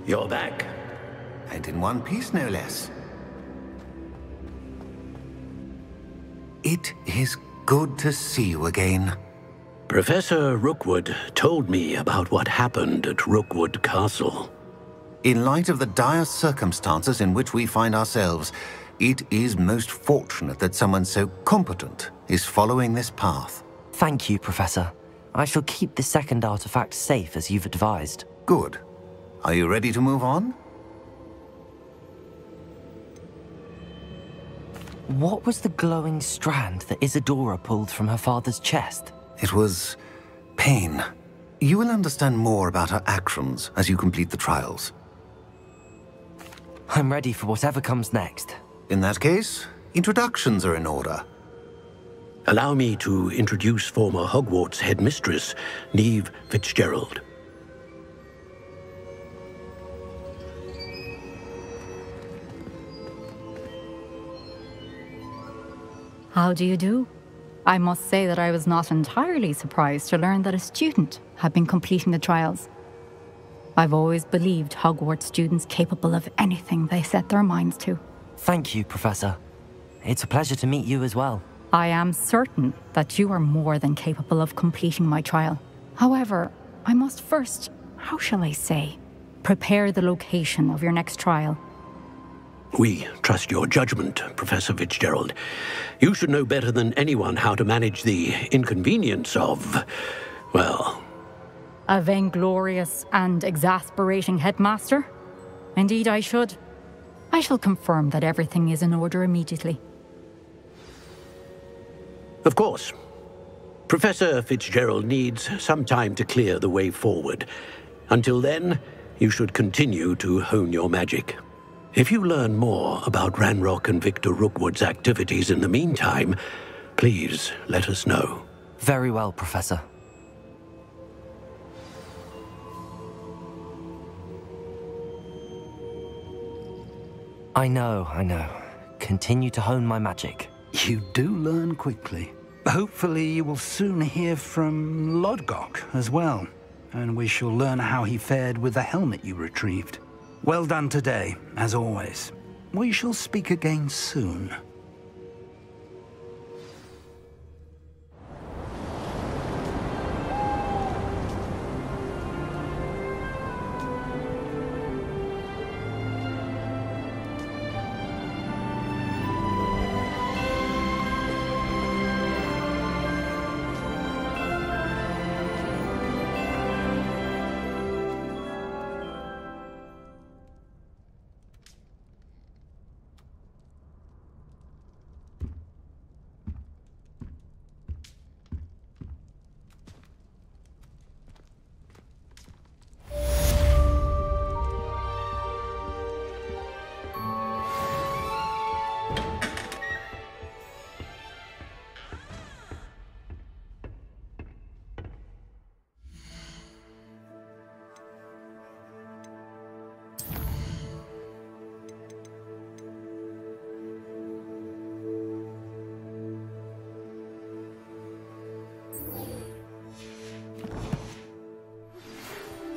You're back. And in one piece, no less. It is good to see you again. Professor Rookwood told me about what happened at Rookwood Castle. In light of the dire circumstances in which we find ourselves, it is most fortunate that someone so competent is following this path. Thank you, Professor. I shall keep the second artifact safe as you've advised. Good. Are you ready to move on? What was the glowing strand that Isadora pulled from her father's chest? It was pain. You will understand more about her actions as you complete the trials. I'm ready for whatever comes next. In that case, introductions are in order. Allow me to introduce former Hogwarts headmistress, Neve Fitzgerald. How do you do? I must say that I was not entirely surprised to learn that a student had been completing the trials. I've always believed Hogwarts students capable of anything they set their minds to. Thank you, Professor. It's a pleasure to meet you as well. I am certain that you are more than capable of completing my trial. However, I must first, how shall I say, prepare the location of your next trial. We trust your judgment, Professor Fitzgerald. You should know better than anyone how to manage the inconvenience of, well... A vainglorious and exasperating headmaster? Indeed I should. I shall confirm that everything is in order immediately. Of course. Professor Fitzgerald needs some time to clear the way forward. Until then, you should continue to hone your magic. If you learn more about Ranrock and Victor Rookwood's activities in the meantime, please let us know. Very well, Professor. I know. Continue to hone my magic. You do learn quickly. Hopefully you will soon hear from Lodgok as well, and we shall learn how he fared with the helmet you retrieved. Well done today, as always. We shall speak again soon.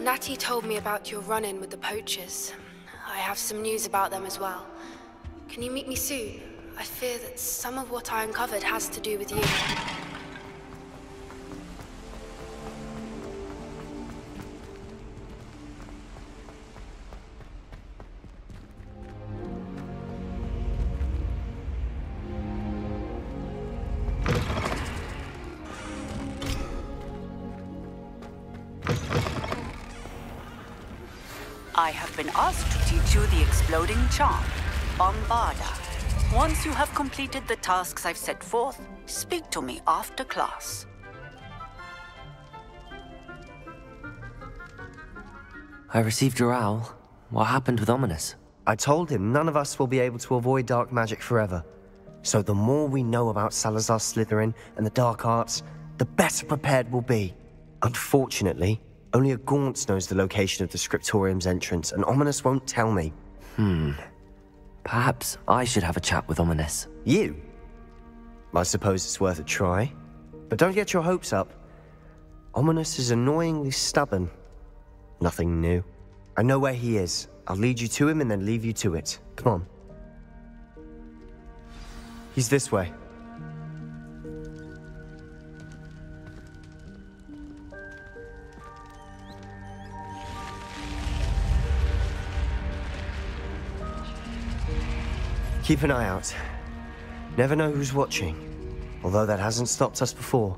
Natty told me about your run-in with the poachers. I have some news about them as well. Can you meet me soon? I fear that some of what I uncovered has to do with you. I have been asked to teach you the exploding charm, Bombarda. Once you have completed the tasks I've set forth, speak to me after class. I received your owl. What happened with Ominous? I told him none of us will be able to avoid dark magic forever. So the more we know about Salazar Slytherin and the dark arts, the better prepared we'll be. Unfortunately, only a Gaunt's knows the location of the Scriptorium's entrance, and Ominous won't tell me. Perhaps I should have a chat with Ominous. You? I suppose it's worth a try. But don't get your hopes up. Ominous is annoyingly stubborn. Nothing new. I know where he is. I'll lead you to him and then leave you to it. Come on. He's this way. Keep an eye out. Never know who's watching. Although that hasn't stopped us before.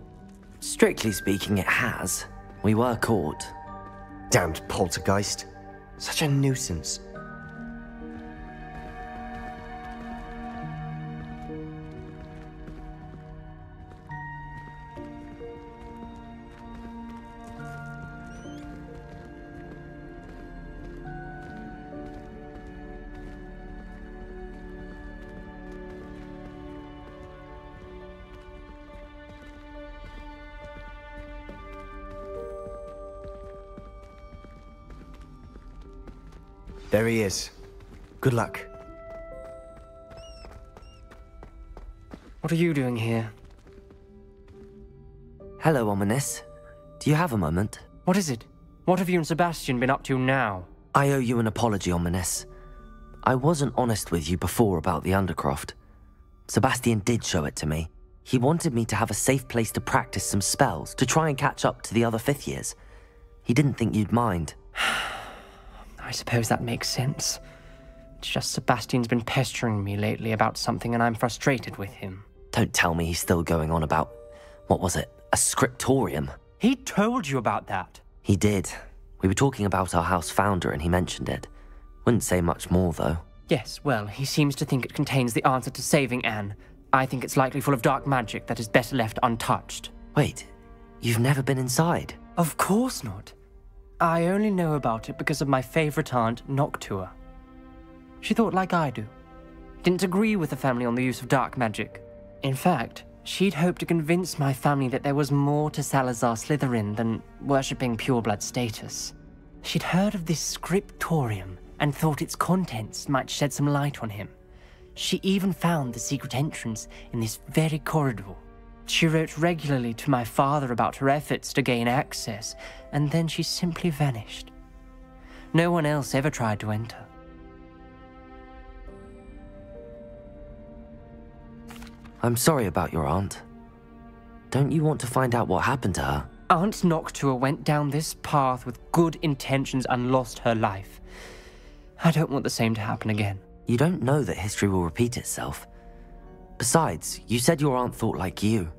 Strictly speaking, it has. We were caught. Damned poltergeist. Such a nuisance. There he is. Good luck. What are you doing here? Hello, Ominous. Do you have a moment? What is it? What have you and Sebastian been up to now? I owe you an apology, Ominous. I wasn't honest with you before about the Undercroft. Sebastian did show it to me. He wanted me to have a safe place to practice some spells, to try and catch up to the other fifth years. He didn't think you'd mind. I suppose that makes sense. It's just Sebastian's been pestering me lately about something and I'm frustrated with him. Don't tell me he's still going on about, what was it, a scriptorium? He told you about that? He did. We were talking about our house founder and he mentioned it. Wouldn't say much more, though. Yes, well, he seems to think it contains the answer to saving Anne. I think it's likely full of dark magic that is better left untouched. Wait, you've never been inside? Of course not. I only know about it because of my favorite aunt, Noctua. She thought like I do. Didn't agree with the family on the use of dark magic. In fact, she'd hoped to convince my family that there was more to Salazar Slytherin than worshipping pureblood status. She'd heard of this scriptorium and thought its contents might shed some light on him. She even found the secret entrance in this very corridor. She wrote regularly to my father about her efforts to gain access, and then she simply vanished. No one else ever tried to enter. I'm sorry about your aunt. Don't you want to find out what happened to her? Aunt Noctua went down this path with good intentions and lost her life. I don't want the same to happen again. You don't know that history will repeat itself. Besides, you said your aunt thought like you.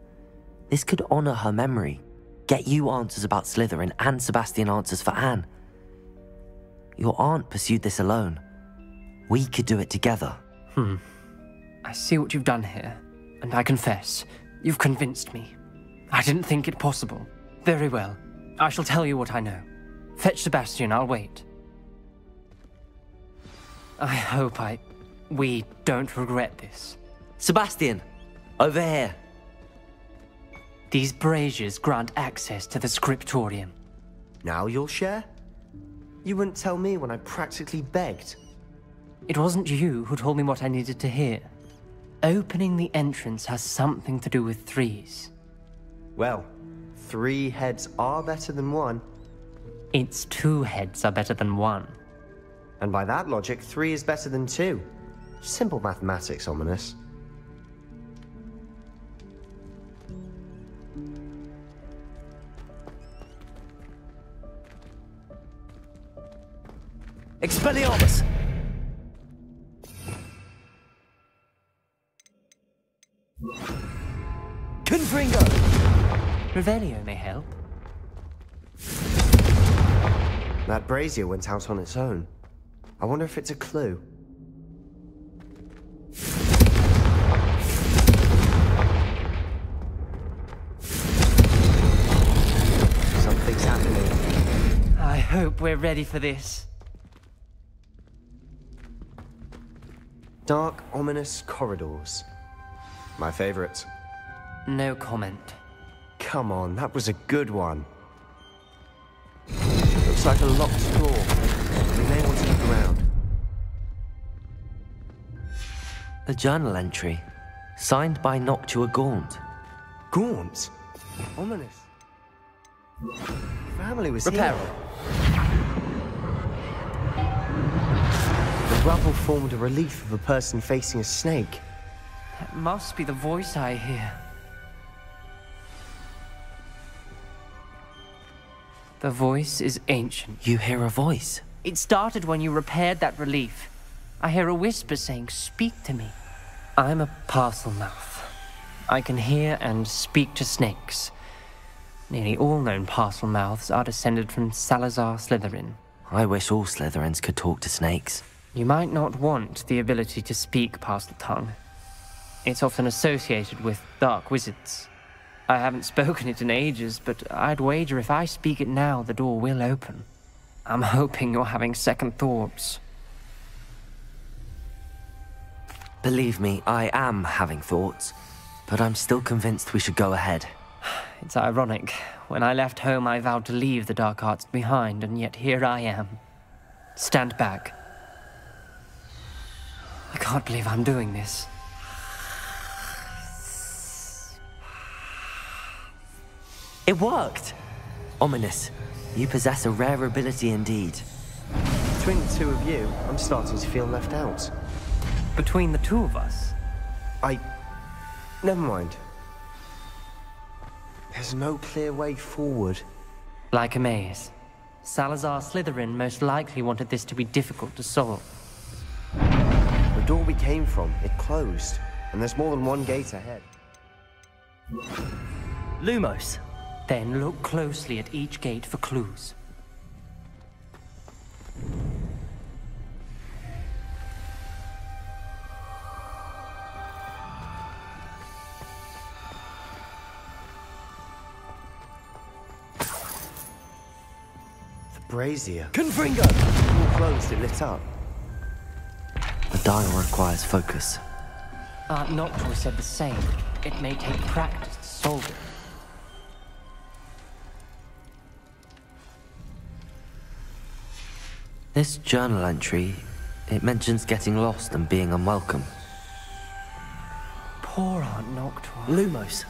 This could honor her memory, get you answers about Slytherin and Sebastian answers for Anne. Your aunt pursued this alone. We could do it together. I see what you've done here, and I confess, you've convinced me. I didn't think it possible. Very well. I shall tell you what I know. Fetch Sebastian, I'll wait. I hope we don't regret this. Sebastian! Over here! These braziers grant access to the scriptorium. Now you'll share? You wouldn't tell me when I practically begged. It wasn't you who told me what I needed to hear. Opening the entrance has something to do with threes. Well, 3 heads are better than 1. Its 2 heads are better than 1. And by that logic, 3 is better than 2. Simple mathematics, Ominous. Expelliarmus! Confringo! Revelio may help. That brazier went out on its own. I wonder if it's a clue. Something's happening. I hope we're ready for this. Dark, ominous corridors. My favorite. No comment. Come on, that was a good one. Looks like a locked door. We may want to look around. A journal entry, signed by Noctua Gaunt. Gaunt? Ominous. Family was Reparo. here. rubble formed a relief of a person facing a snake. That must be the voice I hear. The voice is ancient. You hear a voice? It started when you repaired that relief. I hear a whisper saying, "Speak to me." I'm a parcel mouth. I can hear and speak to snakes. Nearly all known parcel mouths are descended from Salazar Slytherin. I wish all Slytherins could talk to snakes. You might not want the ability to speak parcel tongue. It's often associated with dark wizards. I haven't spoken it in ages, but I'd wager if I speak it now, the door will open. I'm hoping you're having second thoughts. Believe me, I am having thoughts, but I'm still convinced we should go ahead. It's ironic. When I left home, I vowed to leave the dark arts behind, and yet here I am. Stand back. I can't believe I'm doing this. It worked! Ominous. You possess a rare ability indeed. Between the two of you, I'm starting to feel left out. Between the two of us? Never mind. There's no clear way forward. Like a maze. Salazar Slytherin most likely wanted this to be difficult to solve. The door we came from, it closed. And there's more than one gate ahead. Lumos. Then look closely at each gate for clues. The brazier. Confringo! All closed and lit up. The dial requires focus. Aunt Noctua said the same. It may take practice to solve it. This journal entry, it mentions getting lost and being unwelcome. Poor Aunt Noctua. Lumos.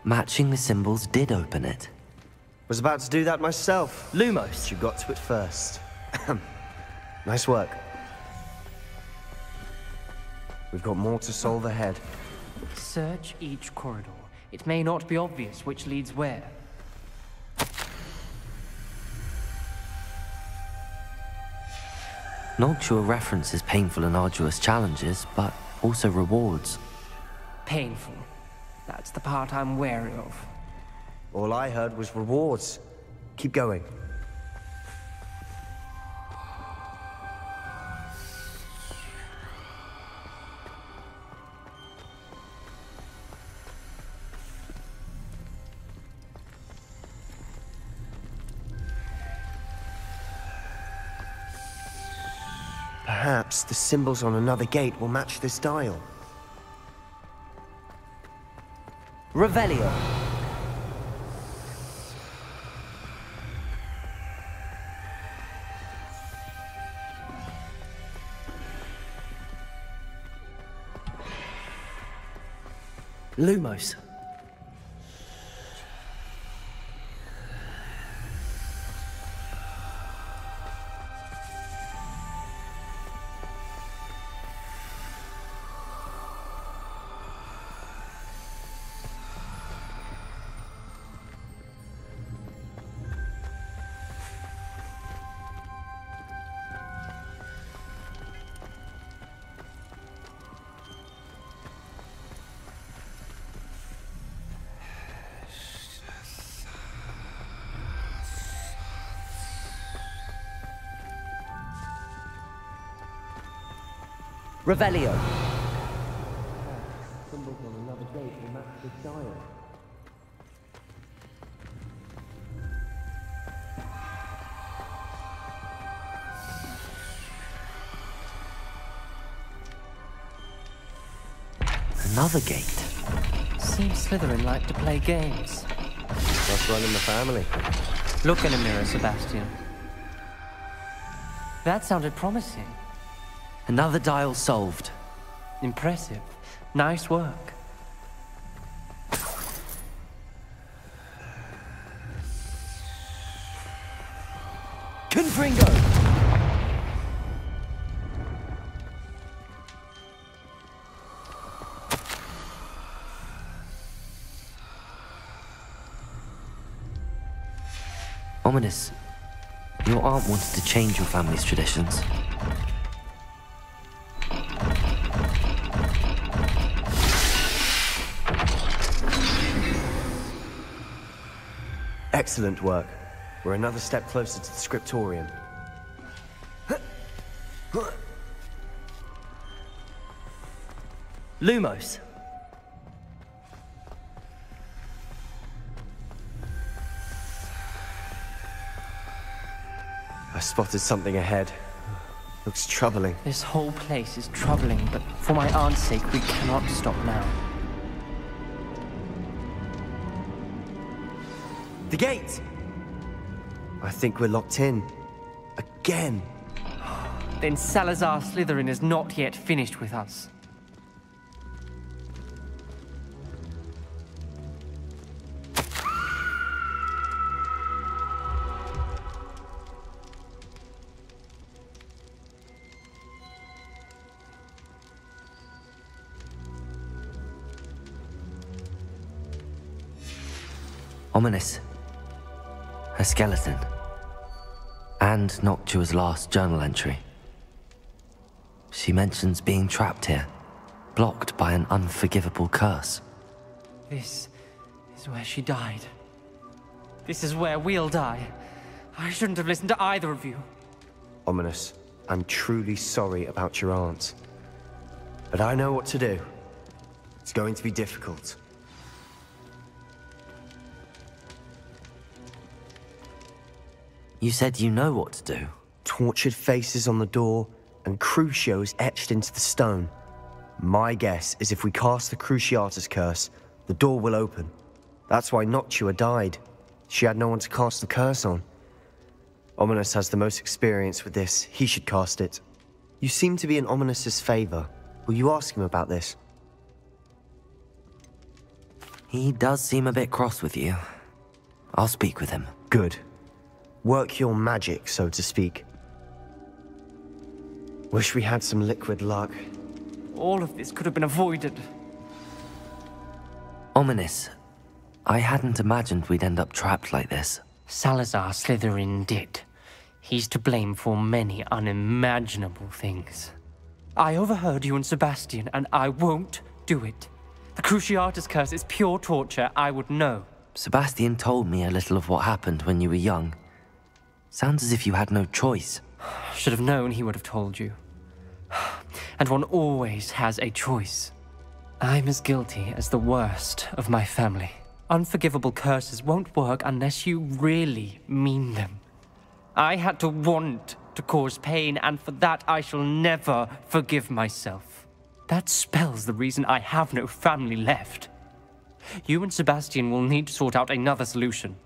Matching the symbols did open it. Was about to do that myself. Lumos. You got to it first. Nice work. We've got more to solve ahead. Search each corridor. It may not be obvious which leads where. Noctua references painful and arduous challenges, but also rewards. Painful. That's the part I'm wary of. All I heard was rewards. Keep going. Perhaps the symbols on another gate will match this dial. Revelio. Lumos. Revelio. Symbols on another gate will match this dial. Another gate. Seems Slytherin like to play games. Must run in the family. Look in a mirror, Sebastian. That sounded promising. Another dial solved. Impressive. Nice work. Confringo! Ominous, your aunt wanted to change your family's traditions. Excellent work. We're another step closer to the scriptorium. Lumos. I spotted something ahead. Looks troubling. This whole place is troubling, but for my aunt's sake, we cannot stop now. The gate! I think we're locked in. Again. Then Salazar Slytherin is not yet finished with us. Ominous. Her skeleton. And Noctua's last journal entry. She mentions being trapped here, blocked by an unforgivable curse. This is where she died. This is where we'll die. I shouldn't have listened to either of you. Ominous, I'm truly sorry about your aunt. But I know what to do. It's going to be difficult. You said you know what to do. Tortured faces on the door, and Crucios etched into the stone. My guess is if we cast the Cruciatus curse, the door will open. That's why Noctua died. She had no one to cast the curse on. Ominous has the most experience with this. He should cast it. You seem to be in Ominous's favor. Will you ask him about this? He does seem a bit cross with you. I'll speak with him. Good. Work your magic, so to speak. Wish we had some liquid luck. All of this could have been avoided. Ominous. I hadn't imagined we'd end up trapped like this. Salazar Slytherin did. He's to blame for many unimaginable things. I overheard you and Sebastian, and I won't do it. The Cruciatus curse is pure torture, I would know. Sebastian told me a little of what happened when you were young. Sounds as if you had no choice. Should have known he would have told you. And one always has a choice. I'm as guilty as the worst of my family. Unforgivable curses won't work unless you really mean them. I had to want to cause pain, and for that I shall never forgive myself. That spells the reason I have no family left. You and Sebastian will need to sort out another solution.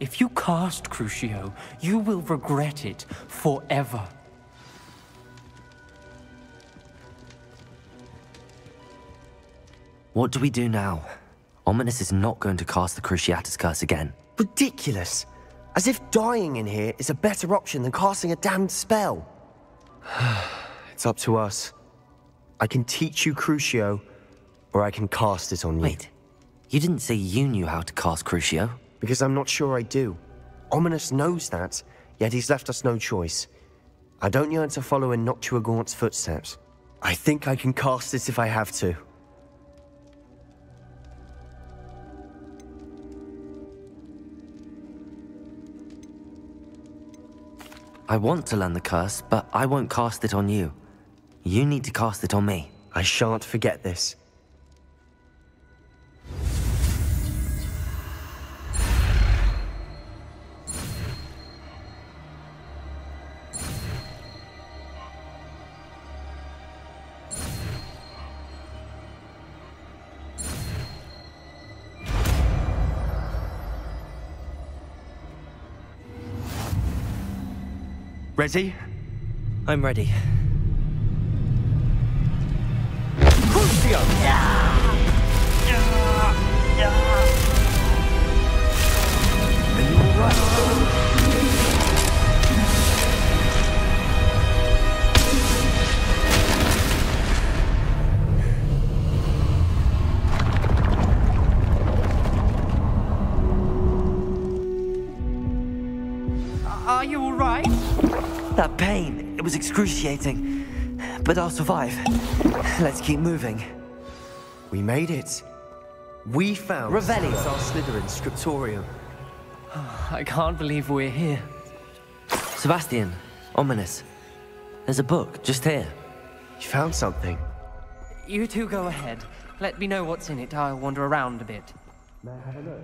If you cast Crucio, you will regret it forever. What do we do now? Ominous is not going to cast the Cruciatus curse again. Ridiculous! As if dying in here is a better option than casting a damned spell. It's up to us. I can teach you Crucio, or I can cast it on you. Wait, you didn't say you knew how to cast Crucio? Because I'm not sure I do. Ominous knows that, yet he's left us no choice. I don't yearn to follow in Noctua Gaunt's footsteps. I think I can cast it if I have to. I want to learn the curse, but I won't cast it on you. You need to cast it on me. I shan't forget this. Ready? I'm ready. Are you all right? That pain, it was excruciating. But I'll survive. Let's keep moving. We made it. We found Revelio. Salazar Slytherin's scriptorium. I can't believe we're here. Sebastian, ominous. There's a book just here. You found something. You two go ahead. Let me know what's in it. I'll wander around a bit. May I have a look?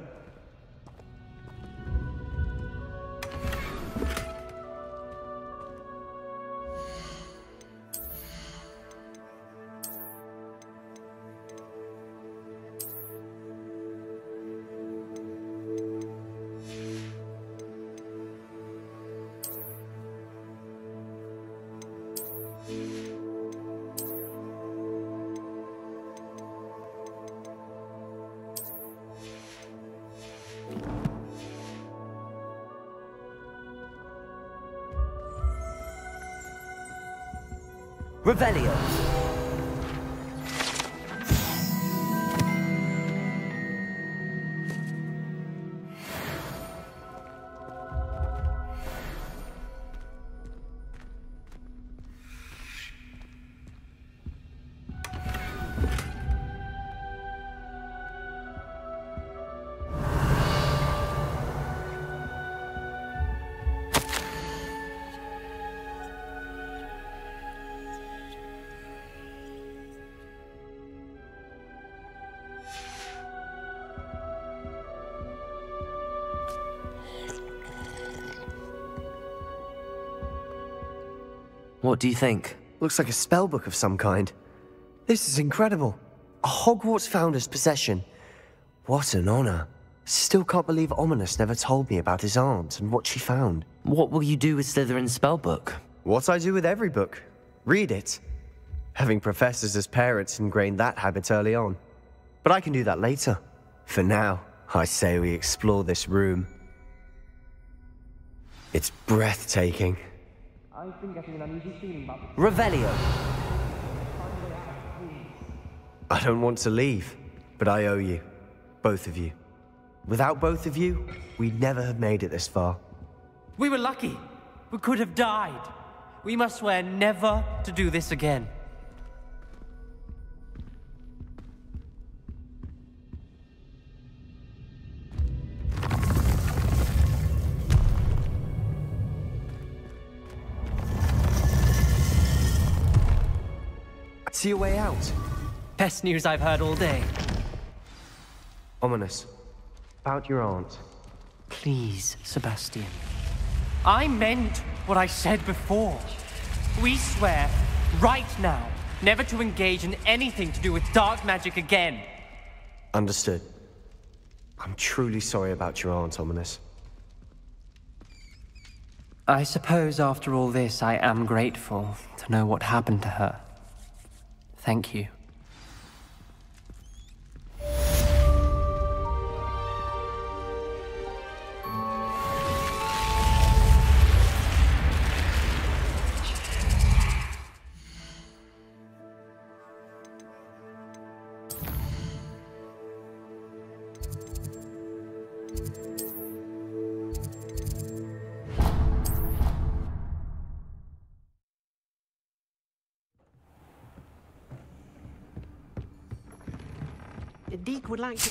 Revelio. What do you think? Looks like a spellbook of some kind. This is incredible. A Hogwarts founder's possession. What an honor. Still can't believe Ominous never told me about his aunt and what she found. What will you do with Slytherin's spellbook? What I do with every book. Read it. Having professors as parents ingrained that habit early on. But I can do that later. For now, I say we explore this room. It's breathtaking. I've been getting an uneasy feeling about this. Revelio. I don't want to leave, but I owe you. Both of you. Without both of you, we'd never have made it this far. We were lucky. We could have died. We must swear never to do this again. See a way out. Best news I've heard all day. Ominous. About your aunt. Please, Sebastian. I meant what I said before. We swear, right now, never to engage in anything to do with dark magic again. Understood. I'm truly sorry about your aunt, Ominous. I suppose after all this, I am grateful to know what happened to her. Thank you. Deek would like to...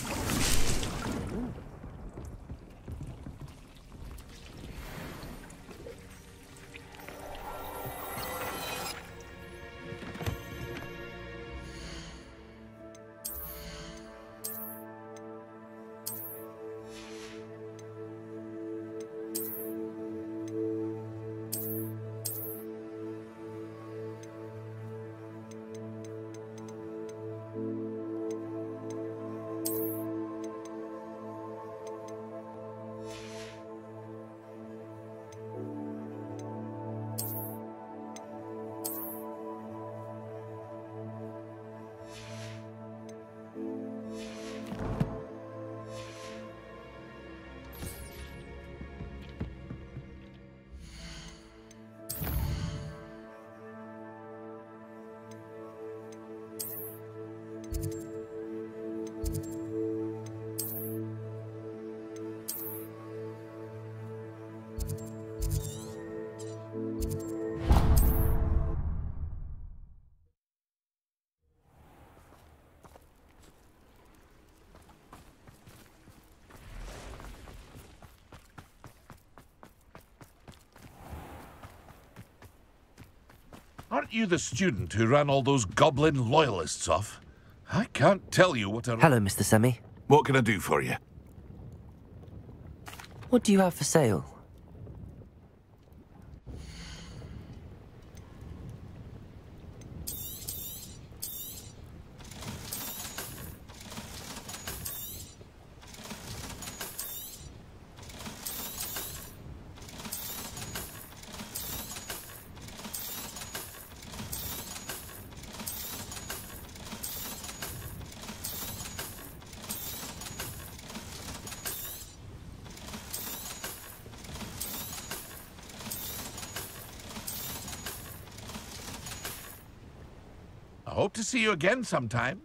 Aren't you the student who ran all those goblin loyalists off? I can't tell you what a... Hello, Mr. Semi. What can I do for you? What do you have for sale? I hope to see you again sometime.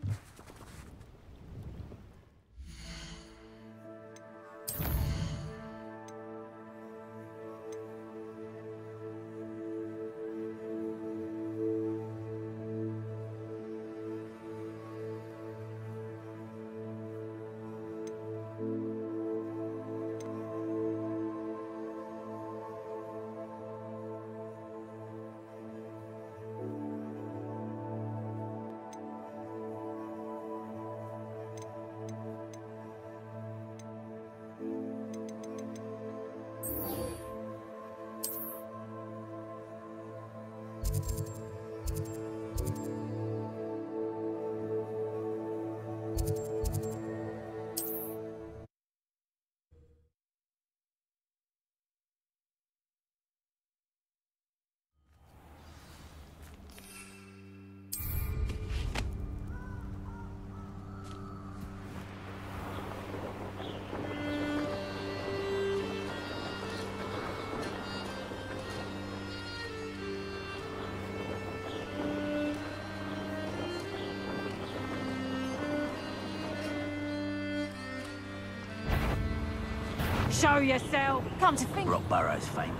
Show yourself! Come to think... Rockborough's famous.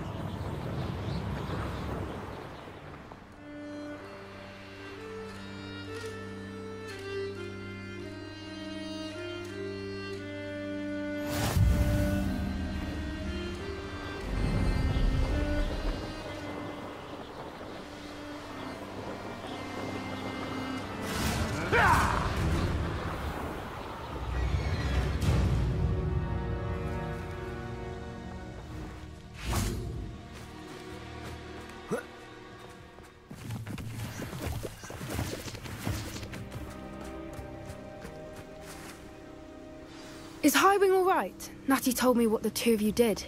Is Highwing all right? Natty told me what the two of you did.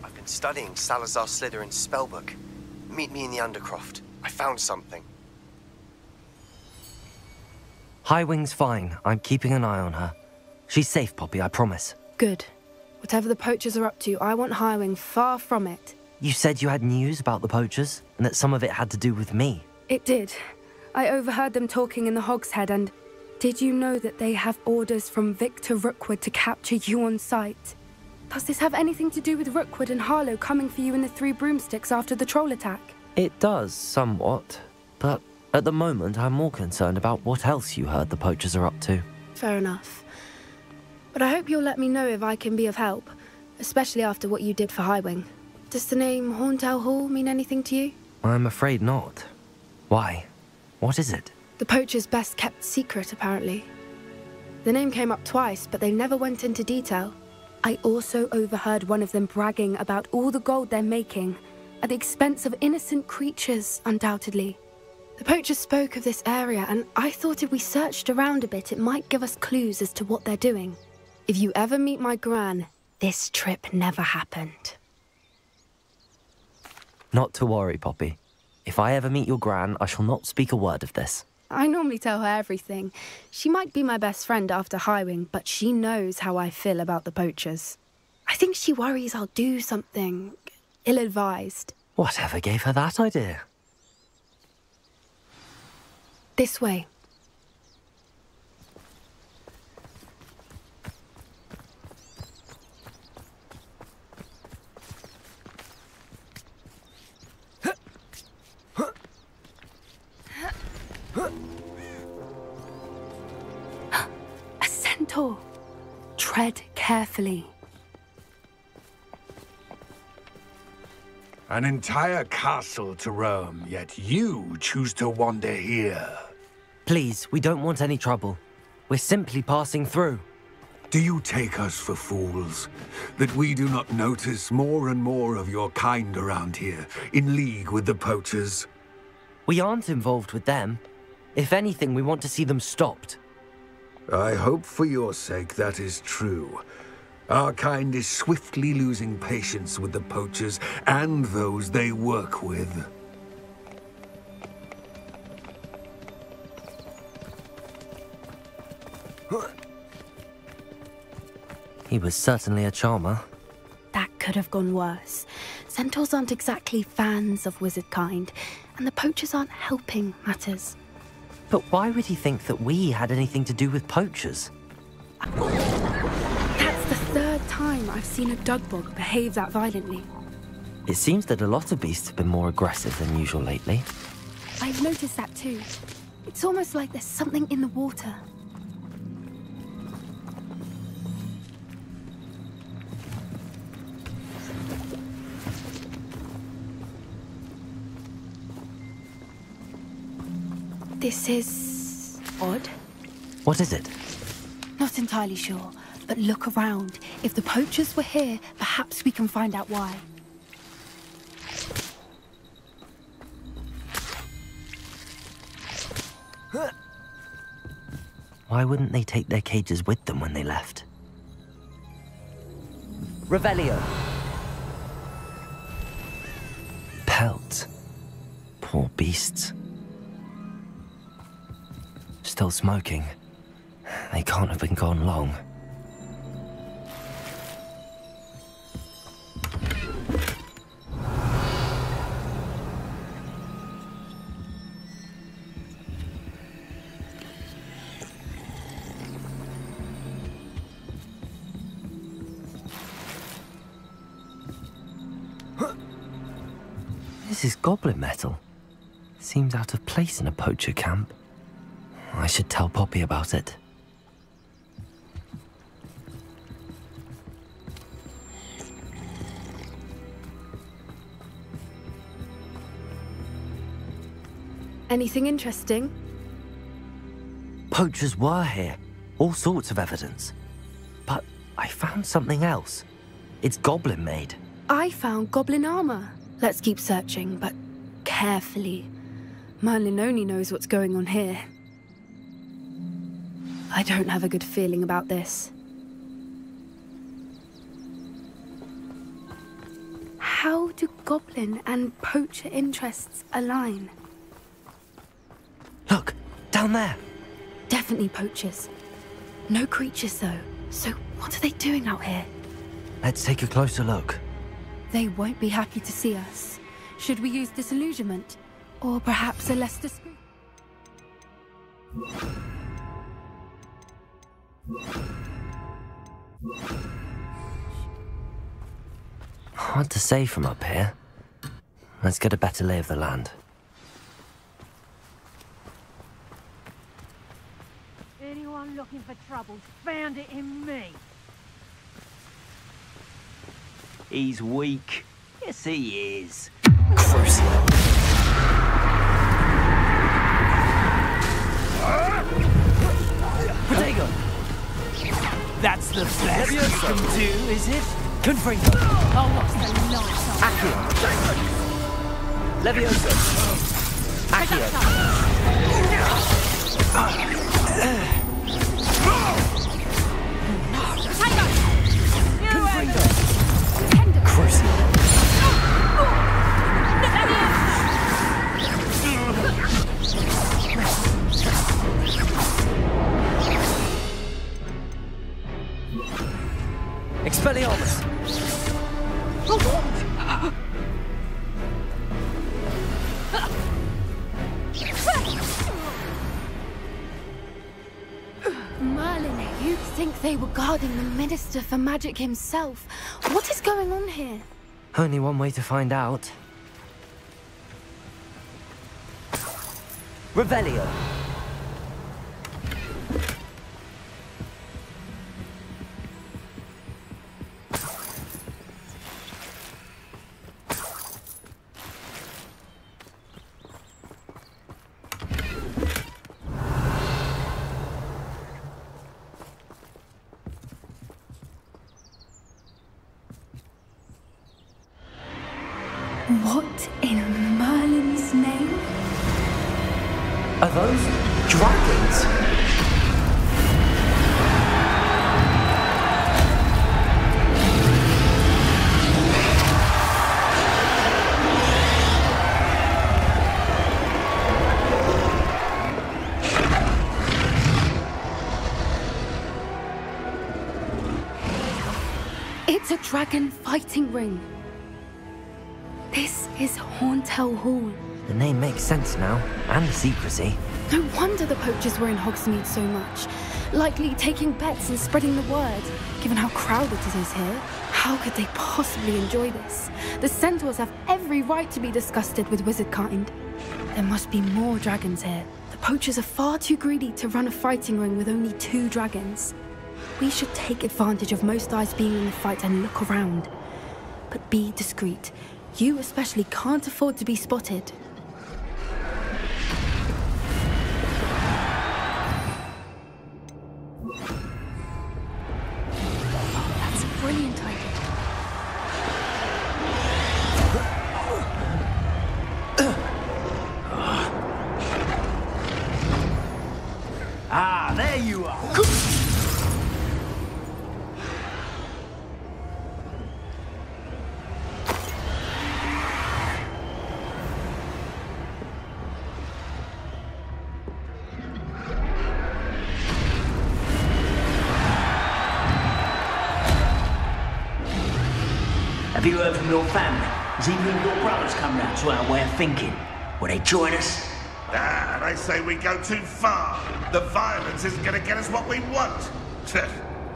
I've been studying Salazar Slytherin's spellbook. Meet me in the Undercroft. I found something. Highwing's fine. I'm keeping an eye on her. She's safe, Poppy, I promise. Good. Whatever the poachers are up to, I want Highwing far from it. You said you had news about the poachers, and that some of it had to do with me. It did. I overheard them talking in the Hogshead, and did you know that they have orders from Victor Rookwood to capture you on sight? Does this have anything to do with Rookwood and Harlow coming for you in the Three Broomsticks after the troll attack? It does, somewhat. But at the moment, I'm more concerned about what else you heard the poachers are up to. Fair enough. But I hope you'll let me know if I can be of help, especially after what you did for Highwing. Does the name Horntail Hall mean anything to you? I'm afraid not. Why? What is it? The poacher's best kept secret, apparently. The name came up twice, but they never went into detail. I also overheard one of them bragging about all the gold they're making, at the expense of innocent creatures, undoubtedly. The poacher spoke of this area, and I thought if we searched around a bit, it might give us clues as to what they're doing. If you ever meet my gran, this trip never happened. Not to worry, Poppy. If I ever meet your gran, I shall not speak a word of this. I normally tell her everything. She might be my best friend after Highwing, but she knows how I feel about the poachers. I think she worries I'll do something ill-advised. Whatever gave her that idea? This way. A centaur. Tread carefully. An entire castle to roam, yet you choose to wander here. Please, we don't want any trouble. We're simply passing through. Do you take us for fools? That we do not notice more and more of your kind around here, in league with the poachers? We aren't involved with them. If anything, we want to see them stopped. I hope for your sake that is true. Our kind is swiftly losing patience with the poachers and those they work with. He was certainly a charmer. That could have gone worse. Centaurs aren't exactly fans of wizard kind, and the poachers aren't helping matters. But why would he think that we had anything to do with poachers? That's the third time I've seen a dugbog behave that violently. It seems that a lot of beasts have been more aggressive than usual lately. I've noticed that too. It's almost like there's something in the water. This is odd. What is it? Not entirely sure, but look around. If the poachers were here, perhaps we can find out why. Why wouldn't they take their cages with them when they left? Revelio! Pelts. Poor beasts. Still smoking. They can't have been gone long. This is goblin metal. Seems out of place in a poacher camp. I should tell Poppy about it. Anything interesting? Poachers were here. All sorts of evidence. But I found something else. It's goblin made. I found goblin armor. Let's keep searching, but carefully. Merlin only knows what's going on here. I don't have a good feeling about this. How do goblin and poacher interests align? Look, down there. Definitely poachers. No creatures, though. So what are they doing out here? Let's take a closer look. They won't be happy to see us. Should we use disillusionment? Or perhaps a less discreet... Hard to say from up here. Let's get a better lay of the land. Anyone looking for trouble found it in me. He's weak. Yes, he is. Crucial. Protego! That's the best you can do, is it? Confringo! Oh, what's the lights on? Accio! Levioso! Confringo! Crucial! Expelliarmus! Merlin, you think they were guarding the Minister for Magic himself? What is going on here? Only one way to find out. Revelio! What in Merlin's name? Are those dragons? It's a dragon fighting ring. This is Horntail Hall. The name makes sense now, and the secrecy. No wonder the poachers were in Hogsmeade so much. Likely taking bets and spreading the word. Given how crowded it is here, how could they possibly enjoy this? The centaurs have every right to be disgusted with wizardkind. There must be more dragons here. The poachers are far too greedy to run a fighting ring with only 2 dragons. We should take advantage of most eyes being in the fight and look around. But be discreet. You especially can't afford to be spotted. That's a brilliant idea. Ah, there you are. Have you heard from your family? Has either of your brothers come round to our way of thinking? Will they join us? Ah, they say we go too far. The violence isn't going to get us what we want.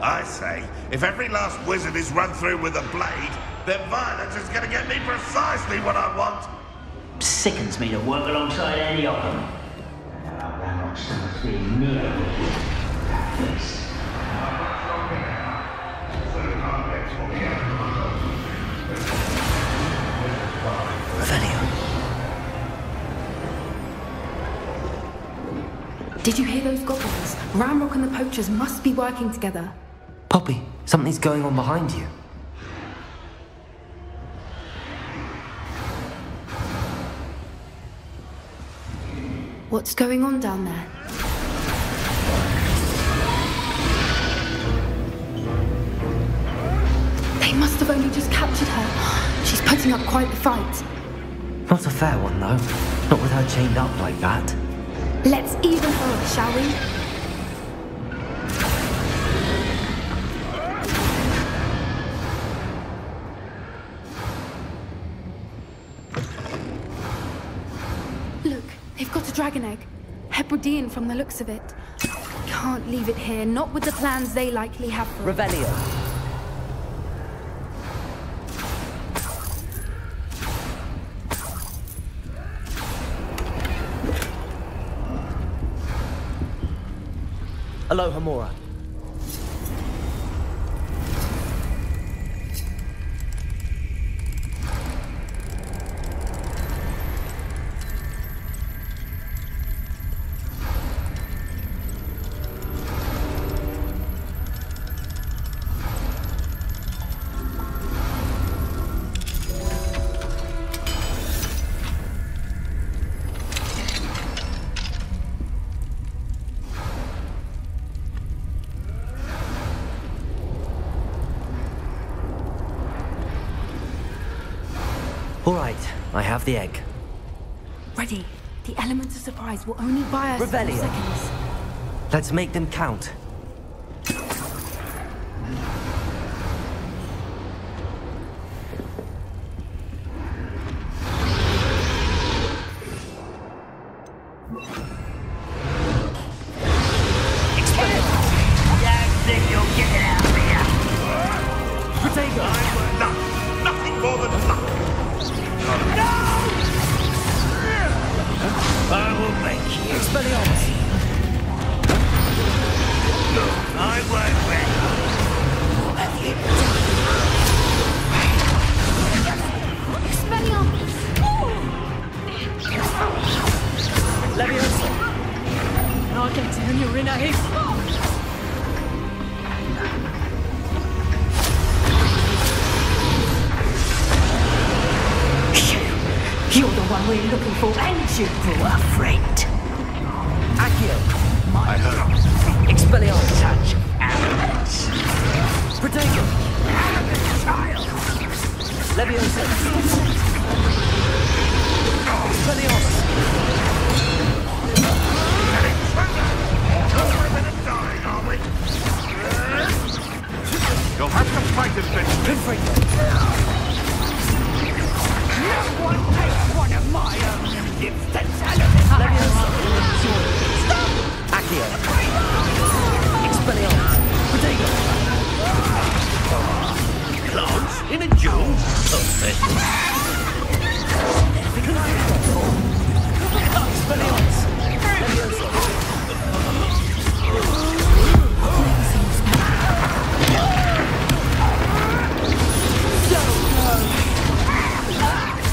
I say, if every last wizard is run through with a blade, then violence is going to get me precisely what I want. Sickens me to work alongside any of them. And I'll run on someone's being near that place. Did you hear those goblins? Ramrock and the poachers must be working together. Poppy, something's going on behind you. What's going on down there? They must have only just captured her. She's putting up quite the fight. Not a fair one, though. Not with her chained up like that. Let's even her, shall we? Look, they've got a dragon egg. Hebridean from the looks of it. Can't leave it here, not with the plans they likely have for it. Revelio. Aloha, Mora. All right, I have the egg. Ready. The elements of surprise will only buy us 4 seconds. Let's make them count. Nothing more than luck. I will make you. Expelliarmus. No, I won't win. Expelliarmus. Leviosa. No che tenurina his. looking for, and you brought a friend. Accio. I heard. Expelliarmus. Such arrogance. Protego. Child. Leviosa. Expelliarmus. Dying, are we? You'll have to fight it, Fitz. Confringo. No one takes one of my own and lives to tell of it. Leviosa. Accio. Expelliarmus. Protego. Plants in a duel? Perfect. Expelliarmus. Leviosa.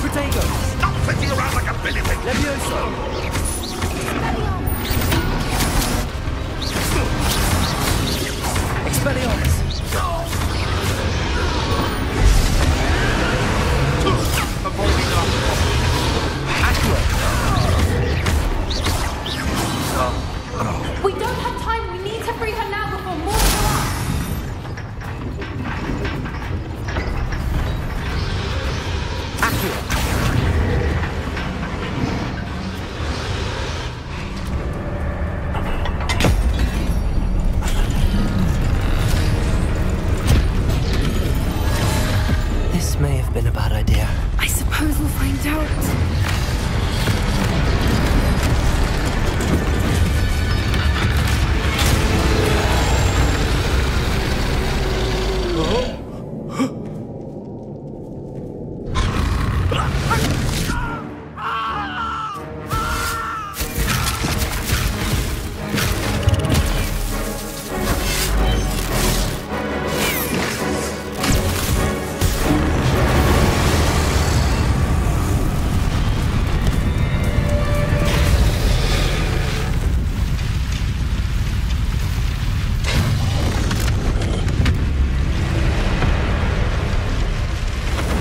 Protego. Stop sitting around like a billywig. Leviosa. Expelliarmus. Accio. We don't have time. We need to free her now before more show up. Accio. This may have been a bad idea. I suppose we'll find out.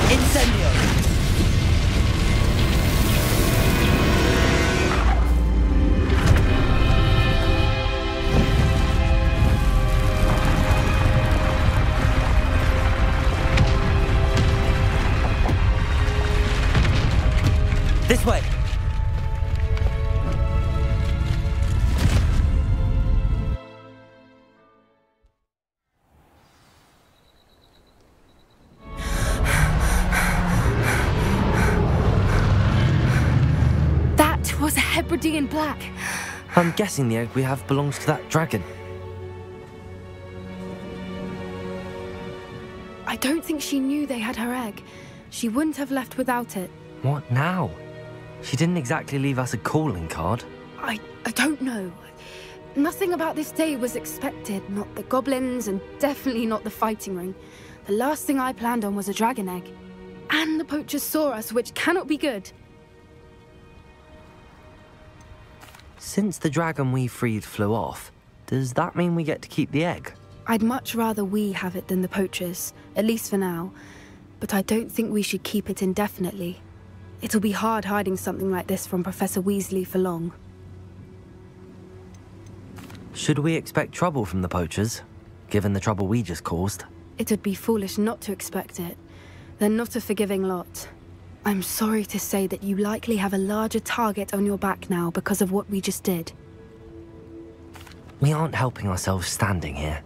Incendio. This way. That was a Hebridean black. I'm guessing the egg we have belongs to that dragon. I don't think she knew they had her egg. She wouldn't have left without it. What now? She didn't exactly leave us a calling card. I don't know. Nothing about this day was expected. Not the goblins, and definitely not the fighting ring. The last thing I planned on was a dragon egg. And the poachers saw us, which cannot be good. Since the dragon we freed flew off, does that mean we get to keep the egg? I'd much rather we have it than the poachers, at least for now. But I don't think we should keep it indefinitely. It'll be hard hiding something like this from Professor Weasley for long. Should we expect trouble from the poachers, given the trouble we just caused? It would be foolish not to expect it. They're not a forgiving lot. I'm sorry to say that you likely have a larger target on your back now because of what we just did. We aren't helping ourselves standing here.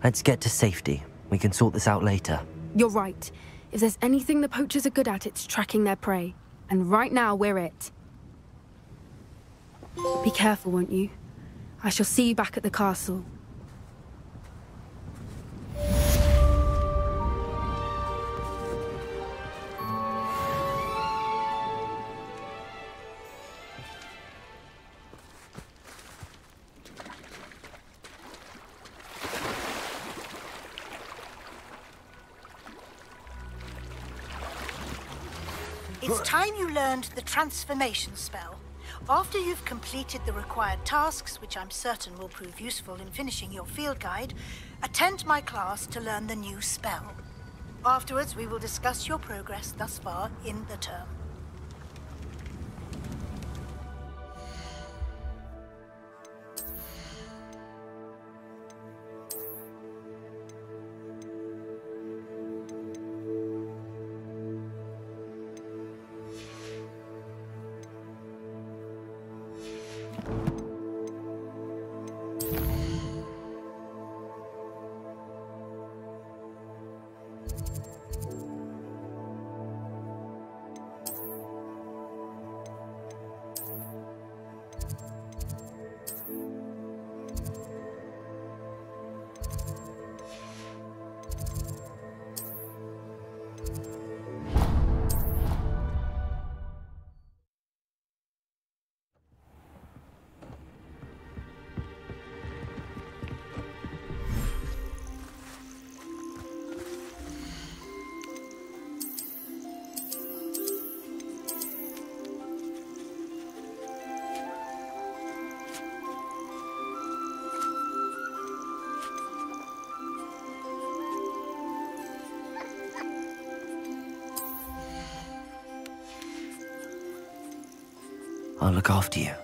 Let's get to safety. We can sort this out later. You're right. If there's anything the poachers are good at, it's tracking their prey. And right now, we're it. Be careful, won't you? I shall see you back at the castle. It's time you learned the transformation spell. After you've completed the required tasks, which I'm certain will prove useful in finishing your field guide, attend my class to learn the new spell. Afterwards, we will discuss your progress thus far in the term. I'll look after you.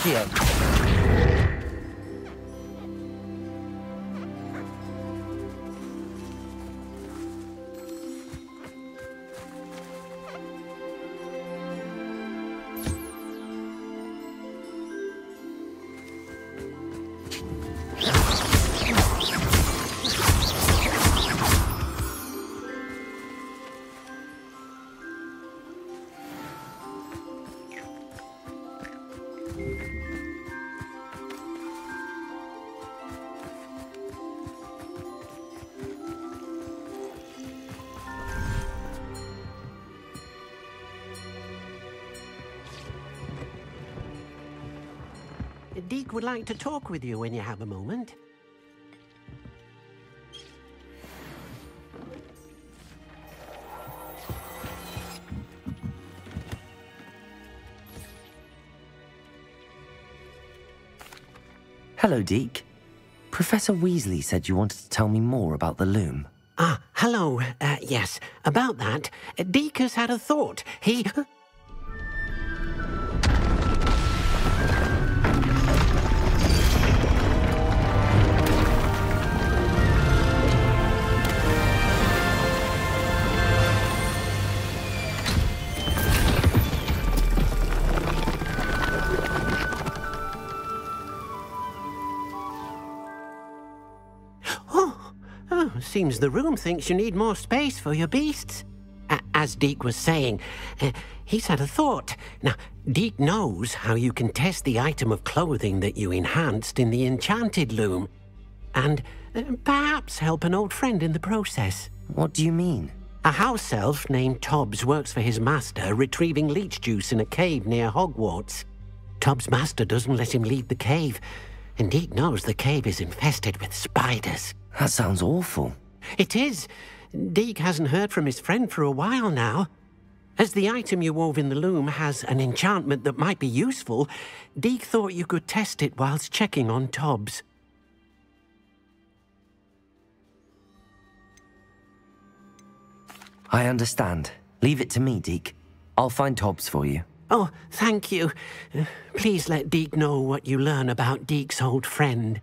Accio. Deke would like to talk with you when you have a moment. Hello, Deke. Professor Weasley said you wanted to tell me more about the loom. Ah, hello. Yes, about that. Deke has had a thought. He... Seems the room thinks you need more space for your beasts. As Deke was saying, he's had a thought. Now, Deke knows how you can test the item of clothing that you enhanced in the enchanted loom, and perhaps help an old friend in the process. What do you mean? A house elf named Tobbs works for his master, retrieving leech juice in a cave near Hogwarts. Tobbs' master doesn't let him leave the cave, and Deke knows the cave is infested with spiders. That sounds awful. It is. Deke hasn't heard from his friend for a while now. As the item you wove in the loom has an enchantment that might be useful, Deke thought you could test it whilst checking on Tobbs. I understand. Leave it to me, Deke. I'll find Tobbs for you. Oh, thank you. Please let Deke know what you learn about Deke's old friend.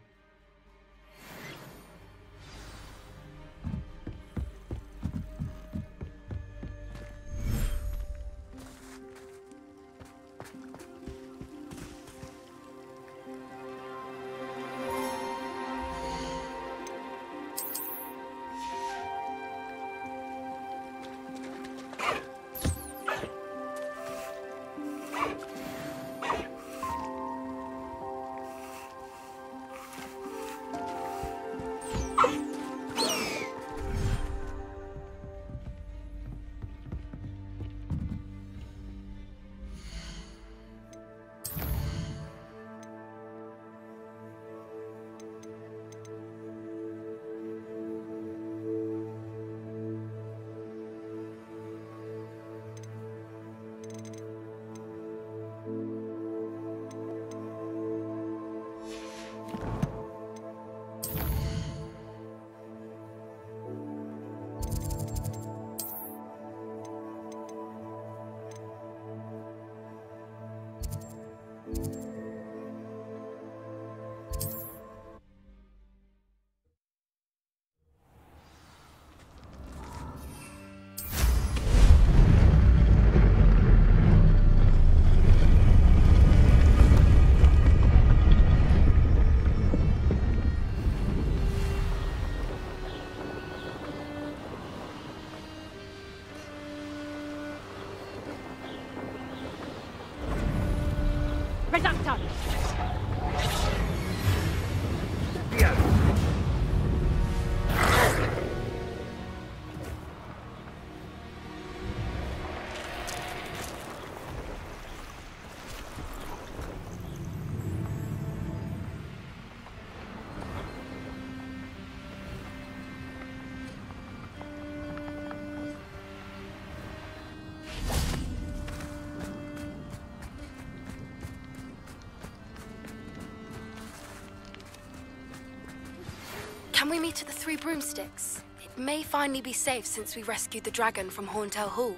Can we meet at the Three Broomsticks? It may finally be safe since we rescued the dragon from Horntail Hall.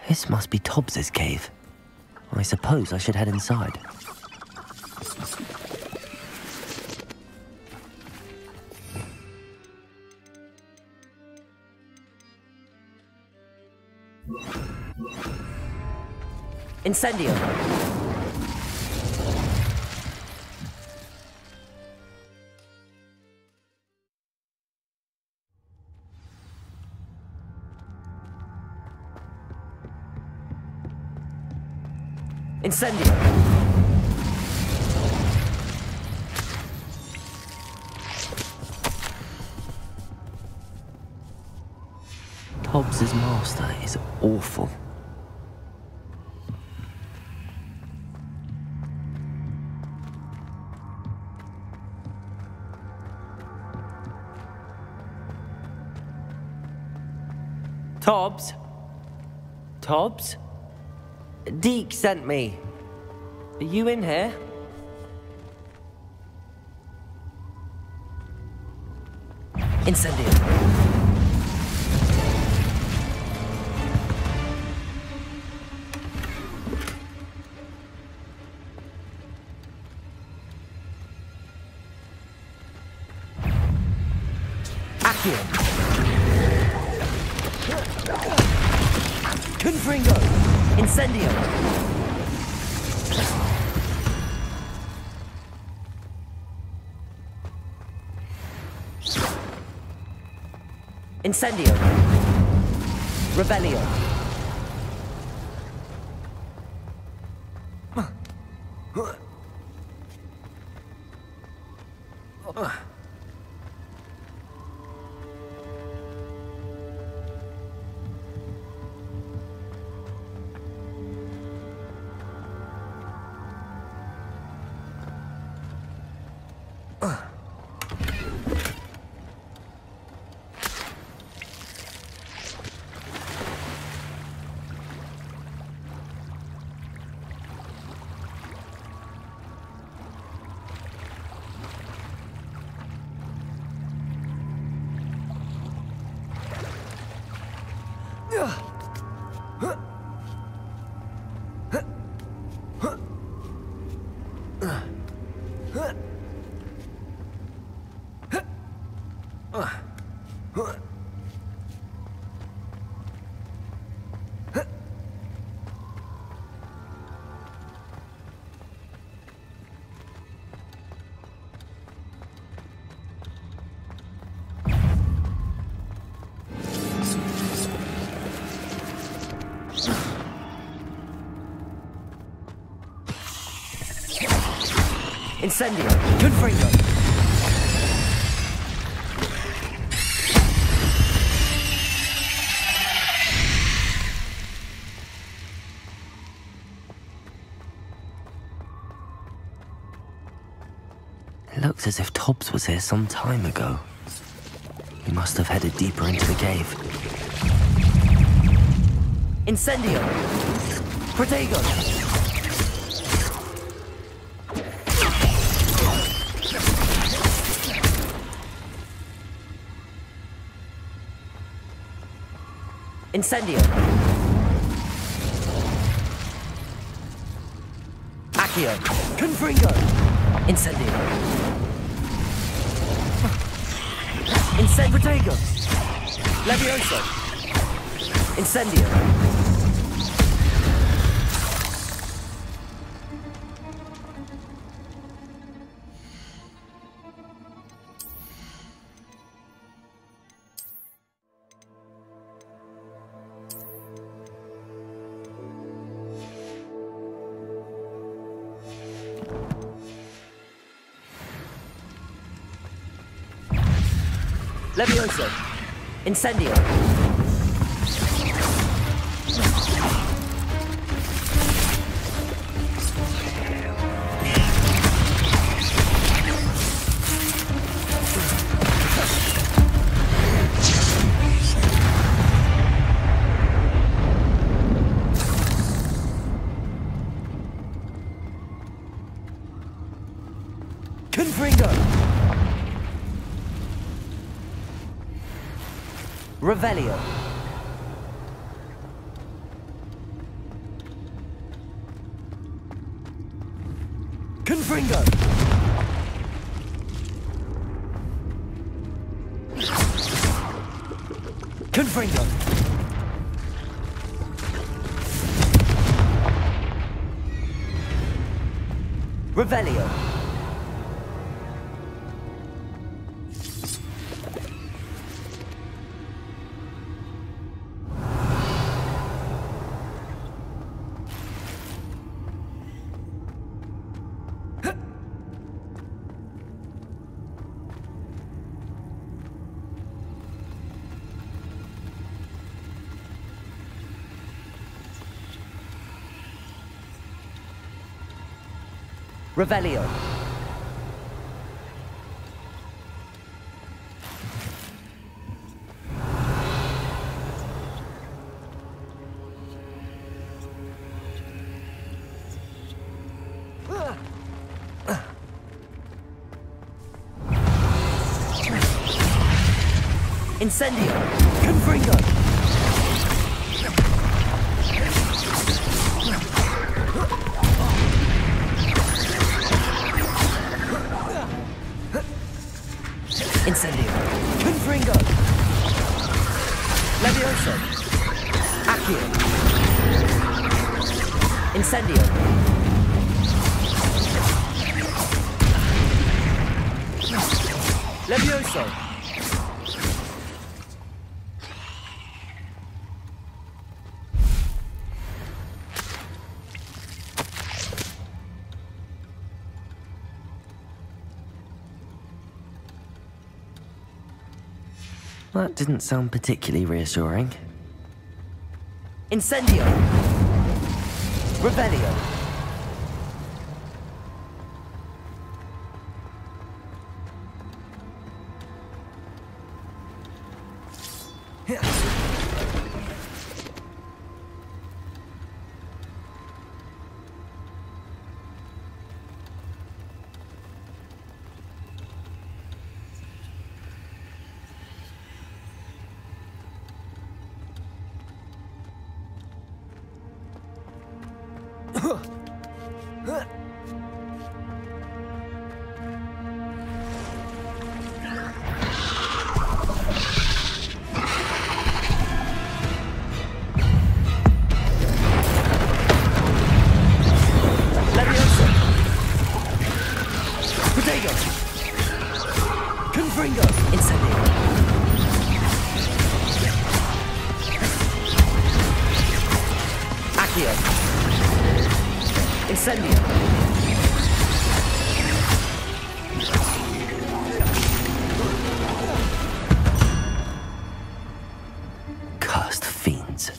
This must be Tobbs's cave. I suppose I should head inside. Incendio! Incendio! Tobbs's master is awful. Tobbs? Tobbs? Deke sent me. Are you in here? Incendio. Accio. Confringo. Incendio. Incendio. Rebellion. Incendio! Confringo! It looks as if Tobbs was here some time ago. He must have headed deeper into the cave. Incendio! Protego! Incendio! Accio! Confringo! Incendio! Protego! Levioso! Incendio! Levioso! Incendio! Confringo! Revelio. Confringo. Confringo. Revelio. Revelio. Incendio. Confringo. Incendio. Confringo. Levioso. Accio. Incendio. Levioso. That didn't sound particularly reassuring. Incendio! Revelio! Accio. Incendio. Cursed fiends.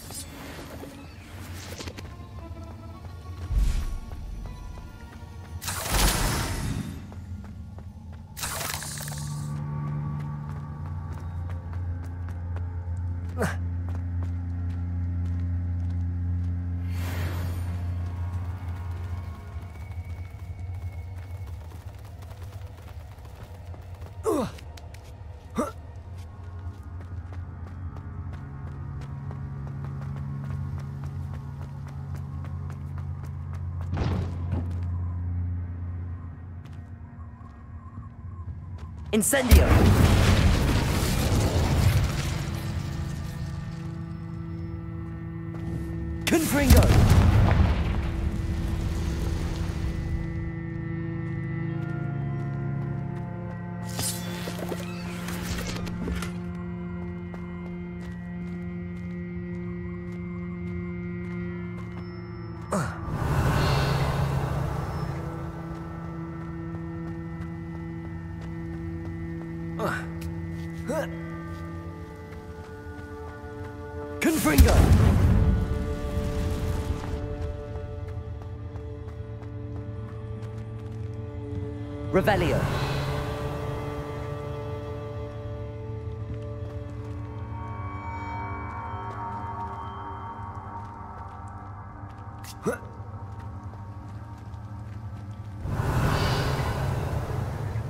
Incendio! Confringo! Confringo! Revelio.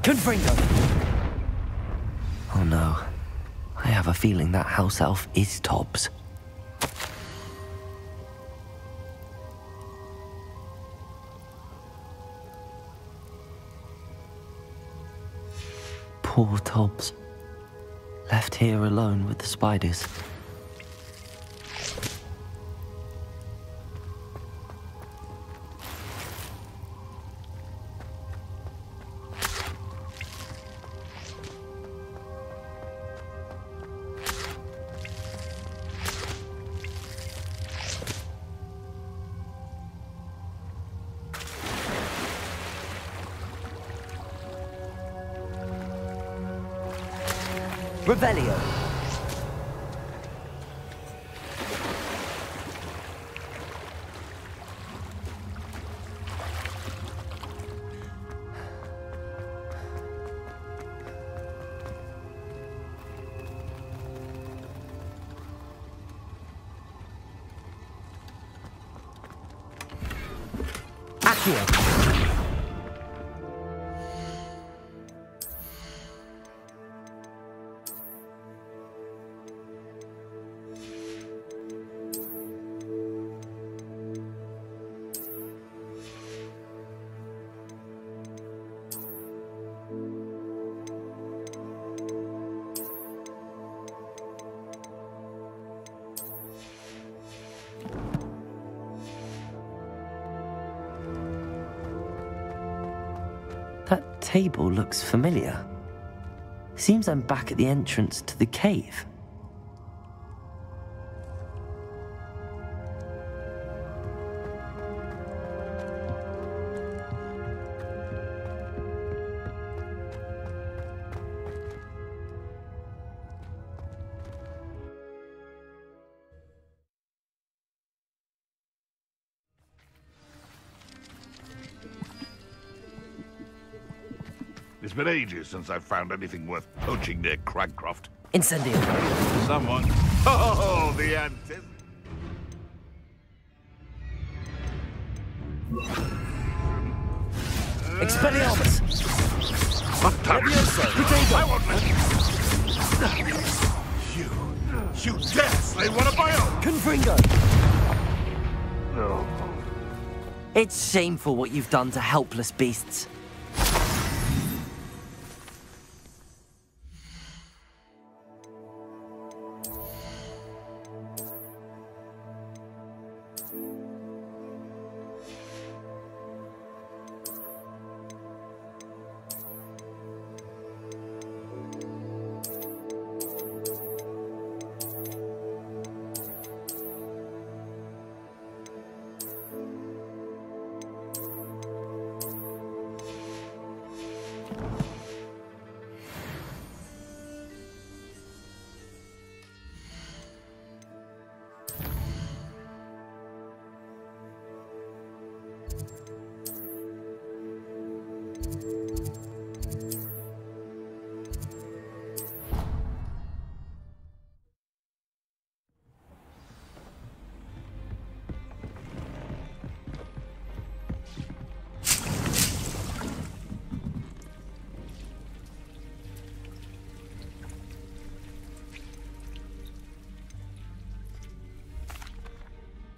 Confringo! Oh no. I have a feeling that house elf is Tobbs. Poor Tobbs. Left here alone with the spiders. Revelio. Accio. That table looks familiar. Seems I'm back at the entrance to the cave. It's been ages since I've found anything worth poaching near Cragcroft. Incendio. Someone. Oh, the antithesis. Expelliarmus! I won't let you dare slay one of my own! Confringo! No. It's shameful what you've done to helpless beasts.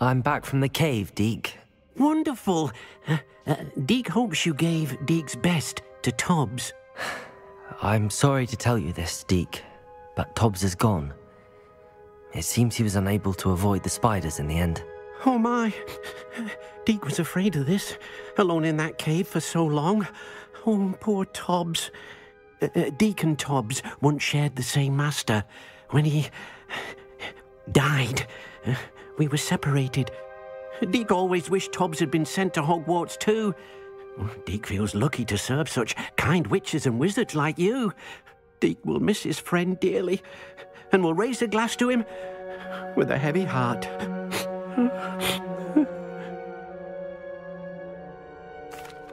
I'm back from the cave, Deke. Wonderful. Deke hopes you gave Deke's best to Tobbs. I'm sorry to tell you this, Deke, but Tobbs is gone. It seems he was unable to avoid the spiders in the end. Oh my. Deke was afraid of this, alone in that cave for so long. Oh, poor Tobbs. Deke and Tobbs once shared the same master. When he died, we were separated. Deke always wished Tobbs had been sent to Hogwarts too. Deke feels lucky to serve such kind witches and wizards like you. Deke will miss his friend dearly, and will raise a glass to him with a heavy heart.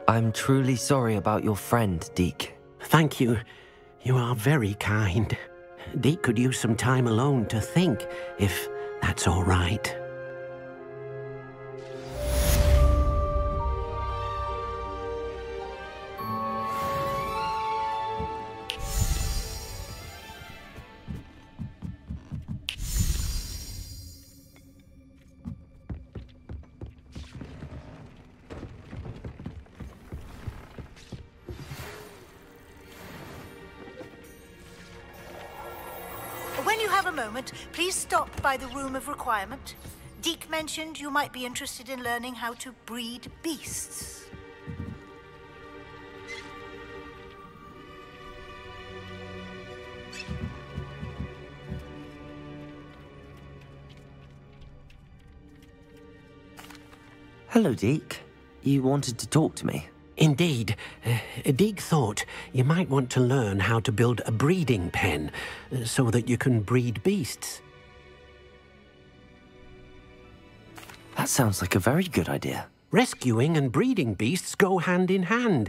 I'm truly sorry about your friend, Deke. Thank you. You are very kind. Deke could use some time alone to think, if that's all right. When you have a moment, please stop by the Room of Requirement. Deke mentioned you might be interested in learning how to breed beasts. Hello, Deke. You wanted to talk to me? Indeed. Deke thought you might want to learn how to build a breeding pen so that you can breed beasts. That sounds like a very good idea. Rescuing and breeding beasts go hand in hand.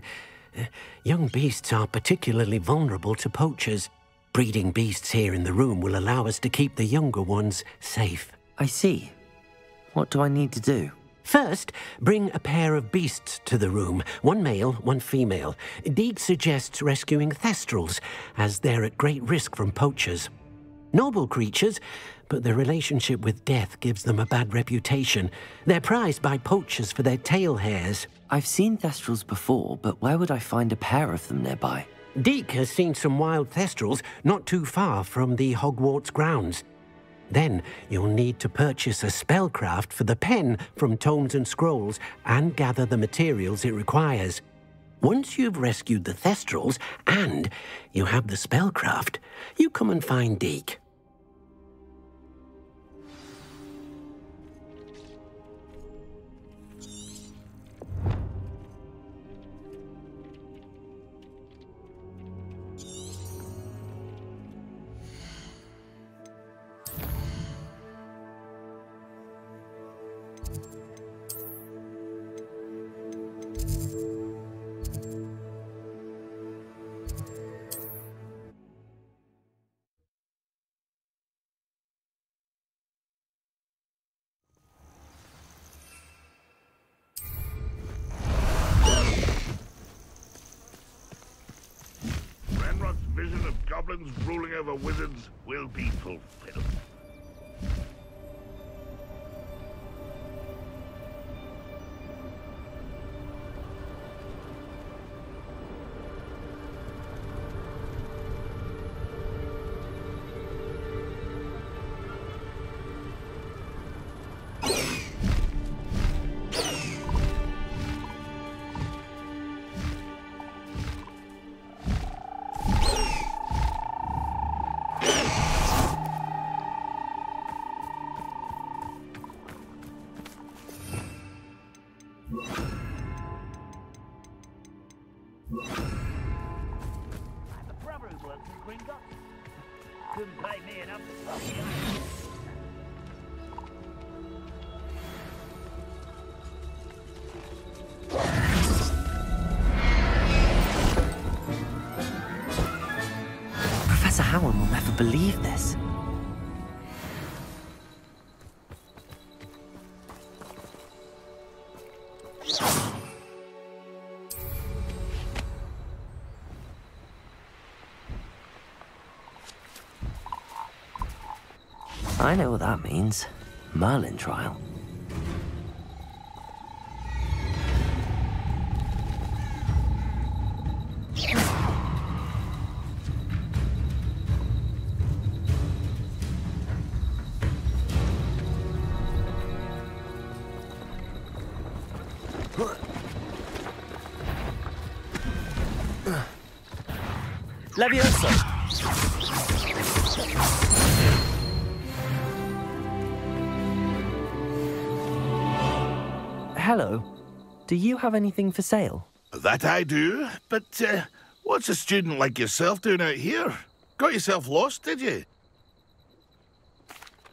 Young beasts are particularly vulnerable to poachers. Breeding beasts here in the room will allow us to keep the younger ones safe. I see. What do I need to do? First, bring a pair of beasts to the room. One male, one female. Deke suggests rescuing thestrals, as they're at great risk from poachers. Noble creatures, but their relationship with death gives them a bad reputation. They're prized by poachers for their tail hairs. I've seen thestrals before, but where would I find a pair of them nearby? Deke has seen some wild thestrals not too far from the Hogwarts grounds. Then you'll need to purchase a spellcraft for the pen from Tomes and Scrolls and gather the materials it requires. Once you've rescued the thestrals and you have the spellcraft, you come and find Deke. Vision of goblins ruling over wizards will be fulfilled. Couldn't pay me enough to stop you. Professor Howard will never believe this. I know what that means. Merlin trial. Leviosa! Hello. Do you have anything for sale? That I do, but what's a student like yourself doing out here? Got yourself lost, did you?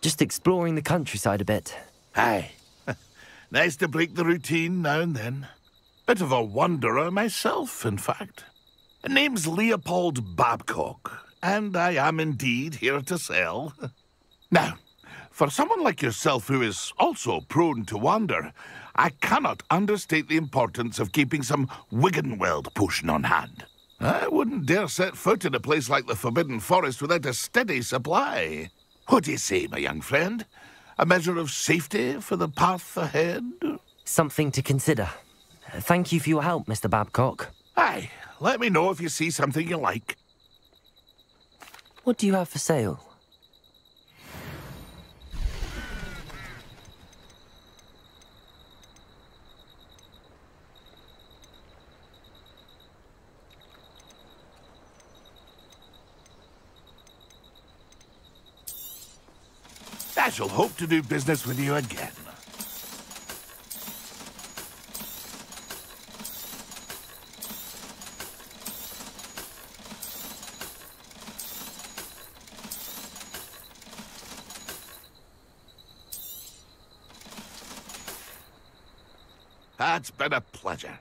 Just exploring the countryside a bit. Aye. Nice to break the routine now and then. Bit of a wanderer myself, in fact. Name's Leopold Babcock, and I am indeed here to sell. Now, for someone like yourself who is also prone to wander, I cannot understate the importance of keeping some Wiggenweld potion on hand. I wouldn't dare set foot in a place like the Forbidden Forest without a steady supply. What do you say, my young friend? A measure of safety for the path ahead? Something to consider. Thank you for your help, Mr. Babcock. Aye, let me know if you see something you like. What do you have for sale? I shall hope to do business with you again. It's been a pleasure.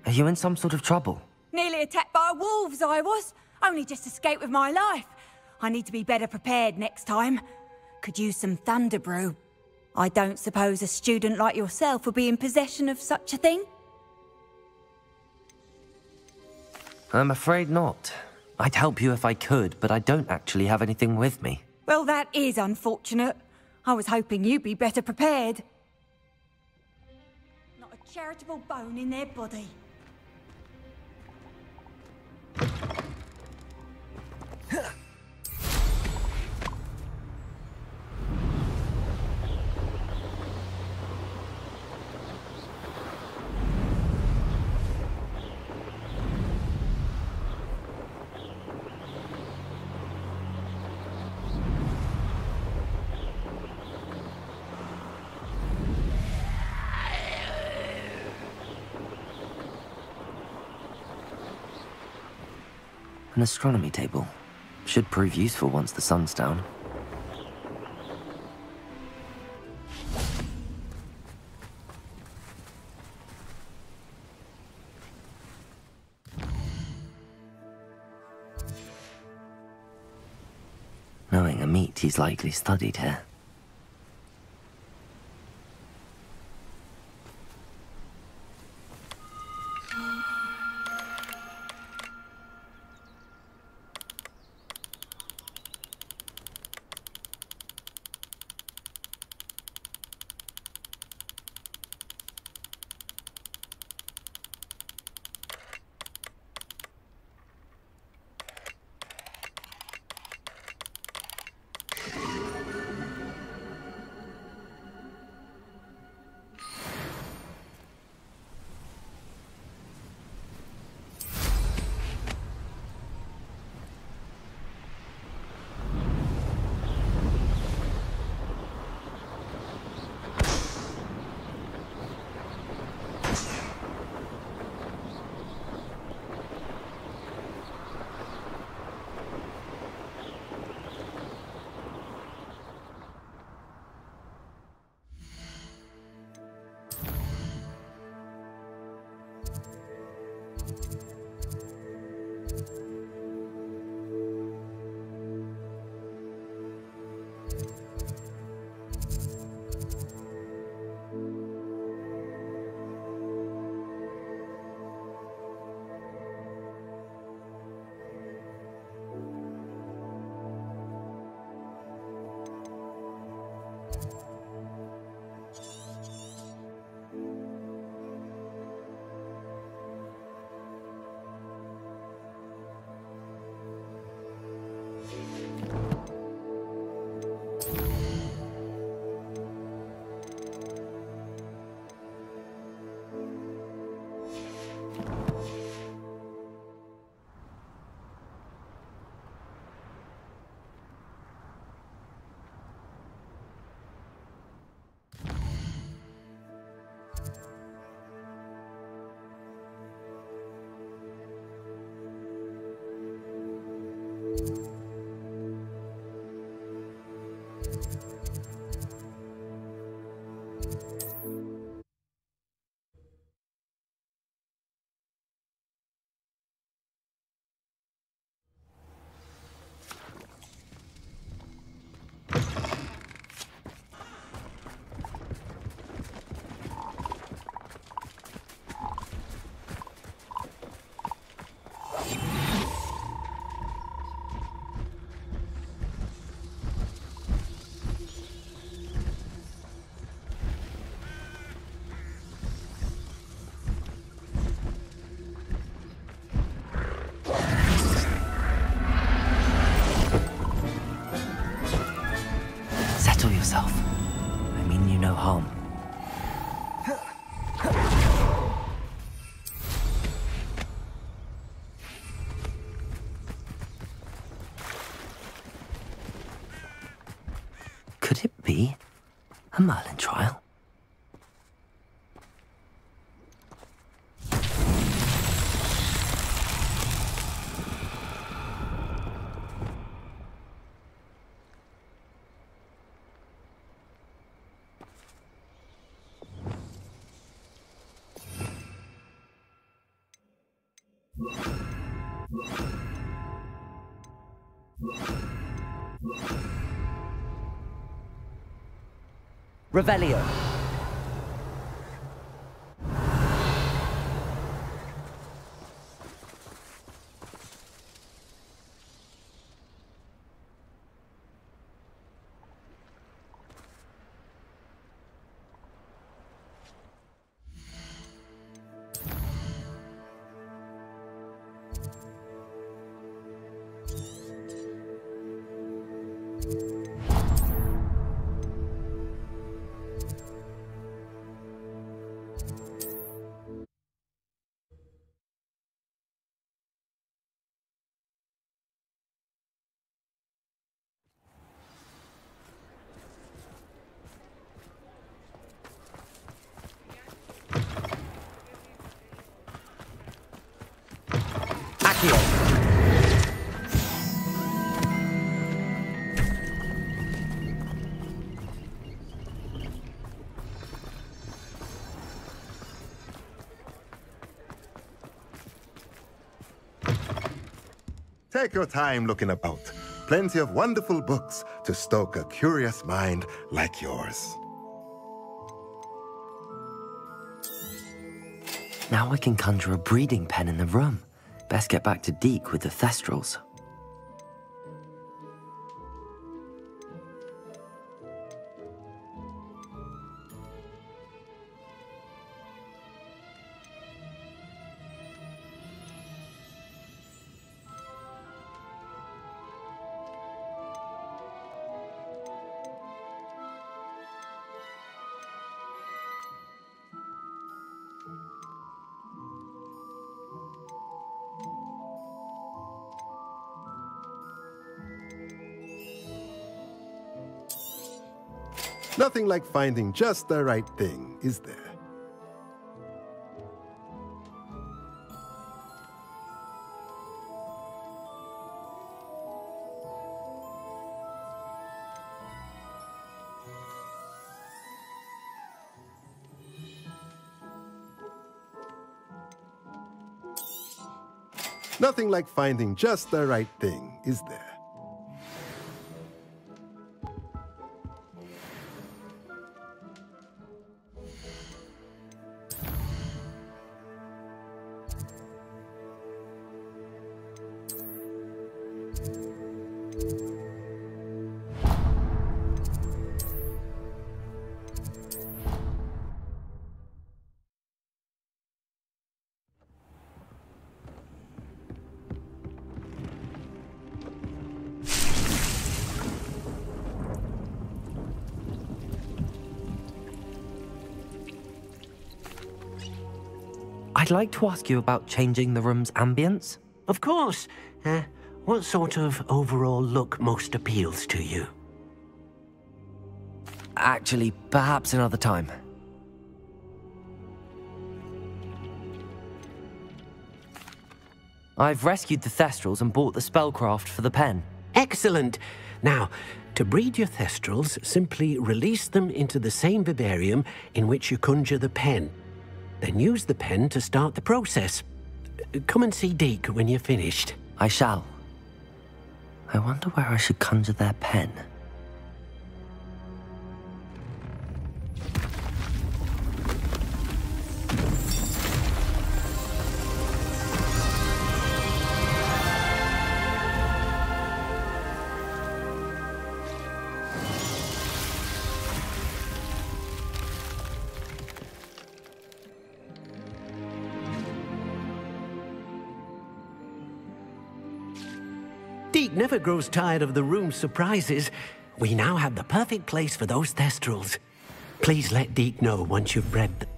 Are you in some sort of trouble? Nearly attacked by wolves, I was. Only just escaped with my life. I need to be better prepared next time. Could use some thunder brew. I don't suppose a student like yourself would be in possession of such a thing? I'm afraid not. I'd help you if I could, but I don't actually have anything with me. Well, that is unfortunate. I was hoping you'd be better prepared. Not a charitable bone in their body. An astronomy table. Should prove useful once the sun's down. Knowing a meat, he's likely studied here. Yourself. I mean you no harm. Could it be a Merlin trial? Revelio. Take your time looking about. Plenty of wonderful books to stoke a curious mind like yours. Now I can conjure a breeding pen in the room. Best get back to Deke with the Thestrals. Nothing like finding just the right thing, is there? Nothing like finding just the right thing, is there? I'd like to ask you about changing the room's ambience. Of course. What sort of overall look most appeals to you? Actually, perhaps another time. I've rescued the Thestrals and bought the spellcraft for the pen. Excellent. Now, to breed your Thestrals, simply release them into the same vivarium in which you conjure the pen. Then use the pen to start the process. Come and see Deke when you're finished. I shall. I wonder where I should conjure their pen. Deke never grows tired of the room's surprises. We now have the perfect place for those Thestrals. Please let Deke know once you've bred them.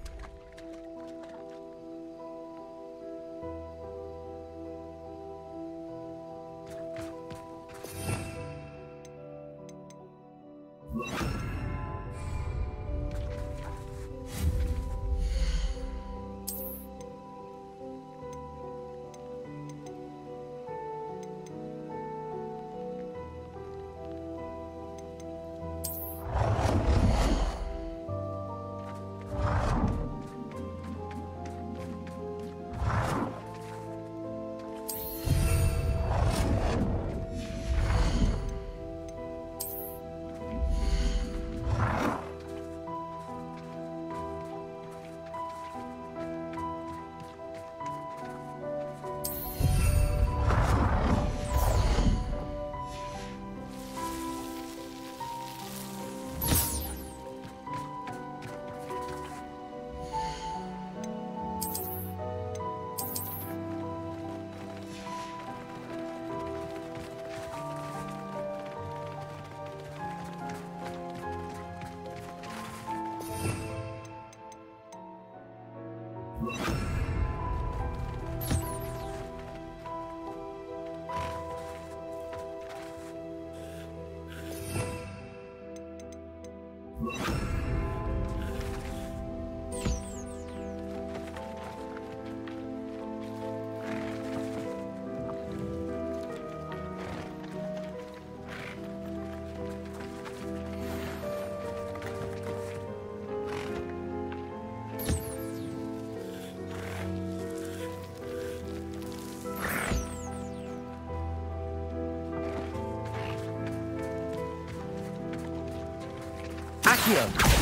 Accio!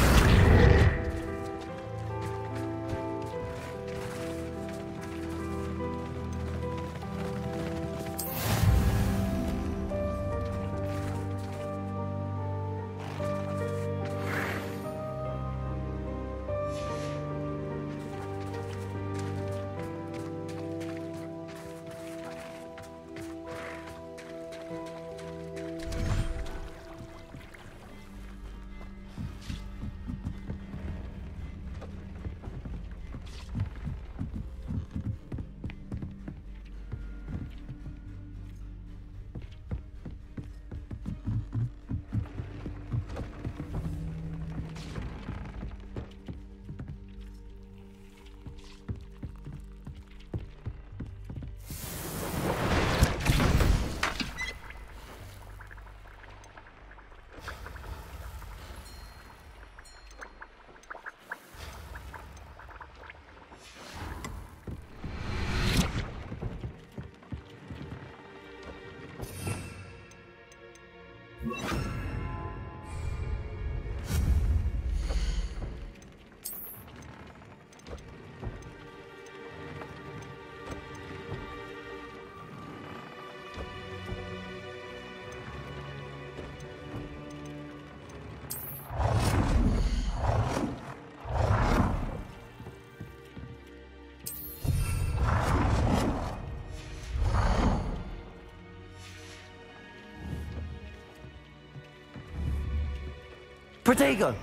Protego!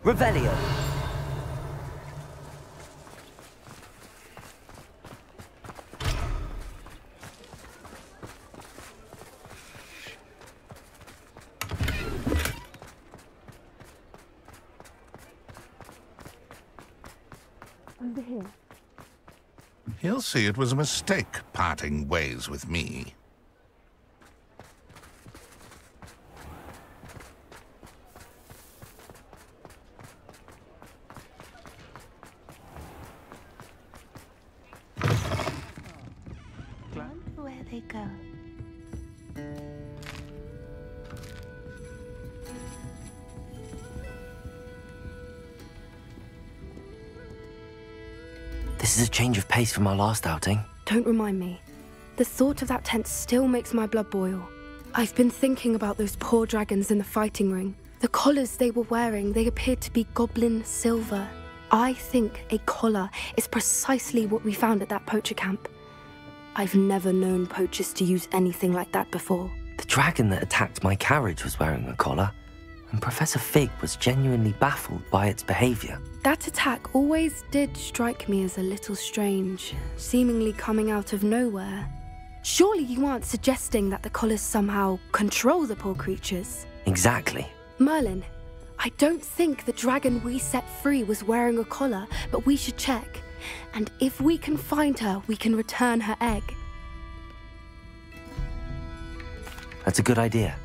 Revelio. Over here. He'll see it was a mistake parting ways with me. Where they go. This is a change of pace from our last outing. Don't remind me. The thought of that tent still makes my blood boil. I've been thinking about those poor dragons in the fighting ring. The collars they were wearing, they appeared to be goblin silver. I think a collar is precisely what we found at that poacher camp. I've never known poachers to use anything like that before. The dragon that attacked my carriage was wearing a collar, and Professor Fig was genuinely baffled by its behavior. That attack always did strike me as a little strange, seemingly coming out of nowhere. Surely you aren't suggesting that the collars somehow control the poor creatures? Exactly. Merlin, I don't think the dragon we set free was wearing a collar, but we should check. And if we can find her, we can return her egg. That's a good idea.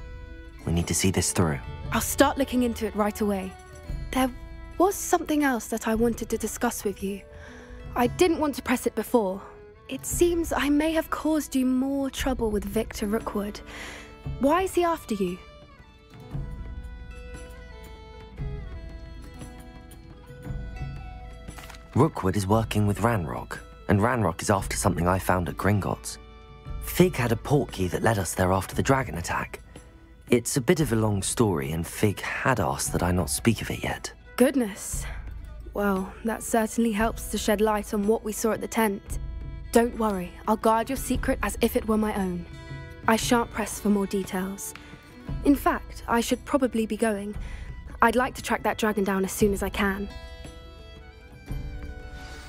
We need to see this through. I'll start looking into it right away. There was something else that I wanted to discuss with you. I didn't want to press it before. It seems I may have caused you more trouble with Victor Rookwood. Why is he after you? Rookwood is working with Ranrock, and Ranrock is after something I found at Gringotts. Fig had a portkey that led us there after the dragon attack. It's a bit of a long story, and Fig had asked that I not speak of it yet. Goodness. Well, that certainly helps to shed light on what we saw at the tent. Don't worry, I'll guard your secret as if it were my own. I shan't press for more details. In fact, I should probably be going. I'd like to track that dragon down as soon as I can.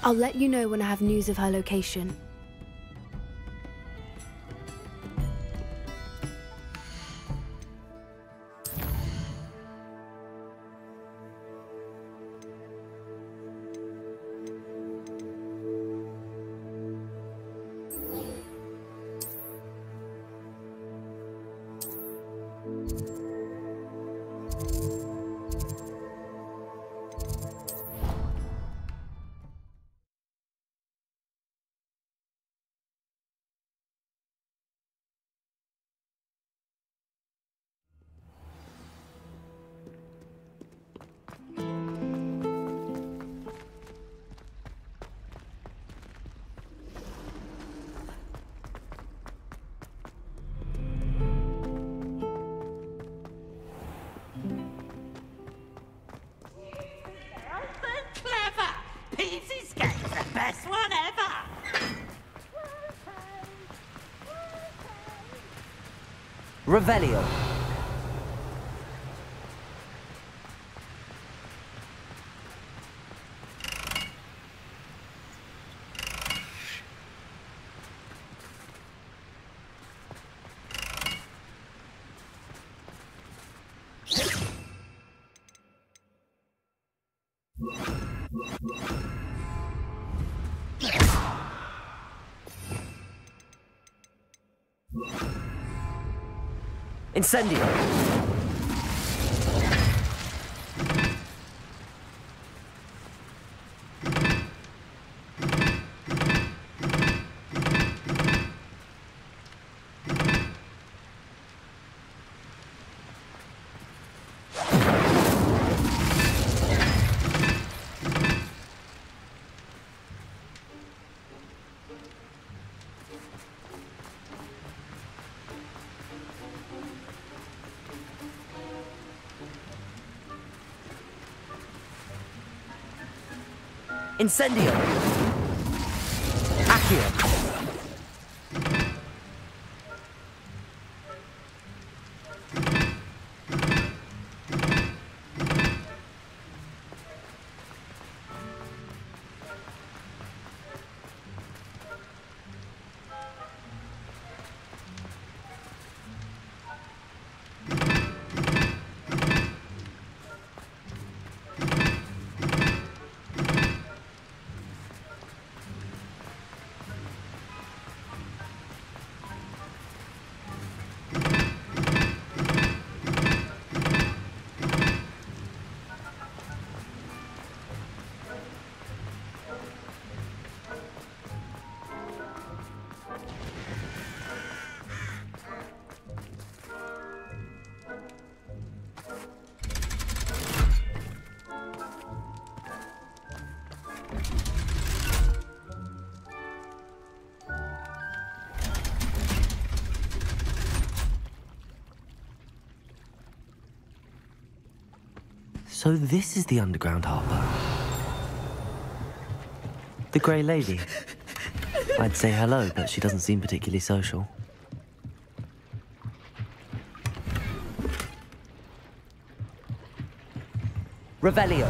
I'll let you know when I have news of her location. best one ever! Revelio. Incendio. Incendio. Accio. So this is the underground harbour. The Grey Lady. I'd say hello, but she doesn't seem particularly social. Revelio.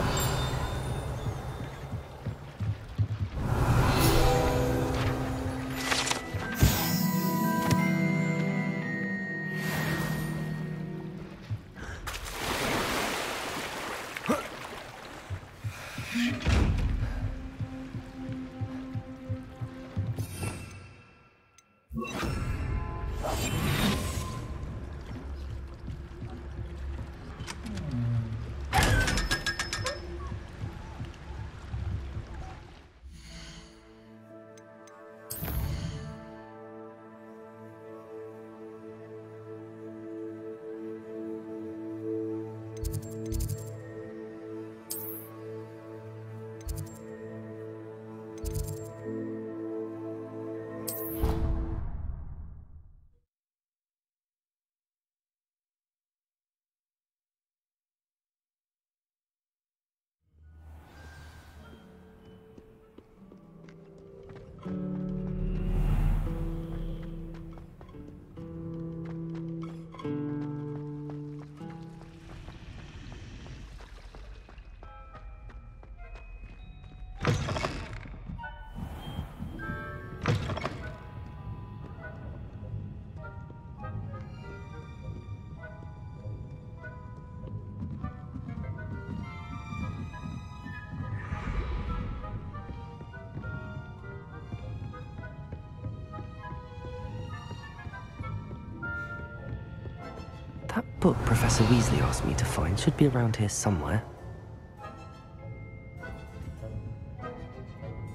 That book Professor Weasley asked me to find should be around here somewhere.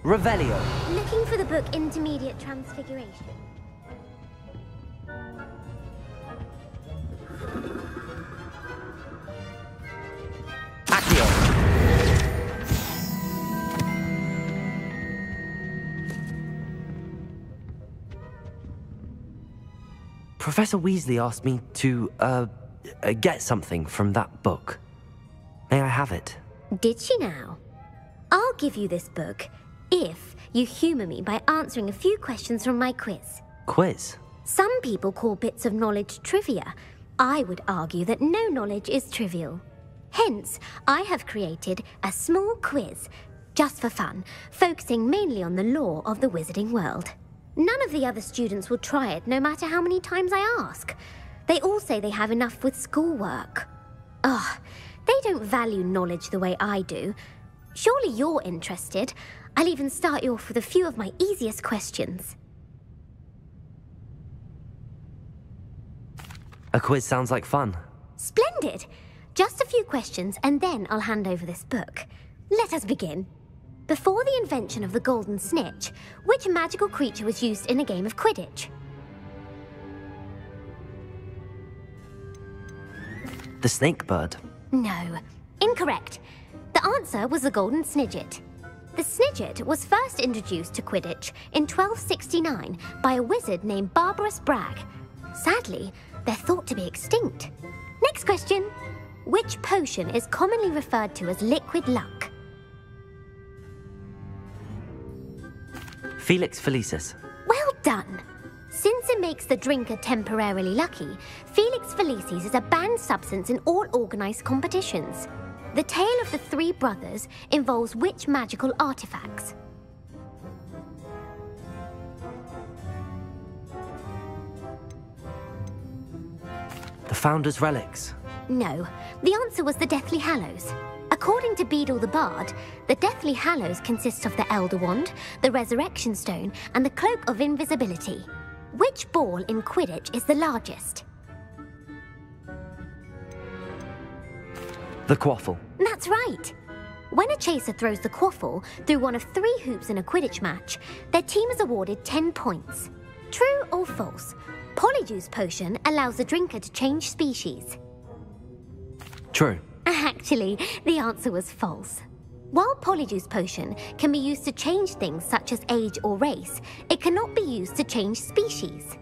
Revelio. Looking for the book Intermediate Transfiguration. Accio. Professor Weasley asked me to, get something from that book. May I have it? Did she now? I'll give you this book, If you humour me by answering a few questions from my quiz. Quiz? Some people call bits of knowledge trivia. I would argue that no knowledge is trivial. Hence, I have created a small quiz, just for fun, focusing mainly on the lore of the wizarding world. None of the other students will try it, no matter how many times I ask. They all say they have enough with schoolwork. Ugh, they don't value knowledge the way I do. Surely you're interested. I'll even start you off with a few of my easiest questions. A quiz sounds like fun. Splendid! Just a few questions, and then I'll hand over this book. Let us begin. Before the invention of the golden snitch, which magical creature was used in a game of Quidditch? The snake bird. No. Incorrect. The answer was the golden snidget. The snidget was first introduced to Quidditch in 1269 by a wizard named Barbarous Bragg. Sadly, they're thought to be extinct. Next question. Which potion is commonly referred to as liquid luck? Felix Felicis. Well done. Since it makes the drinker temporarily lucky, Felix Felicis is a banned substance in all organised competitions. The tale of the three brothers involves which magical artifacts? The Founder's Relics. No, the answer was the Deathly Hallows. According to Beadle the Bard, the Deathly Hallows consists of the Elder Wand, the Resurrection Stone, and the Cloak of Invisibility. Which ball in Quidditch is the largest? The Quaffle. That's right. When a chaser throws the quaffle through one of 3 hoops in a Quidditch match, their team is awarded 10 points. True or false? Polyjuice Potion allows the drinker to change species. True. Actually, the answer was false. While Polyjuice Potion can be used to change things such as age or race, it cannot be used to change species.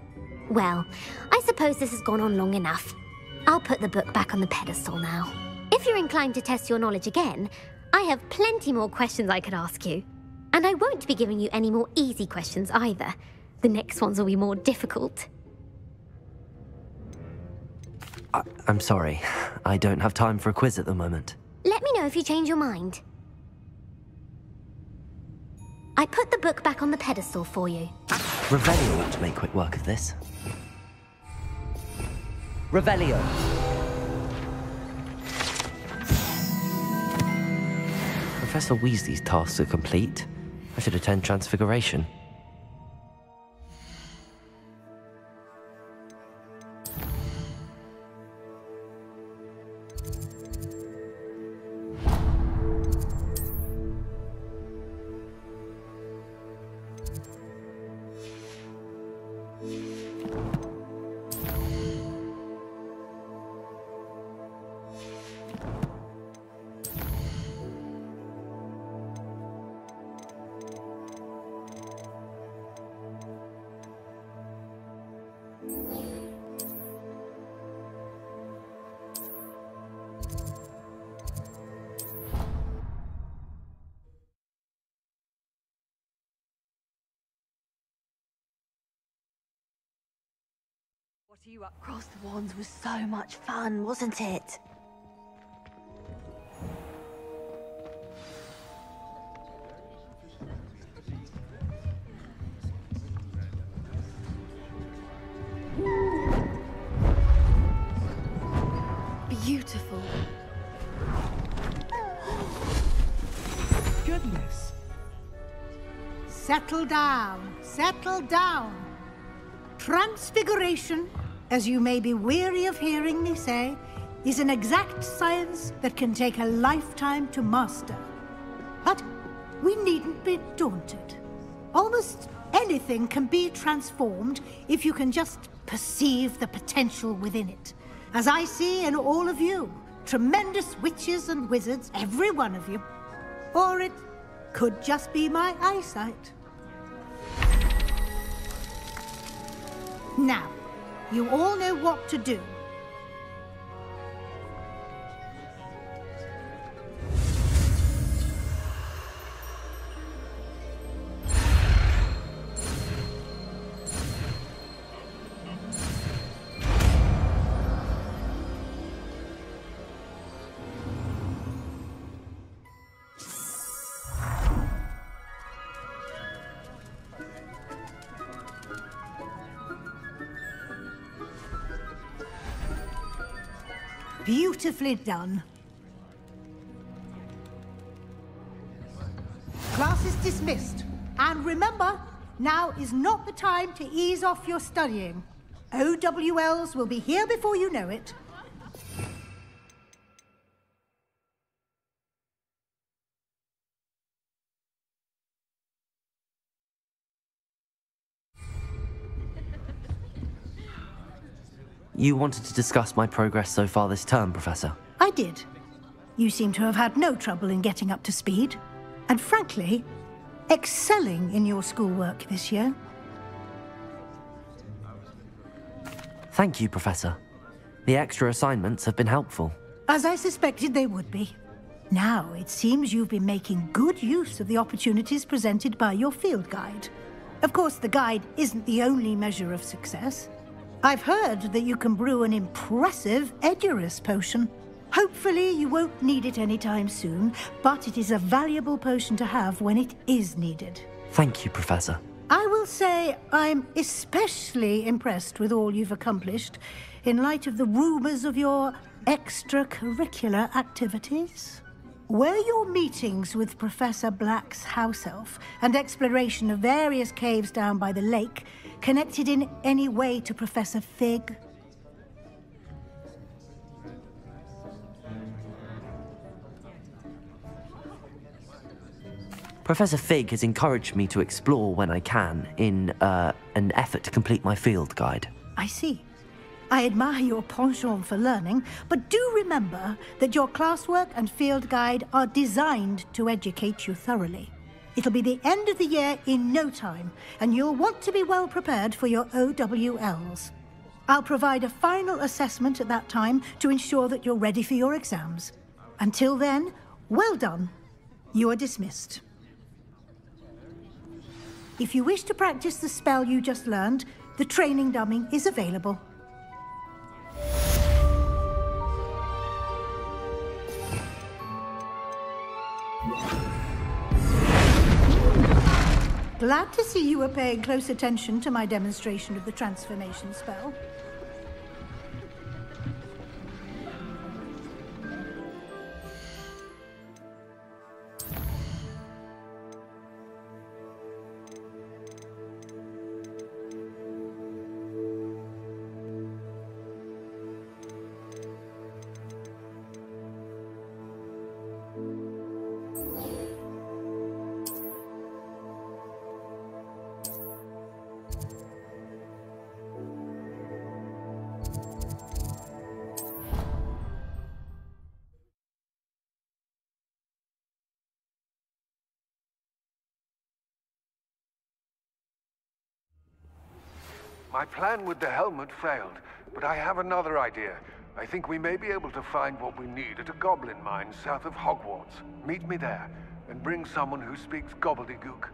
Well, I suppose this has gone on long enough. I'll put the book back on the pedestal now. If you're inclined to test your knowledge again, I have plenty more questions I could ask you. And I won't be giving you any more easy questions either. The next ones will be more difficult. I'm sorry. I don't have time for a quiz at the moment. Let me know if you change your mind. I put the book back on the pedestal for you. Revelio ought to make quick work of this. Revelio. Professor Weasley's tasks are complete. I should attend Transfiguration. What are you up? Across the Wands was so much fun, wasn't it? Beautiful. Goodness. Settle down. Settle down. Transfiguration, as you may be weary of hearing me say, is an exact science that can take a lifetime to master. But we needn't be daunted. Almost anything can be transformed if you can just perceive the potential within it. As I see in all of you, tremendous witches and wizards, every one of you. Or it could just be my eyesight. Now, you all know what to do. Beautifully done. Class is dismissed. And remember, now is not the time to ease off your studying. OWLs will be here before you know it. You wanted to discuss my progress so far this term, Professor? I did. You seem to have had no trouble in getting up to speed. And frankly, excelling in your schoolwork this year. Thank you, Professor. The extra assignments have been helpful. As I suspected they would be. Now, it seems you've been making good use of the opportunities presented by your field guide. Of course, the guide isn't the only measure of success. I've heard that you can brew an impressive Edurus potion. Hopefully you won't need it anytime soon, but it is a valuable potion to have when it is needed. Thank you, Professor. I will say I'm especially impressed with all you've accomplished in light of the rumors of your extracurricular activities. Were your meetings with Professor Black's house elf and exploration of various caves down by the lake connected in any way to Professor Fig? Professor Fig has encouraged me to explore when I can in an effort to complete my field guide. I see. I admire your penchant for learning, but do remember that your classwork and field guide are designed to educate you thoroughly. It'll be the end of the year in no time, and you'll want to be well prepared for your OWLs. I'll provide a final assessment at that time to ensure that you're ready for your exams. Until then, well done. You are dismissed. If you wish to practice the spell you just learned, the training dummy is available. Glad to see you were paying close attention to my demonstration of the transformation spell. My plan with the helmet failed, but I have another idea. I think we may be able to find what we need at a goblin mine south of Hogwarts. Meet me there, and bring someone who speaks gobbledygook.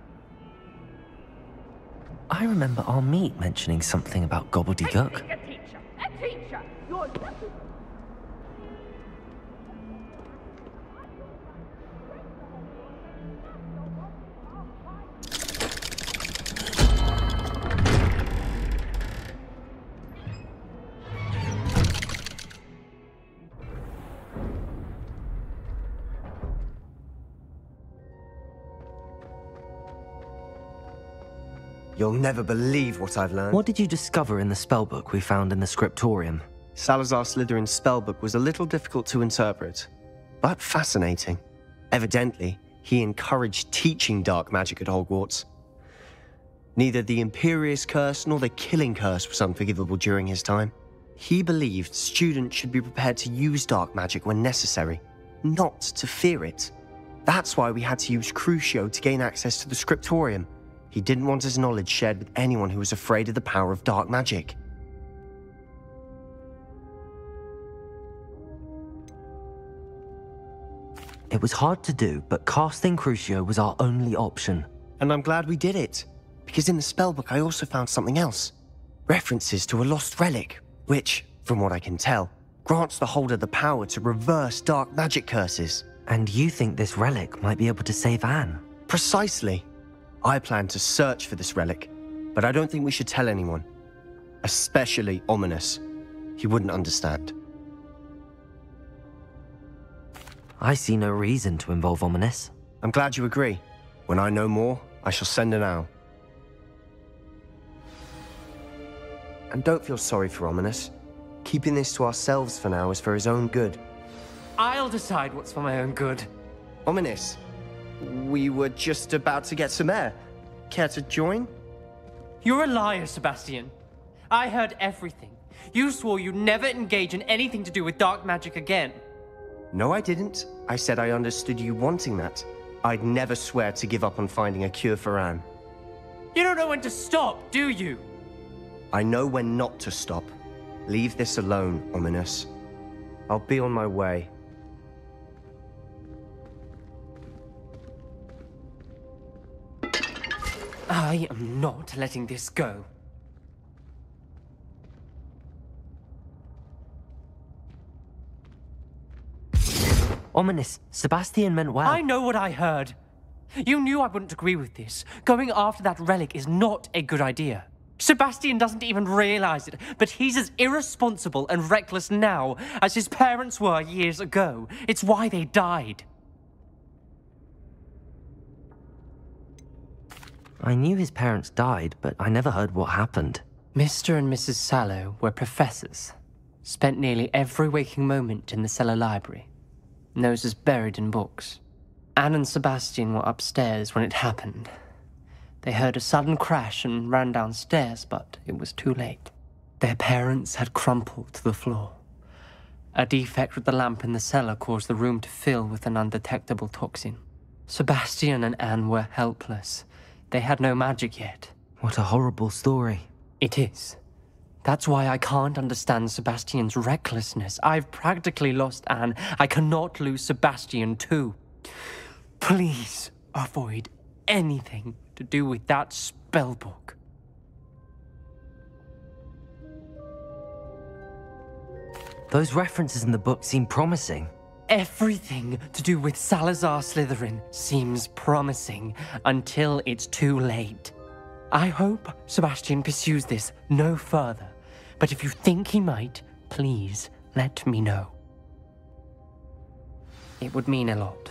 I remember our meet mentioning something about gobbledygook. A teacher! You're lucky. You'll never believe what I've learned. What did you discover in the spellbook we found in the scriptorium? Salazar Slytherin's spellbook was a little difficult to interpret, but fascinating. Evidently, he encouraged teaching dark magic at Hogwarts. Neither the Imperious Curse nor the Killing Curse was unforgivable during his time. He believed students should be prepared to use dark magic when necessary, not to fear it. That's why we had to use Crucio to gain access to the scriptorium. He didn't want his knowledge shared with anyone who was afraid of the power of dark magic. It was hard to do, but casting Crucio was our only option. And I'm glad we did it, because in the spellbook I also found something else. References to a lost relic, which, from what I can tell, grants the holder the power to reverse dark magic curses. And you think this relic might be able to save Anne? Precisely. I plan to search for this relic, but I don't think we should tell anyone. Especially Ominous. He wouldn't understand. I see no reason to involve Ominous. I'm glad you agree. When I know more, I shall send an owl. And don't feel sorry for Ominous. Keeping this to ourselves for now is for his own good. I'll decide what's for my own good. Ominous, we were just about to get some air. Care to join? You're a liar, Sebastian. I heard everything. You swore you'd never engage in anything to do with dark magic again. No, I didn't. I said I understood you wanting that. I'd never swear to give up on finding a cure for Anne. You don't know when to stop, do you? I know when not to stop. Leave this alone, Ominous. I'll be on my way. I am not letting this go. Ominous, Sebastian meant well. I know what I heard. You knew I wouldn't agree with this. Going after that relic is not a good idea. Sebastian doesn't even realize it, but he's as irresponsible and reckless now as his parents were years ago. It's why they died. I knew his parents died, but I never heard what happened. Mr. and Mrs. Sallow were professors. Spent nearly every waking moment in the cellar library. Noses buried in books. Anne and Sebastian were upstairs when it happened. They heard a sudden crash and ran downstairs, but it was too late. Their parents had crumpled to the floor. A defect with the lamp in the cellar caused the room to fill with an undetectable toxin. Sebastian and Anne were helpless. They had no magic yet. What a horrible story. It is. That's why I can't understand Sebastian's recklessness. I've practically lost Anne. I cannot lose Sebastian too. Please avoid anything to do with that spellbook. Those references in the book seem promising. Everything to do with Salazar Slytherin seems promising until it's too late. I hope Sebastian pursues this no further, but if you think he might, please let me know. It would mean a lot.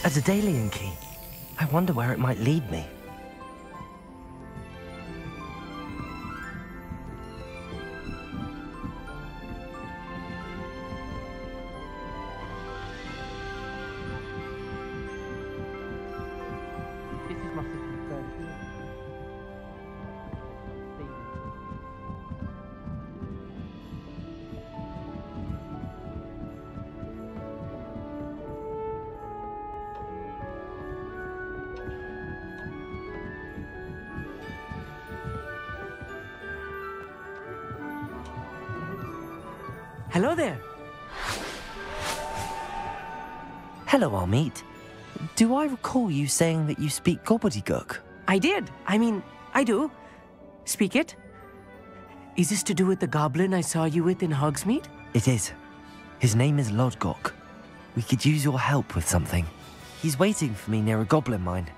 A Daedalian key. I wonder where it might lead me. Hello there. Hello, Amit. Do I recall you saying that you speak gobbledygook? I did. I do. Speak it. Is this to do with the goblin I saw you with in Hogsmeade? It is. His name is Lodgok. We could use your help with something. He's waiting for me near a goblin mine.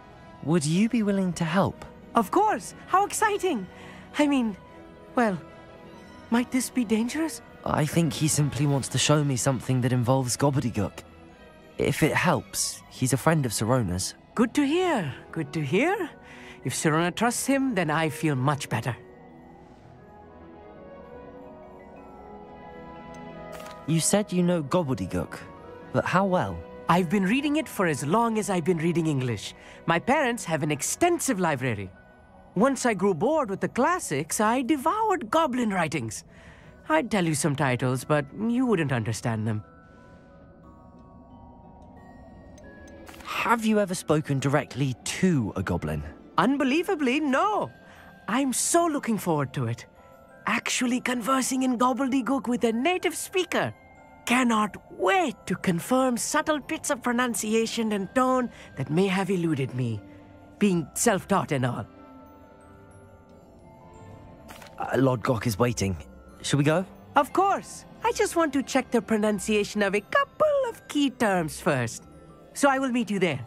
Would you be willing to help? Of course! How exciting! I mean, well, might this be dangerous? I think he simply wants to show me something that involves gobbledygook. If it helps, he's a friend of Sirona's. Good to hear. Good to hear. If Sirona trusts him, then I feel much better. You said you know gobbledygook, but how well? I've been reading it for as long as I've been reading English. My parents have an extensive library. Once I grew bored with the classics, I devoured goblin writings. I'd tell you some titles, but you wouldn't understand them. Have you ever spoken directly to a goblin? Unbelievably, no. I'm so looking forward to it. Actually conversing in gobbledygook with a native speaker. Cannot wait to confirm subtle bits of pronunciation and tone that may have eluded me, being self-taught and all. Lord Gok is waiting. Shall we go? Of course. I just want to check the pronunciation of a couple of key terms first. So I will meet you there.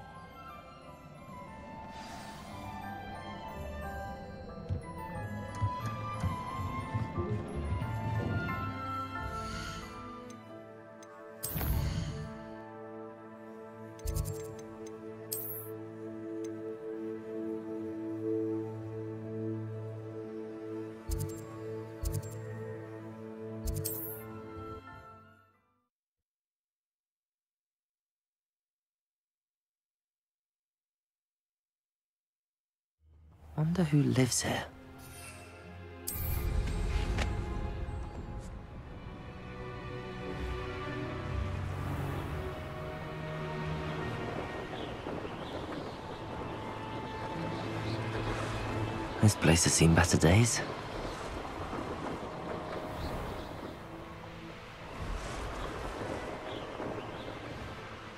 Wonder who lives here. This place has seen better days.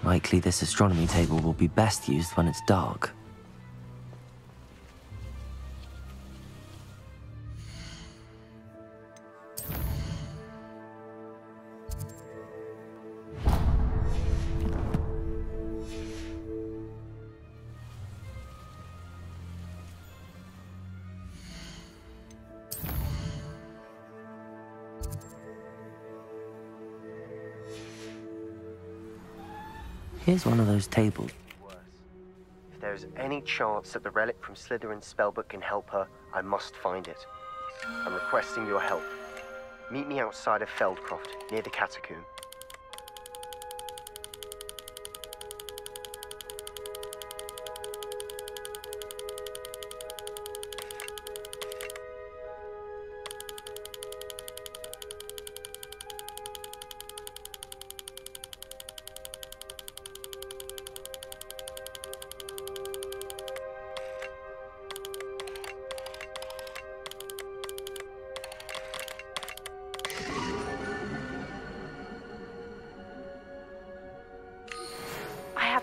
Likely this astronomy table will be best used when it's dark. Here's one of those tables. If there's any chance that the relic from Slytherin's spellbook can help her, I must find it. I'm requesting your help. Meet me outside of Feldcroft, near the catacomb.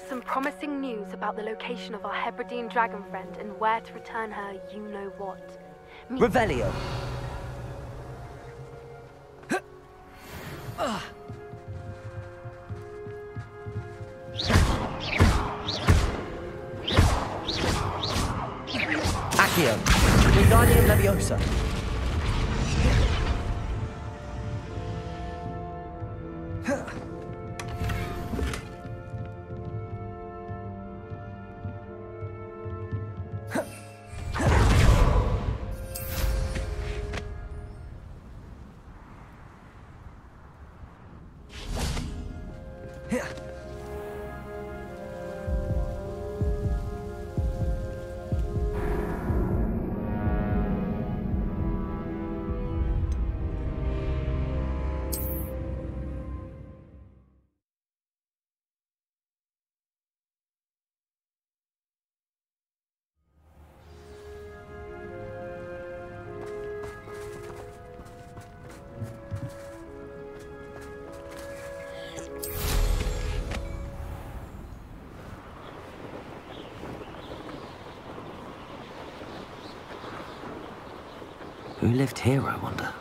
Some promising news about the location of our Hebridean dragon friend and where to return her you-know-what. Revelio. Accio. Wingardium Leviosa. Who lived here, I wonder?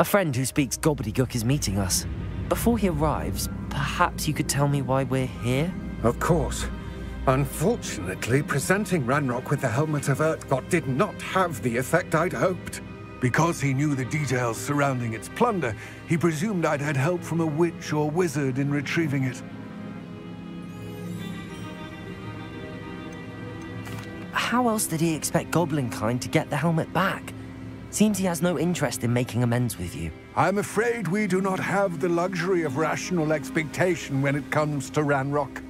A friend who speaks gobbledygook is meeting us. Before he arrives, perhaps you could tell me why we're here? Of course. Unfortunately, presenting Ranrock with the Helmet of Urtkot did not have the effect I'd hoped. Because he knew the details surrounding its plunder, he presumed I'd had help from a witch or wizard in retrieving it. How else did he expect Goblinkind to get the helmet back? Seems he has no interest in making amends with you. I'm afraid we do not have the luxury of rational expectation when it comes to Ranrock.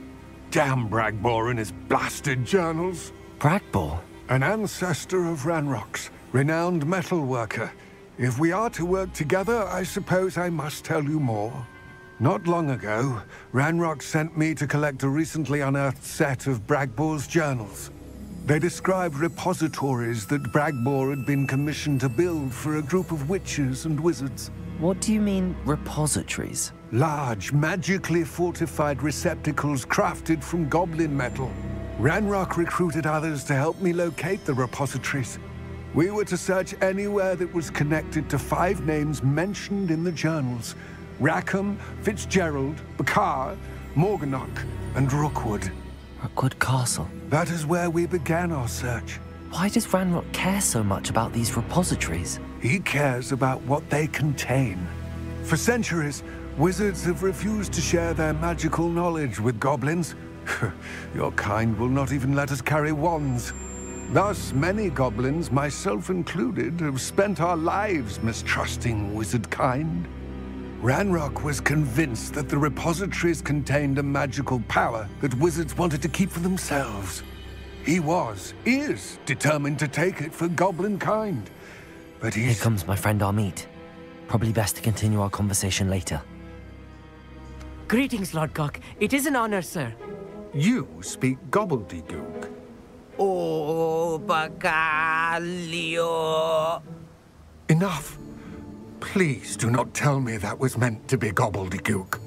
Damn Bragbor and his blasted journals. Bragbor? An ancestor of Ranrock's, renowned metal worker. If we are to work together, I suppose I must tell you more. Not long ago, Ranrock sent me to collect a recently unearthed set of Bragbor's journals. They described repositories that Bragbor had been commissioned to build for a group of witches and wizards. What do you mean, repositories? Large, magically fortified receptacles crafted from goblin metal. Ranrock recruited others to help me locate the repositories. We were to search anywhere that was connected to 5 names mentioned in the journals: Rackham, Fitzgerald, Bakar, Morganach, and Rookwood. Rookwood Castle? That is where we began our search. Why does Ranrock care so much about these repositories? He cares about what they contain. For centuries, wizards have refused to share their magical knowledge with goblins. Your kind will not even let us carry wands. Thus, many goblins, myself included, have spent our lives mistrusting wizard kind. Ranrock was convinced that the repositories contained a magical power that wizards wanted to keep for themselves. He is determined to take it for goblin kind. But Here comes my friend Amit. Probably best to continue our conversation later. Greetings, Lord Cock. It is an honor, sir. You speak gobbledygook. Oh, Bacalio. Enough. Please do not tell me that was meant to be gobbledygook.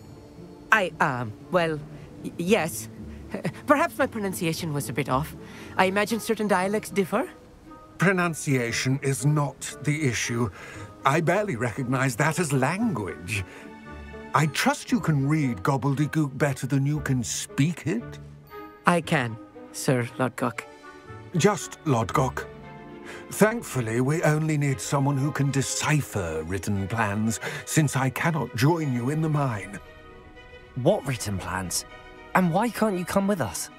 Well, yes. Perhaps my pronunciation was a bit off. I imagine certain dialects differ. Pronunciation is not the issue. I barely recognize that as language. I trust you can read gobbledygook better than you can speak it? I can, Sir Lodgok. Just Lodgok. Thankfully, we only need someone who can decipher written plans, since I cannot join you in the mine. What written plans? And why can't you come with us?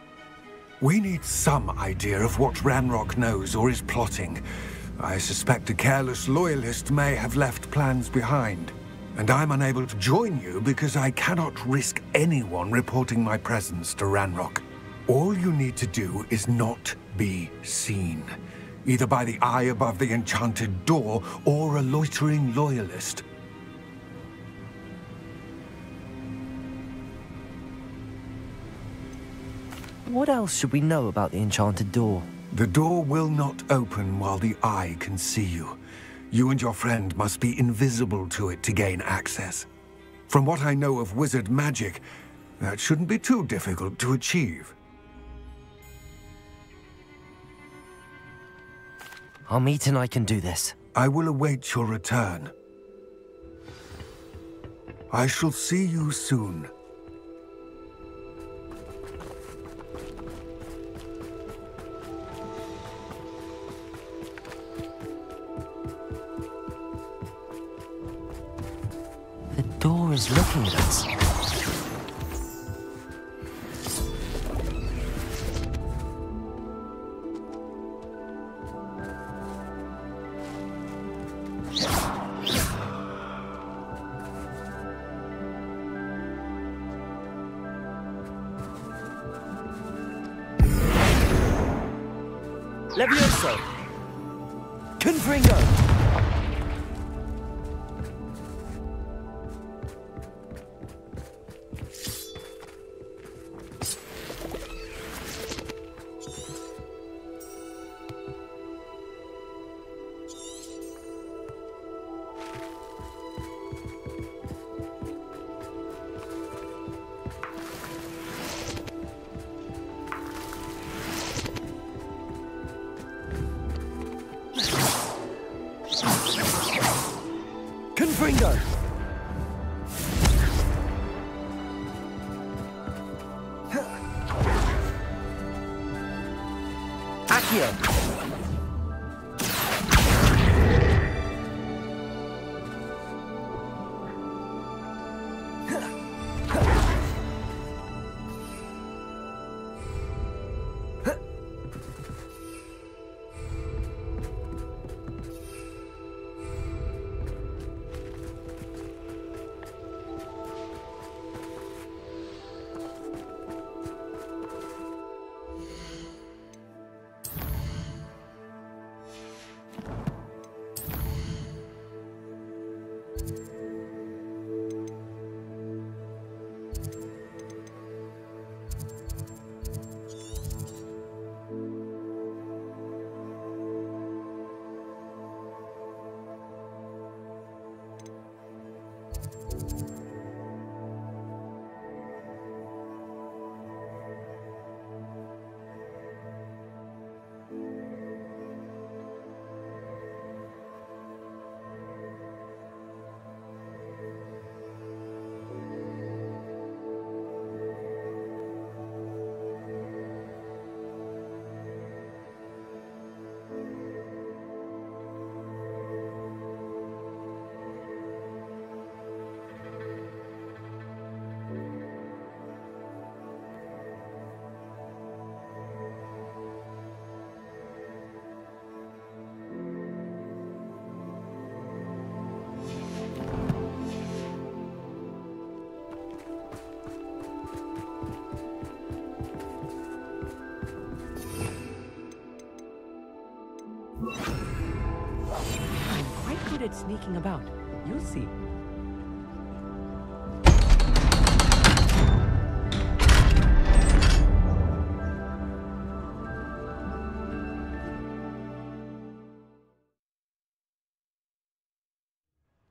We need some idea of what Ranrock knows or is plotting. I suspect a careless loyalist may have left plans behind. And I'm unable to join you because I cannot risk anyone reporting my presence to Ranrock. All you need to do is not be seen, either by the eye above the enchanted door or a loitering loyalist. What else should we know about the enchanted door? The door will not open while the eye can see you. You and your friend must be invisible to it to gain access. From what I know of wizard magic, that shouldn't be too difficult to achieve. Amit and I can do this. I will await your return. I shall see you soon. The door is looking at us. Levioso! Confringo! Confringo! Accio! At sneaking about. You'll see.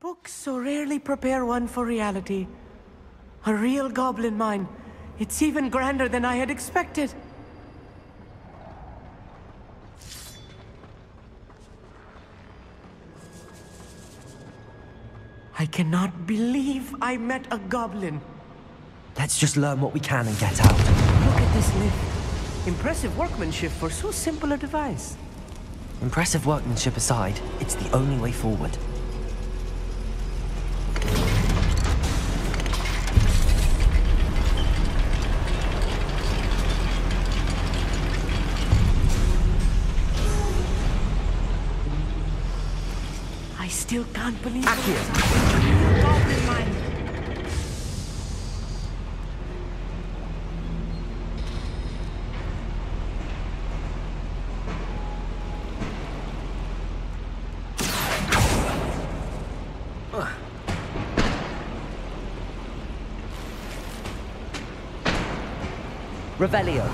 Books so rarely prepare one for reality. A real goblin mine. It's even grander than I had expected. I cannot believe I met a goblin. Let's just learn what we can and get out. Look at this lift. Impressive workmanship for so simple a device. Impressive workmanship aside, it's the only way forward. I still can't believe it. Real goblin mine. Revelio.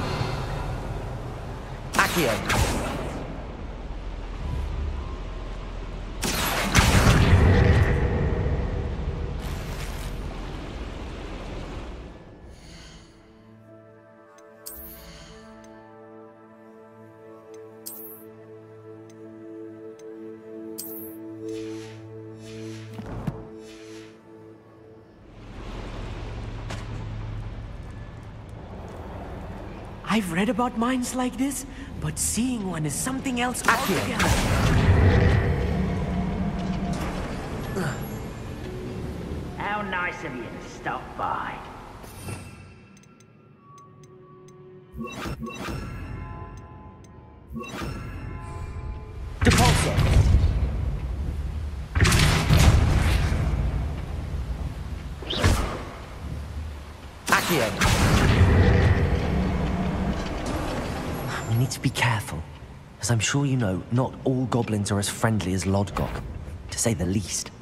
Accio. I've read about mines like this, but seeing one is something else altogether. How nice of you to stop by. Depulso. Accio. We need to be careful. As I'm sure you know, not all goblins are as friendly as Lodgok, to say the least.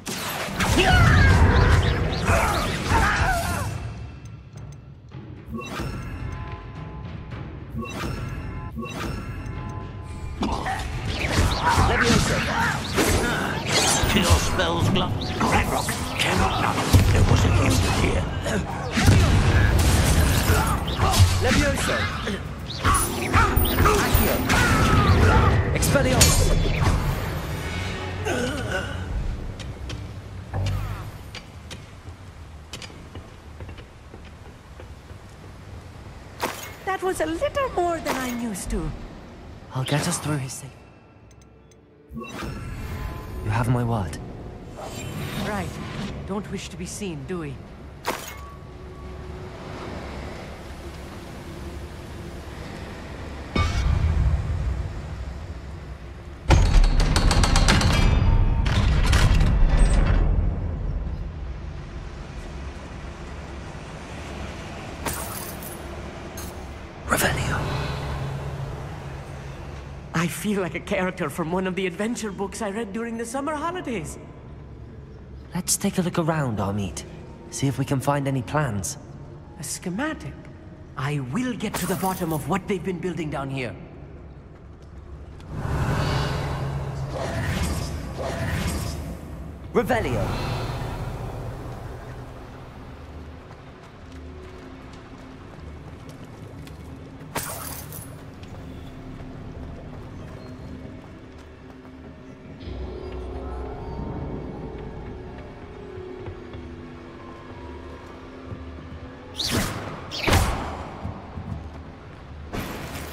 Kill spells, gloves. Ragnarok cannot know. There was a gift here. Levioso. Accio. Expelliarmus. That was a little more than I'm used to. I'll get us through his safe. You have my word. Right. Don't wish to be seen, do we? I feel like a character from one of the adventure books I read during the summer holidays. Let's take a look around, Amit. See if we can find any plans. A schematic? I will get to the bottom of what they've been building down here. Revelio.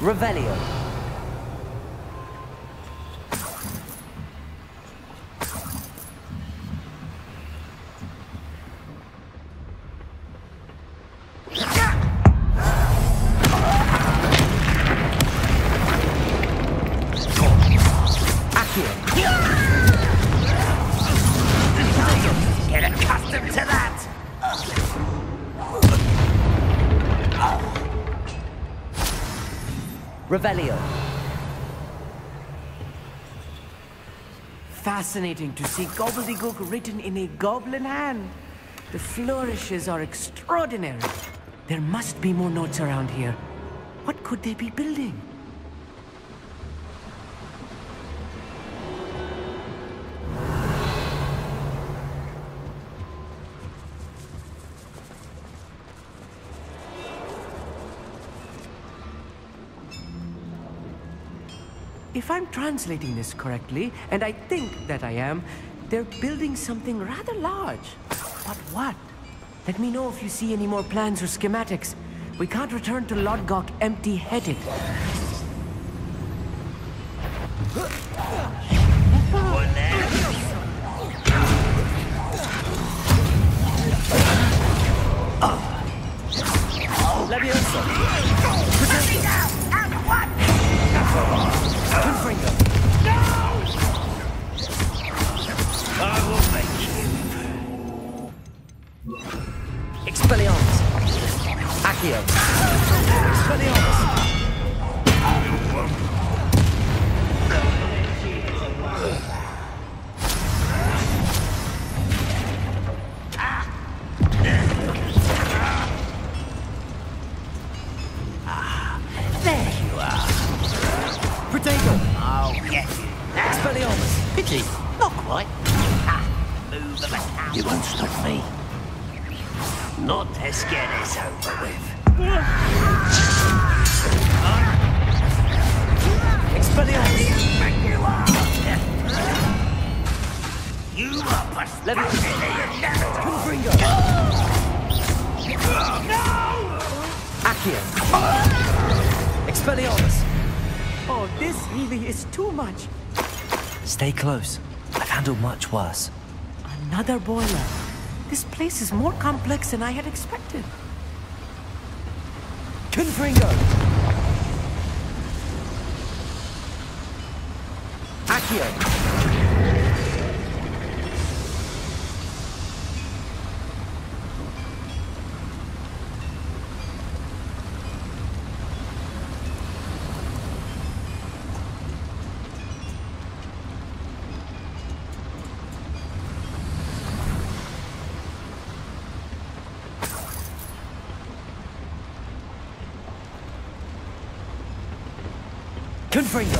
Revelio. Get accustomed to that! Revelio. Fascinating to see gobbledygook written in a goblin hand. The flourishes are extraordinary. There must be more notes around here. What could they be building? If I'm translating this correctly, and I think that I am, they're building something rather large. But what? Let me know if you see any more plans or schematics. We can't return to Lodgok empty-headed. Leviosa! Protect down! And what? Confringo! No! I will make you. Expelliarmus. Accio. Expelliarmus. There you are. Protego. I'll get you. Expelliarmus. Pity. Not quite. Ha! Move the back. You won't stop me. Not to get this over with. Expelliarmus. You are Leviosa. Confringo. No! Accio. Expelliarmus. Oh, this really is too much. Stay close. I've handled much worse. Another boiler. This place is more complex than I had expected. Confringo. Accio. Confringo.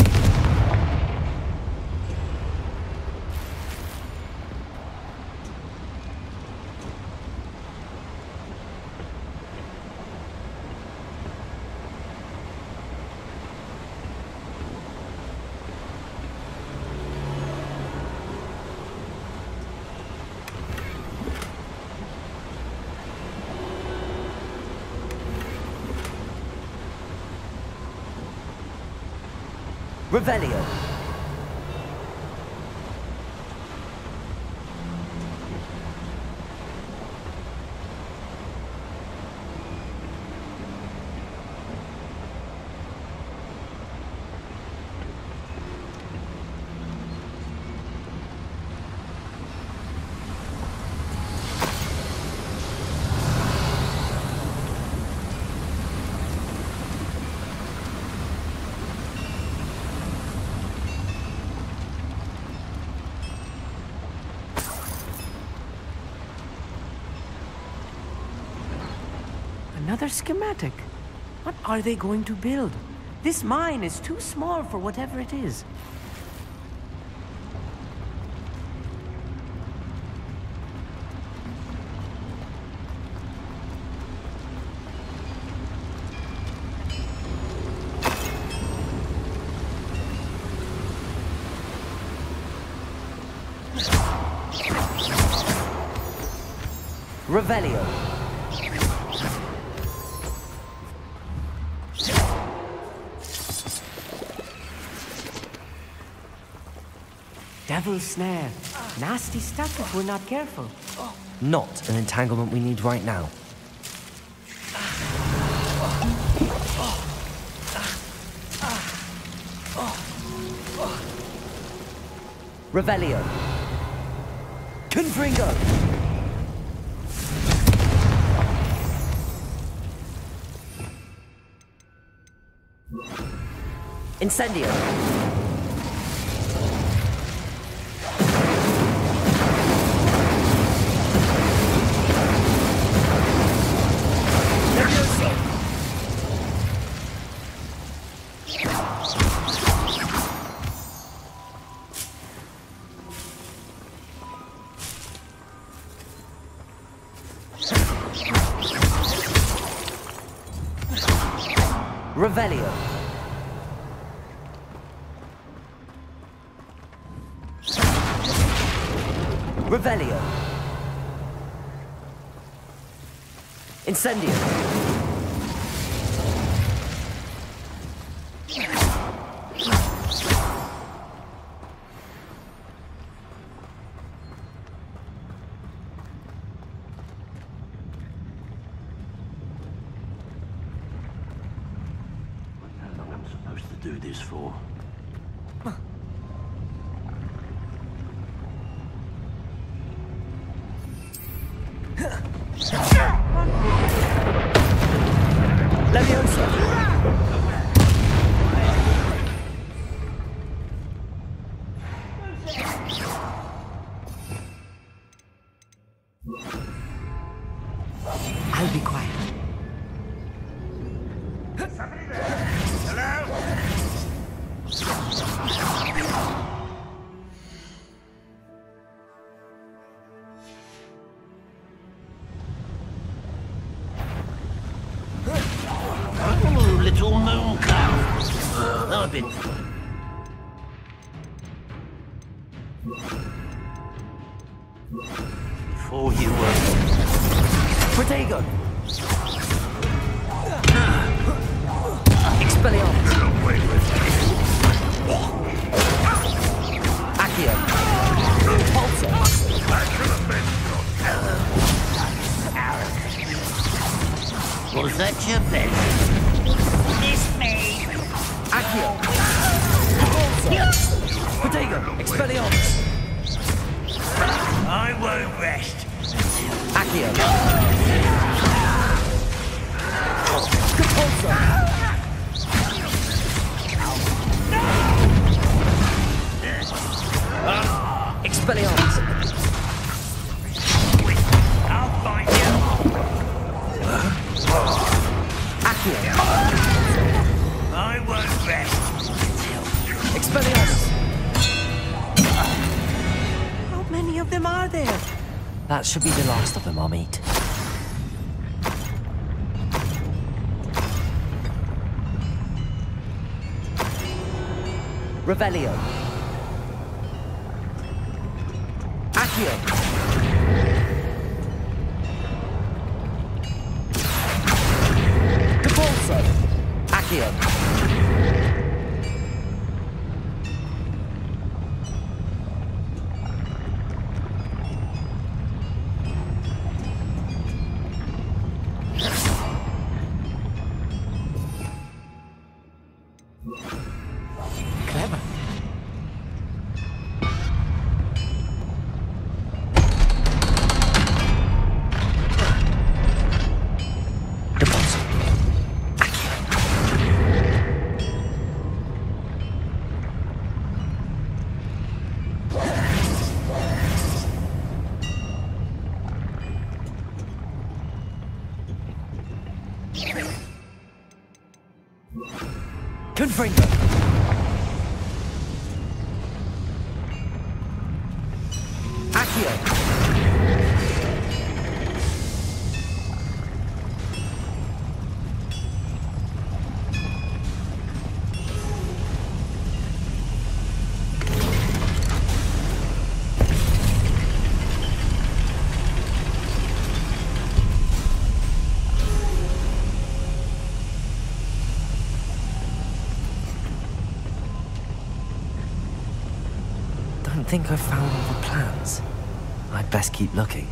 Revelio. Another schematic. What are they going to build? This mine is too small for whatever it is. Revelio. Devil's snare. Nasty stuff if we're not careful. Not an entanglement we need right now. Revelio. Confringo. Incendio. Revelio. Revelio. Incendio. Do this for? Leviosa. I'll be quiet. Somebody there? Hello? Oh, little moon cloud. I've been... Before you were... Protego. Expelliarmus. Accio. Pulsar. Was that your best? Miss me. Accio. Pulsar. Protego. Expelliarmus. I won't rest. Accio. Pulsar. Expelliarmus. I'll find you. Accio. I won't rest. Expelliarmus. How many of them are there? That should be the last of them I'll meet. Revelio. Accio. Capulso. Accio. Clever. Confringo. Accio. I think I've found all the plans. I'd best keep looking.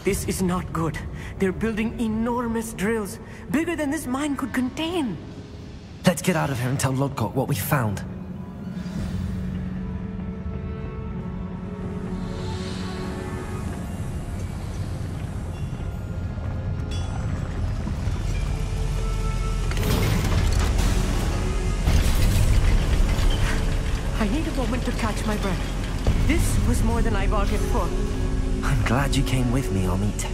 This is not good. They're building enormous drills, bigger than this mine could contain. Let's get out of here and tell Lodgok what we found. I need a moment to catch my breath. This was more than I bargained for. I'm glad you came with me, Amit.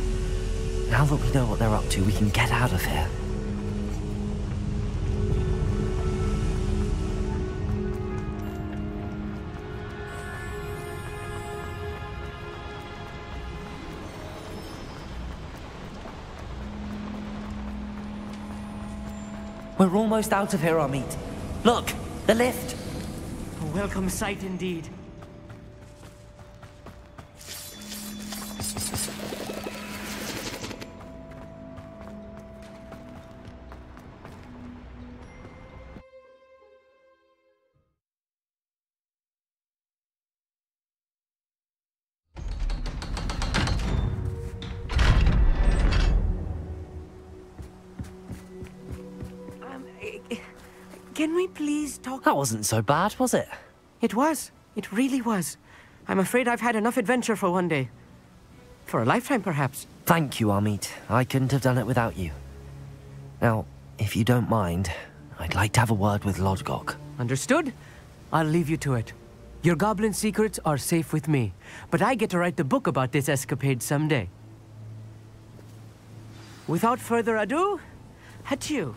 Now that we know what they're up to, we can get out of here. We're almost out of here, Amit. Look, the lift. A welcome sight indeed. Can we please talk? That wasn't so bad, was it? It was. It really was. I'm afraid I've had enough adventure for one day. For a lifetime, perhaps. Thank you, Amit. I couldn't have done it without you. Now, if you don't mind, I'd like to have a word with Lodgok. Understood? I'll leave you to it. Your goblin secrets are safe with me, but I get to write the book about this escapade someday. Without further ado, adieu.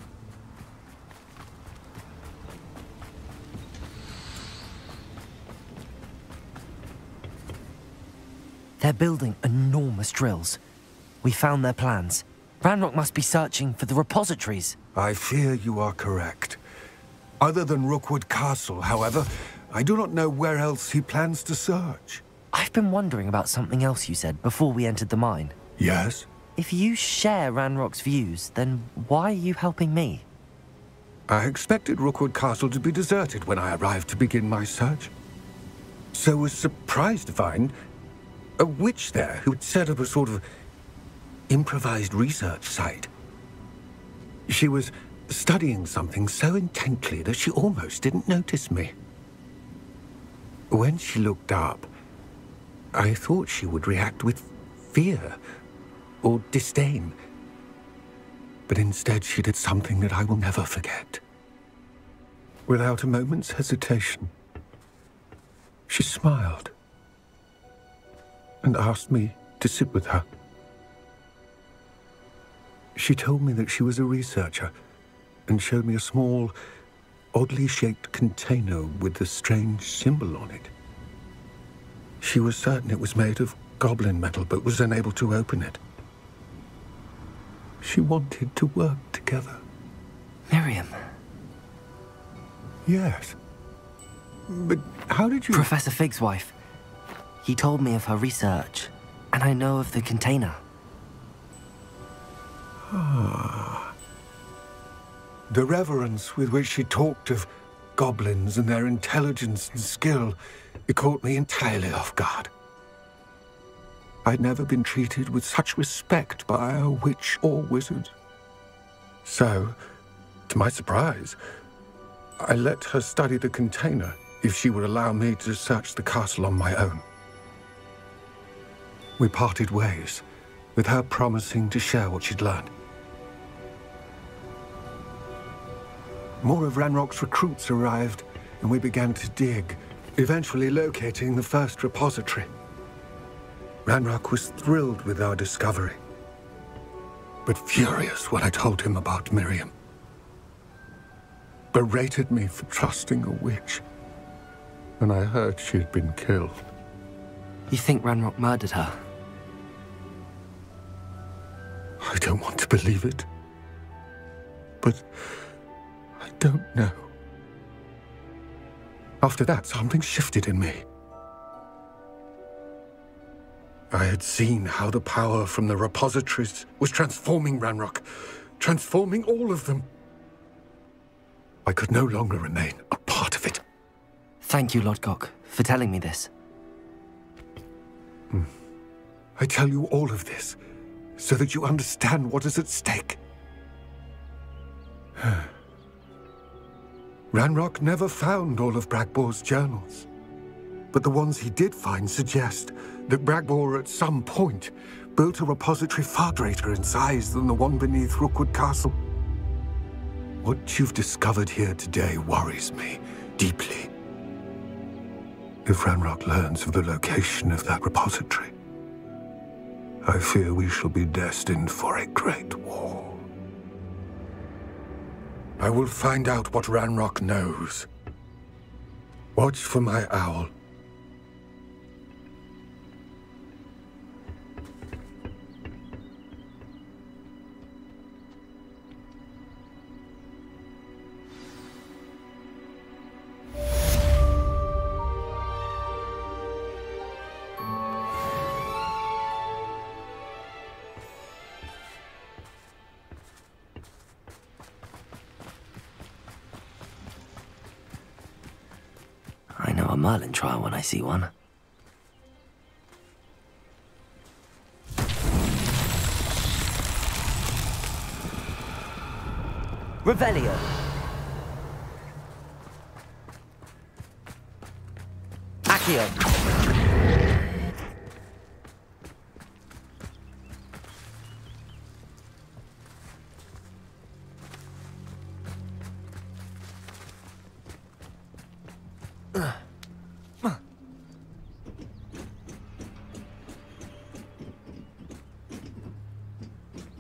They're building enormous drills. We found their plans. Ranrock must be searching for the repositories. I fear you are correct. Other than Rookwood Castle, however, I do not know where else he plans to search. I've been wondering about something else you said before we entered the mine. Yes? If you share Ranrock's views, then why are you helping me? I expected Rookwood Castle to be deserted when I arrived to begin my search. So was surprised to find a witch there who'd set up a sort of improvised research site. She was studying something so intently that she almost didn't notice me. When she looked up, I thought she would react with fear or disdain. But instead she did something that I will never forget. Without a moment's hesitation, she smiled and asked me to sit with her. She told me that she was a researcher and showed me a small, oddly shaped container with a strange symbol on it. She was certain it was made of goblin metal, but was unable to open it. She wanted to work together. Miriam. Yes. But how did you... Professor Fig's wife. He told me of her research, and I know of the container. Ah. The reverence with which she talked of goblins and their intelligence and skill, it caught me entirely off guard. I'd never been treated with such respect by a witch or wizard. So, to my surprise, I let her study the container if she would allow me to search the castle on my own. We parted ways, with her promising to share what she'd learned. More of Ranrock's recruits arrived, and we began to dig, eventually locating the first repository. Ranrock was thrilled with our discovery, but furious when I told him about Miriam. Berated me for trusting a witch, and I heard she had been killed. You think Ranrock murdered her? I don't want to believe it, but I don't know. After that, something shifted in me. I had seen how the power from the repositories was transforming Ranrock, transforming all of them. I could no longer remain a part of it. Thank you, Lodgok, for telling me this. I tell you all of this so that you understand what is at stake. Ranrock never found all of Bragbor's journals, but the ones he did find suggest that Bragbor at some point built a repository far greater in size than the one beneath Rookwood Castle. What you've discovered here today worries me deeply. If Ranrock learns of the location of that repository, I fear we shall be destined for a great war. I will find out what Ranrock knows. Watch for my owl. I know a Merlin trial when I see one. Revelio. Accio.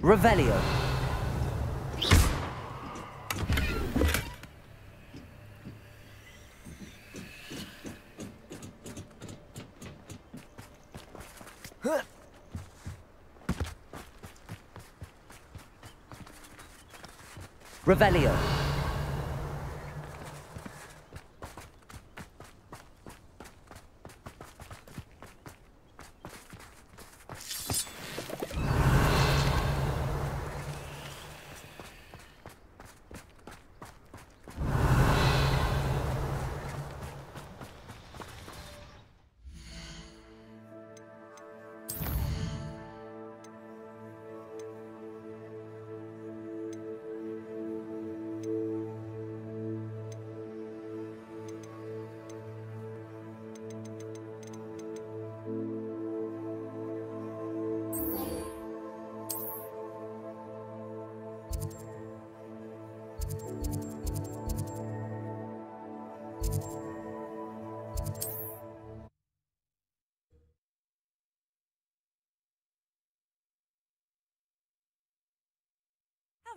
Revelio. Revelio.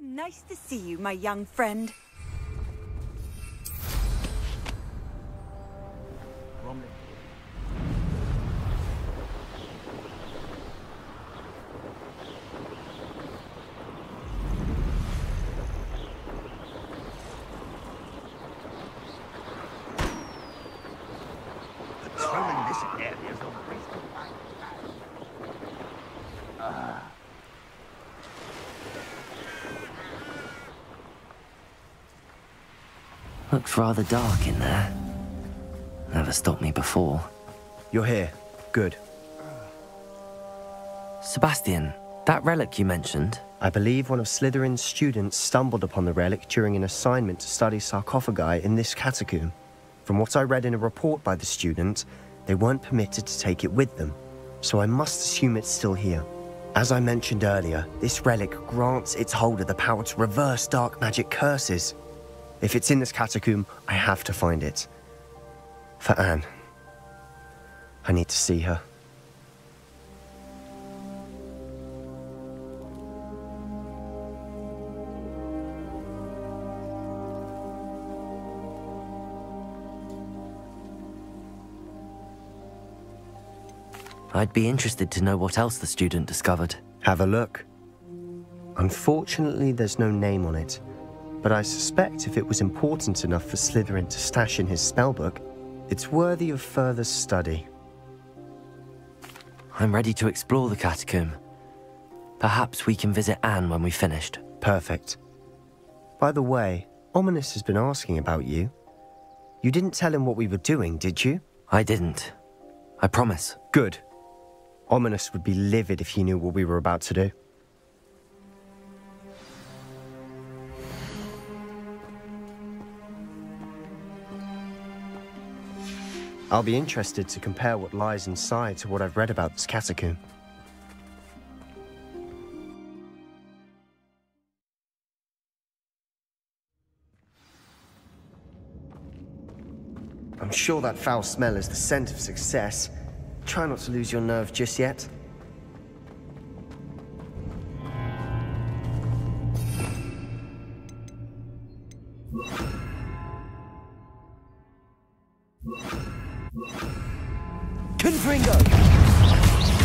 Nice to see you, my young friend. Patrolling this area is a waste of time. Looks rather dark in there. Never stopped me before. You're here. Good. Sebastian, that relic you mentioned? I believe one of Slytherin's students stumbled upon the relic during an assignment to study sarcophagi in this catacomb. From what I read in a report by the student, they weren't permitted to take it with them, so I must assume it's still here. As I mentioned earlier, this relic grants its holder the power to reverse dark magic curses. If it's in this catacomb, I have to find it. For Anne. I need to see her. I'd be interested to know what else the student discovered. Have a look. Unfortunately, there's no name on it, but I suspect if it was important enough for Slytherin to stash in his spellbook, it's worthy of further study. I'm ready to explore the catacomb. Perhaps we can visit Anne when we've finished. Perfect. By the way, Ominous has been asking about you. You didn't tell him what we were doing, did you? I didn't. I promise. Good. Ominous would be livid if he knew what we were about to do. I'll be interested to compare what lies inside to what I've read about this catacomb. I'm sure that foul smell is the scent of success. Try not to lose your nerve just yet. Confringo!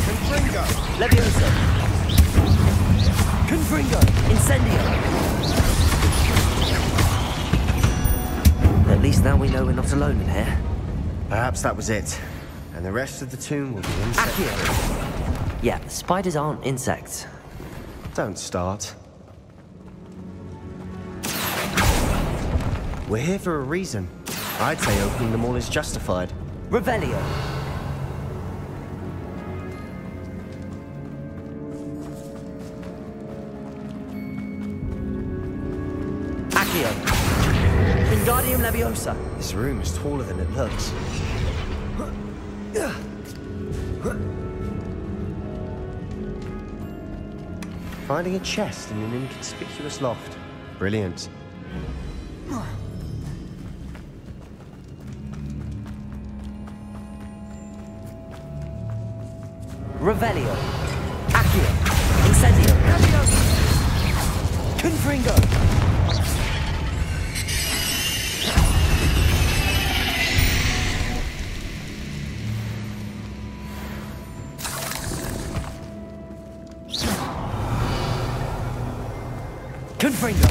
Confringo! Leviosa! Confringo! Incendio! At least now we know we're not alone in here. Perhaps that was it. And the rest of the tomb will be insects. Yeah, spiders aren't insects. Don't start. We're here for a reason. I'd say opening them all is justified. Revelio! Accio! Wingardium Leviosa! This room is taller than it looks. Finding a chest in an inconspicuous loft. Brilliant. Revelio! Accio! Incendio! Confringo! Confringo!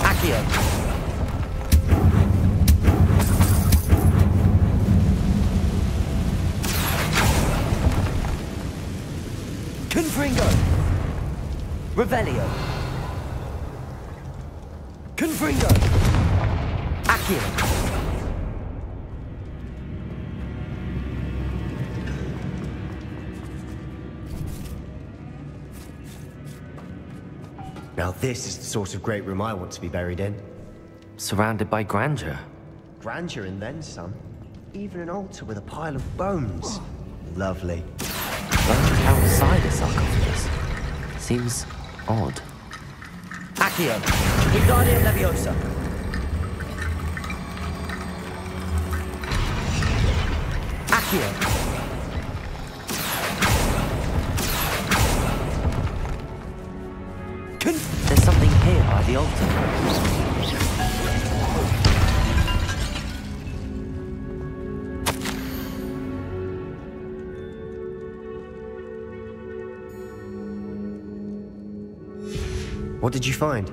Accio! Confringo! Revelio! Confringo! Accio! Now this is the sort of great room I want to be buried in. Surrounded by grandeur. Grandeur and then some. Even an altar with a pile of bones. Lovely. Bones outside a sarcophagus. Seems odd. Accio! Wingardium Leviosa! Accio! There's something here by the altar. What did you find?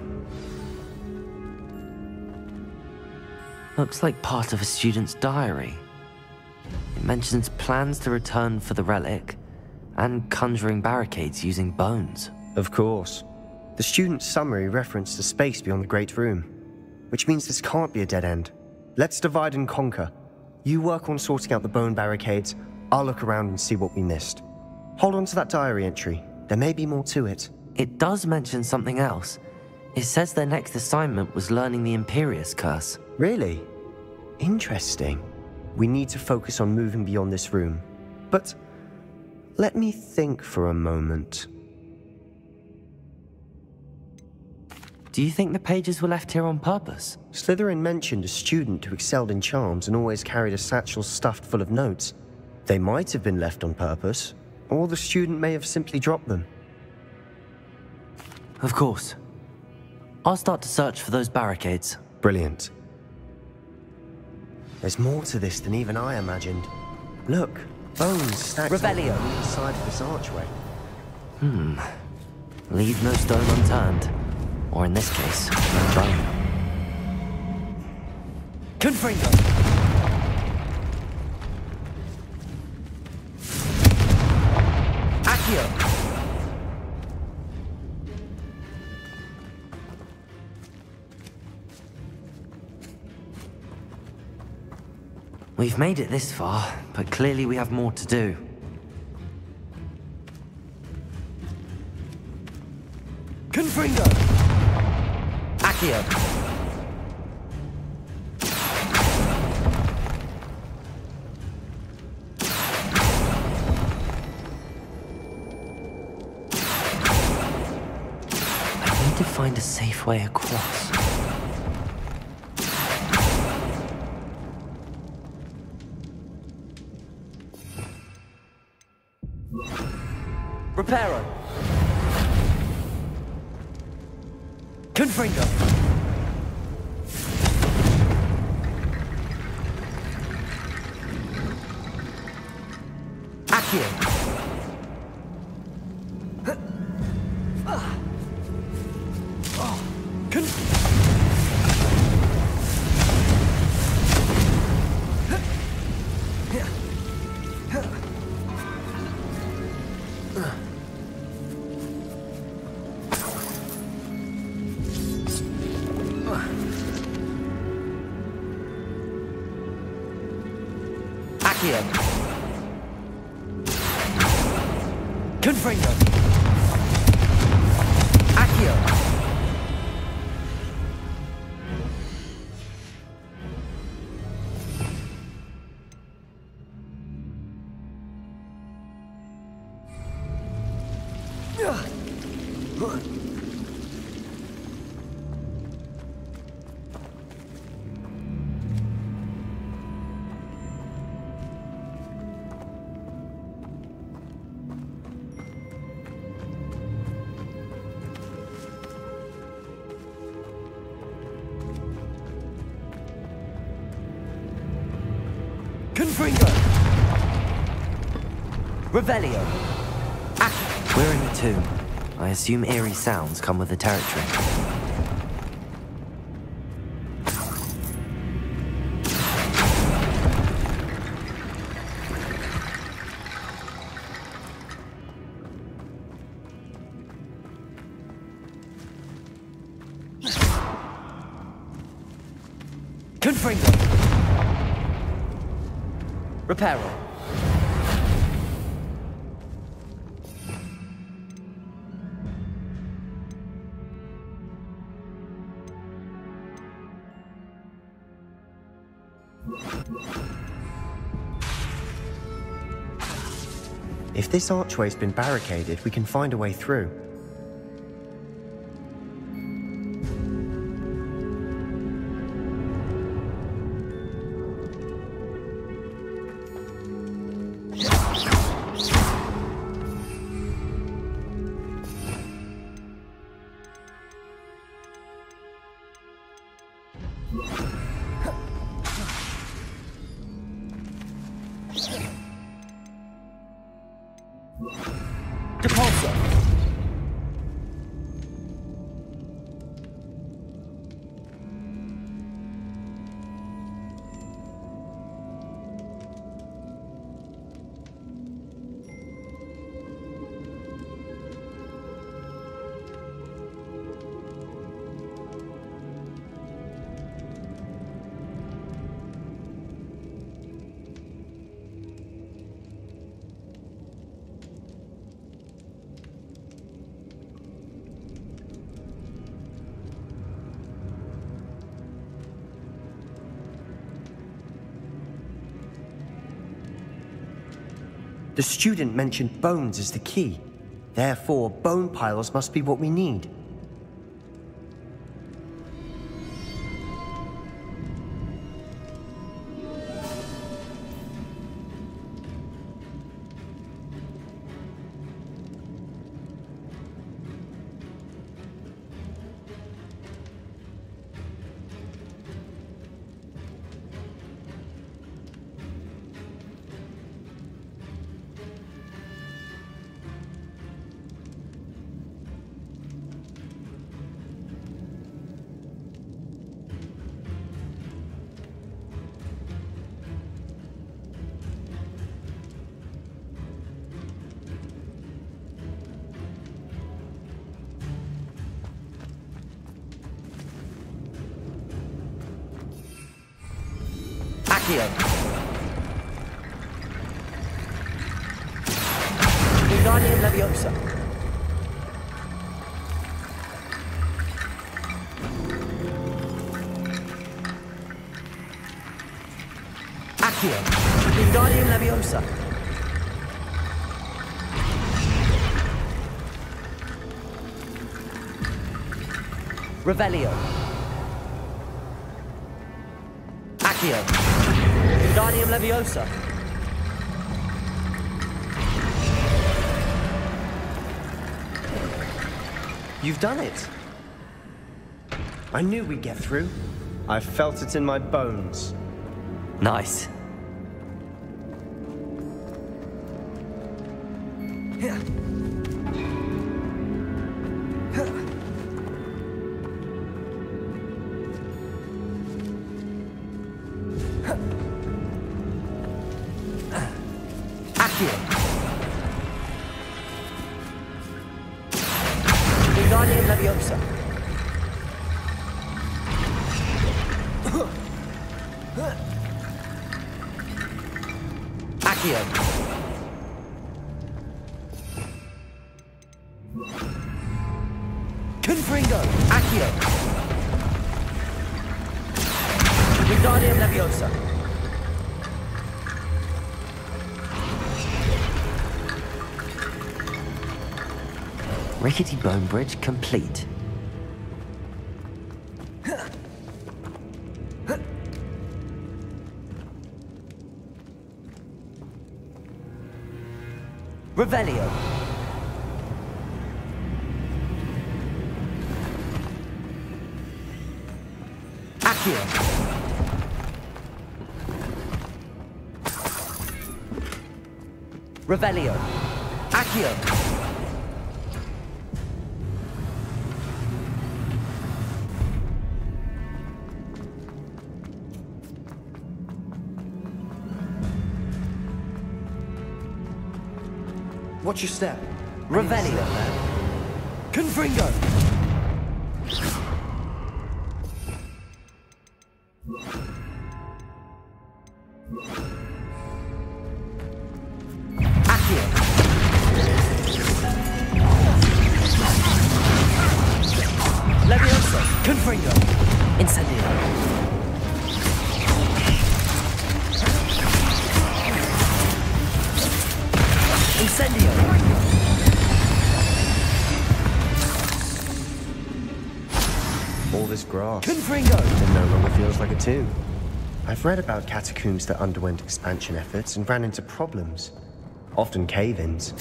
Looks like part of a student's diary. It mentions plans to return for the relic and conjuring barricades using bones. Of course. The student's summary referenced a space beyond the Great Room, which means this can't be a dead end. Let's divide and conquer. You work on sorting out the bone barricades, I'll look around and see what we missed. Hold on to that diary entry. There may be more to it. It does mention something else. It says their next assignment was learning the Imperius Curse. Really? Interesting. We need to focus on moving beyond this room. But let me think for a moment. Do you think the pages were left here on purpose? Slytherin mentioned a student who excelled in charms and always carried a satchel stuffed full of notes. They might have been left on purpose, or the student may have simply dropped them. Of course. I'll start to search for those barricades. Brilliant. There's more to this than even I imagined. Look, bones stacked on the side of this archway. Leave no stone unturned. Or in this case, no bone. Confringo! Accio! We've made it this far, but clearly we have more to do. Confringo! Accio! I need to find a safe way across. Reparo! Confringo! Accio! Confringo! Accio! Confringo! Revelio! We're in the tomb. I assume eerie sounds come with the territory. Confringo! Reparo! If this archway's been barricaded, we can find a way through. Depulsor. The student mentioned bones as the key. Therefore, bone piles must be what we need. Wingardium Leviosa. Accio. Wingardium Leviosa. Revelio. Accio. Wingardium Leviosa. You've done it. I knew we'd get through. I felt it in my bones. Nice. Wingardium Leviosa. Accio. Confringo. Accio. Wingardium Leviosa. Rickety bone bridge complete. Revelio. Accio. Revelio. Accio. Watch your step. Revelio. Confringo. Accio. Leviosa. Confringo. Incendio. Incendio! All this grass. Confringo! It no longer feels like a tomb. I've read about catacombs that underwent expansion efforts and ran into problems. Often cave-ins.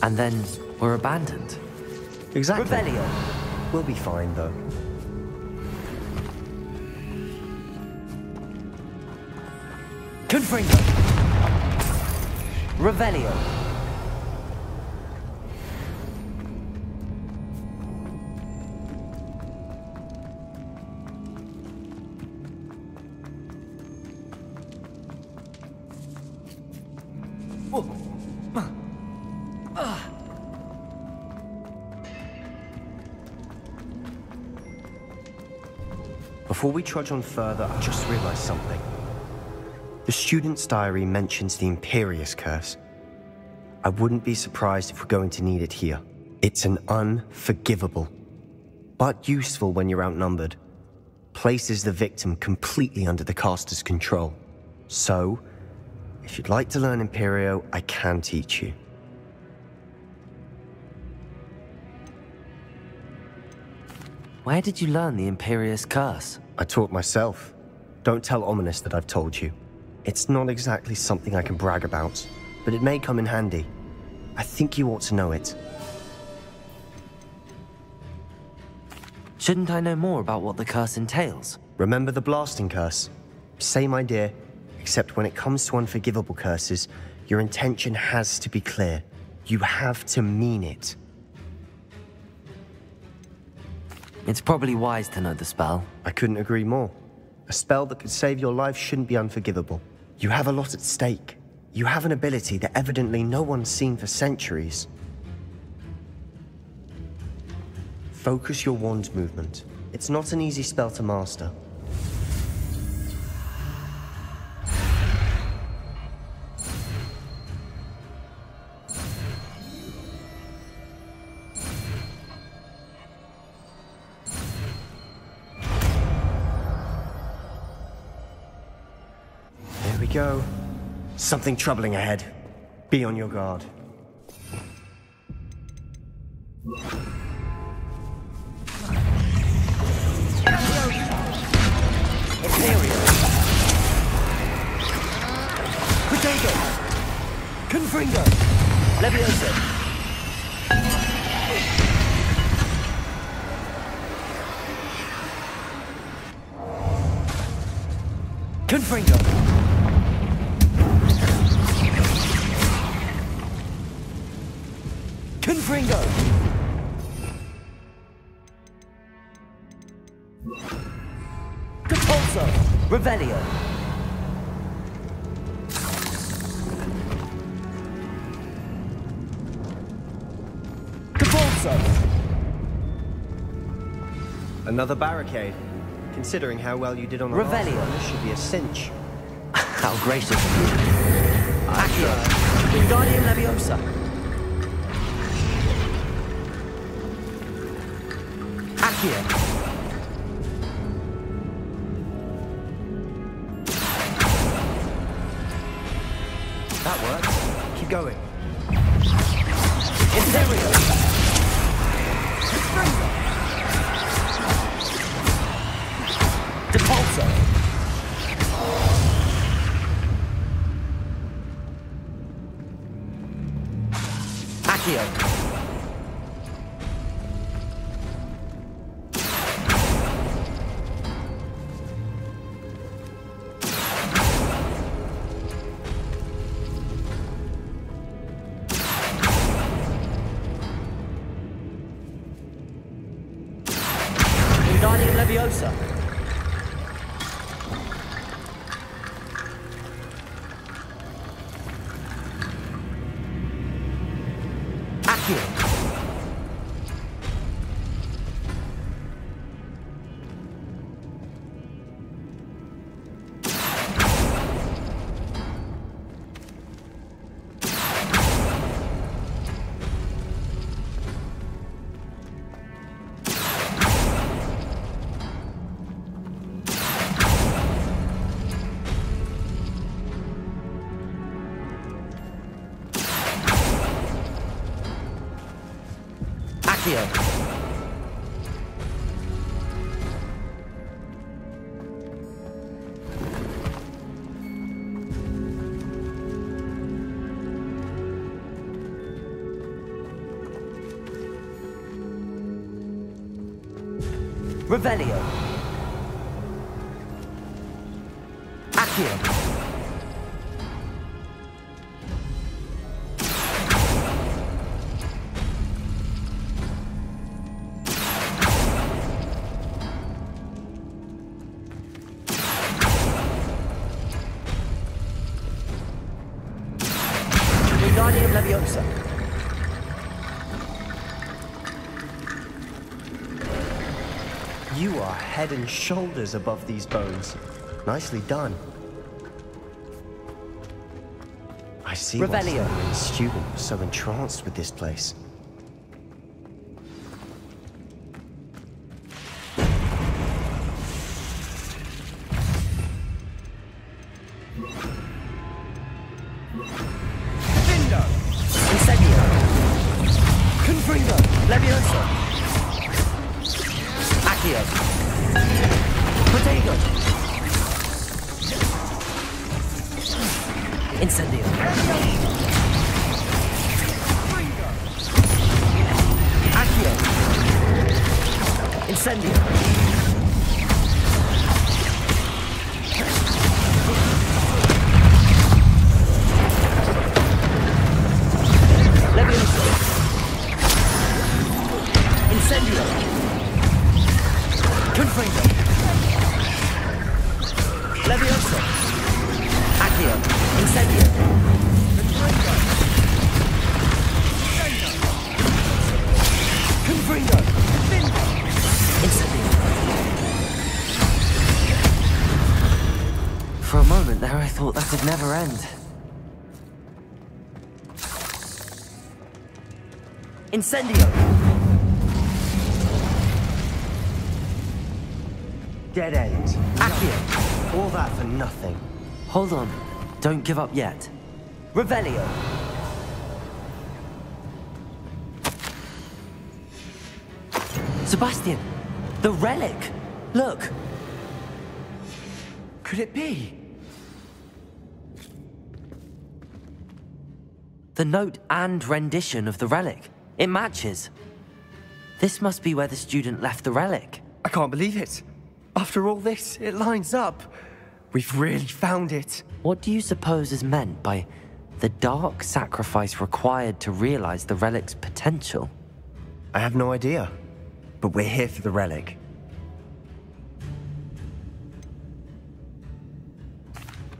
And then were abandoned. Exactly. Revelio. We'll be fine, though. Confringo. Revelio. Before we trudge on further, I just realized something. The student's diary mentions the Imperious Curse. I wouldn't be surprised if we're going to need it here. It's an unforgivable, but useful when you're outnumbered. Places the victim completely under the caster's control. So, if you'd like to learn Imperio, I can teach you. Where did you learn the Imperious Curse? I taught myself. Don't tell Ominous that I've told you. It's not exactly something I can brag about, but it may come in handy. I think you ought to know it. Shouldn't I know more about what the curse entails? Remember the blasting curse? Same idea, except when it comes to unforgivable curses, your intention has to be clear. You have to mean it. It's probably wise to know the spell. I couldn't agree more. A spell that could save your life shouldn't be unforgivable. You have a lot at stake. You have an ability that evidently no one's seen for centuries. Focus your wand's movement. It's not an easy spell to master. There we go. Something troubling ahead. Be on your guard. Potato. Confringo. Leviosa. Confringo. Confringo. Capulso. Revelio. Capulso. Another barricade. Considering how well you did on the last Revelio. one, this should be a cinch. How gracious of you. Accio. Wingardium Leviosa. Accio. That works. Keep going. Imperio. Depulso. Accio. Wingardium Leviosa. Accio. Accio. Revelio. Accio. Leviosa. You are head and shoulders above these bones. Nicely done. I see why Revelio. Slytherin's student was so entranced with this place. Vindo. Incendio. Confringo. Leviosa. Accio. Protego. Incendio. Accio. Incendio. Leviosa. Incendio. Confringo. Leviosa. Accio. Incendio. Confringo. Incendio. For a moment there, I thought that would never end. Incendio. Dead end. Accio. All that for nothing. Hold on. Don't give up yet. Revelio. Sebastian! The relic! Look! Could it be? The note and rendition of the relic. It matches. This must be where the student left the relic. I can't believe it. After all this, it lines up. We've really found it. What do you suppose is meant by the dark sacrifice required to realize the relic's potential? I have no idea, but we're here for the relic.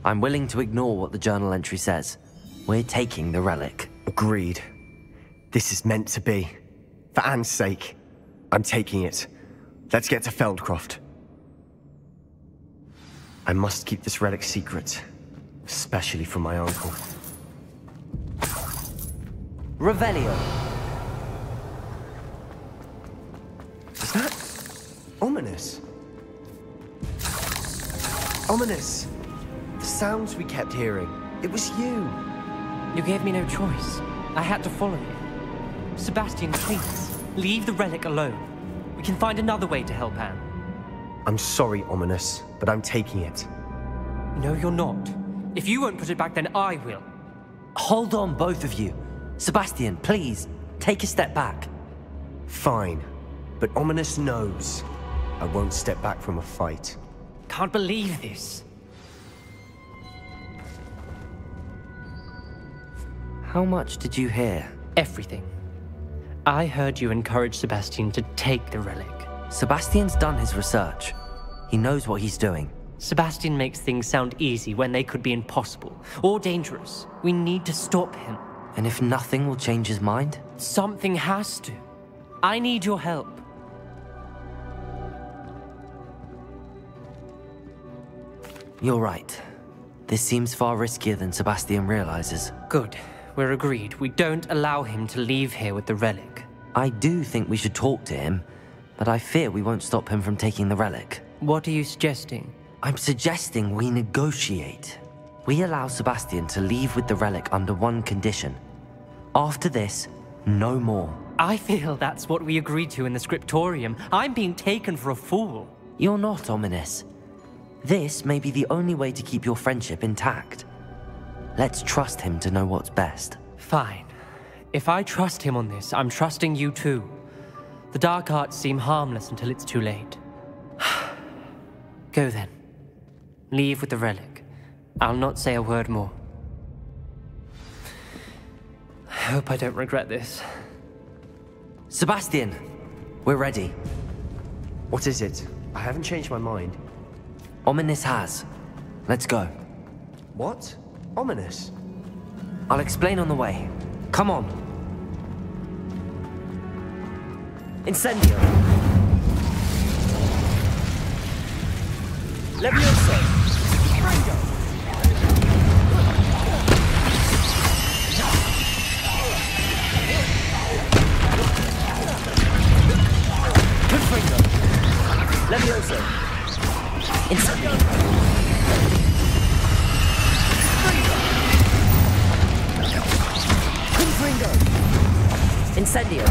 I'm willing to ignore what the journal entry says. We're taking the relic. Agreed. This is meant to be. For Anne's sake, I'm taking it. Let's get to Feldcroft. I must keep this relic secret, especially from my uncle. Revelio. Is that ominous? Ominous. The sounds we kept hearing. It was you. You gave me no choice. I had to follow you. Sebastian, please, leave the relic alone. We can find another way to help Anne. I'm sorry, Ominous, but I'm taking it. No, you're not. If you won't put it back, then I will. Hold on, both of you. Sebastian, please, take a step back. Fine, but Ominous knows I won't step back from a fight. Can't believe this. How much did you hear? Everything. I heard you encourage Sebastian to take the relic. Sebastian's done his research. He knows what he's doing. Sebastian makes things sound easy when they could be impossible or dangerous. We need to stop him. And if nothing will change his mind? Something has to. I need your help. You're right. This seems far riskier than Sebastian realizes. Good. We're agreed. We don't allow him to leave here with the relic. I do think we should talk to him, but I fear we won't stop him from taking the relic. What are you suggesting? I'm suggesting we negotiate. We allow Sebastian to leave with the relic under one condition. After this, no more. I feel that's what we agreed to in the scriptorium. I'm being taken for a fool. You're not, Ominous. This may be the only way to keep your friendship intact. Let's trust him to know what's best. Fine. If I trust him on this, I'm trusting you too. The dark arts seem harmless until it's too late. Go then. Leave with the relic. I'll not say a word more. I hope I don't regret this. Sebastian, we're ready. What is it? I haven't changed my mind. Ominous has. Let's go. What? Ominous? I'll explain on the way. Come on. Incendio. Levioso. Fringo. Confringo. Levioso. Incendio. Confringo. Incendio.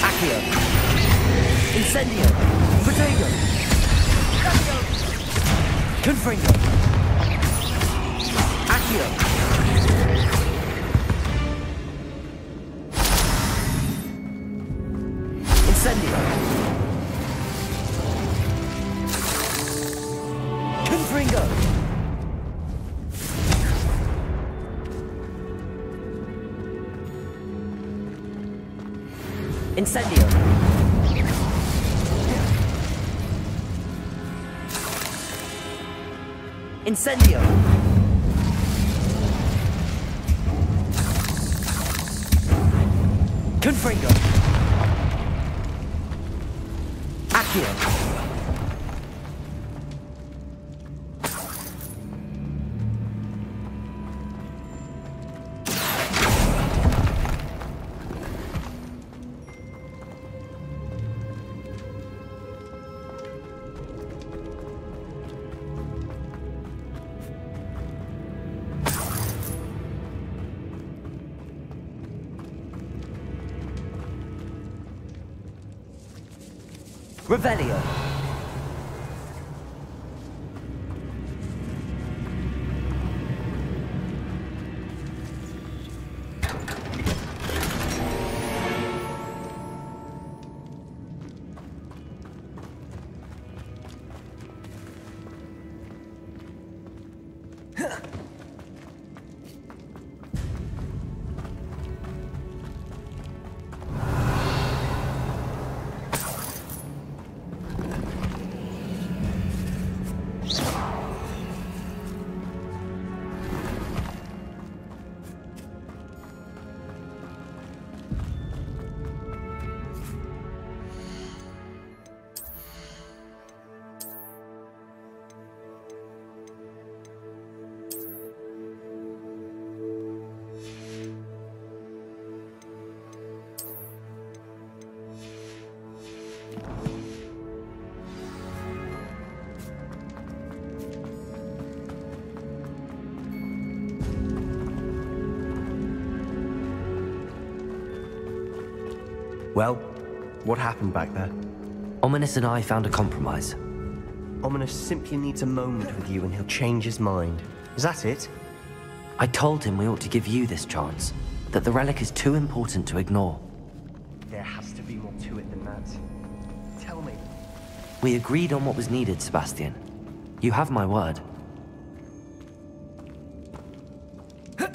Accio. Incendio. Protego. Confringo. Accio. Incendio. Confringo. Incendio. Incendio. Confringo. Accio. Revelio. Well, what happened back there? Ominous and I found a compromise. Ominous simply needs a moment with you and he'll change his mind. Is that it? I told him we ought to give you this chance, that the relic is too important to ignore. There has to be more to it than that. Tell me. We agreed on what was needed, Sebastian. You have my word. I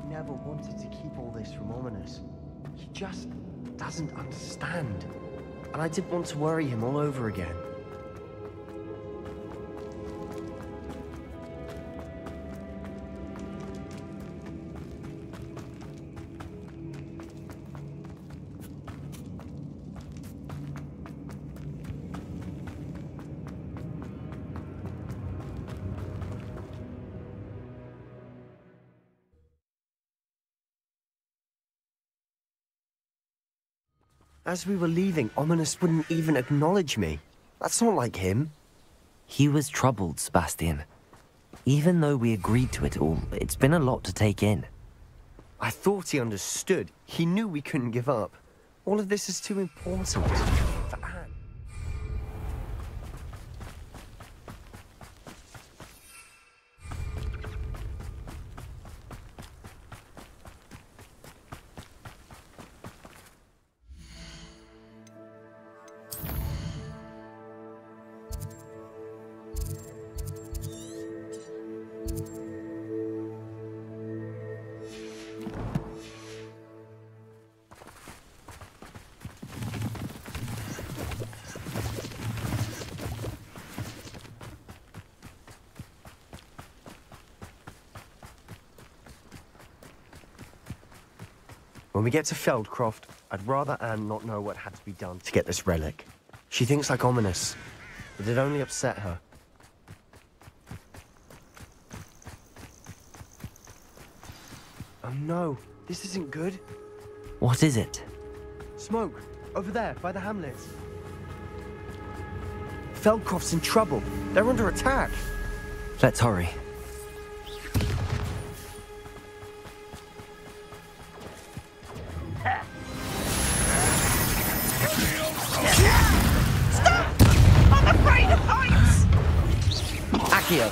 never wanted to keep all this from Ominous. He just doesn't understand. And I didn't want to worry him all over again. As we were leaving, Ominous wouldn't even acknowledge me. That's not like him. He was troubled, Sebastian. Even though we agreed to it all, it's been a lot to take in. I thought he understood. He knew we couldn't give up. All of this is too important for Anne. When we get to Feldcroft, I'd rather Anne not know what had to be done to get this relic. She thinks like ominous, but it only upset her. Oh no, this isn't good. What is it? Smoke, over there, by the hamlet. Feldcroft's in trouble. They're under attack. Let's hurry. Stop! I'm afraid of heights! Accio!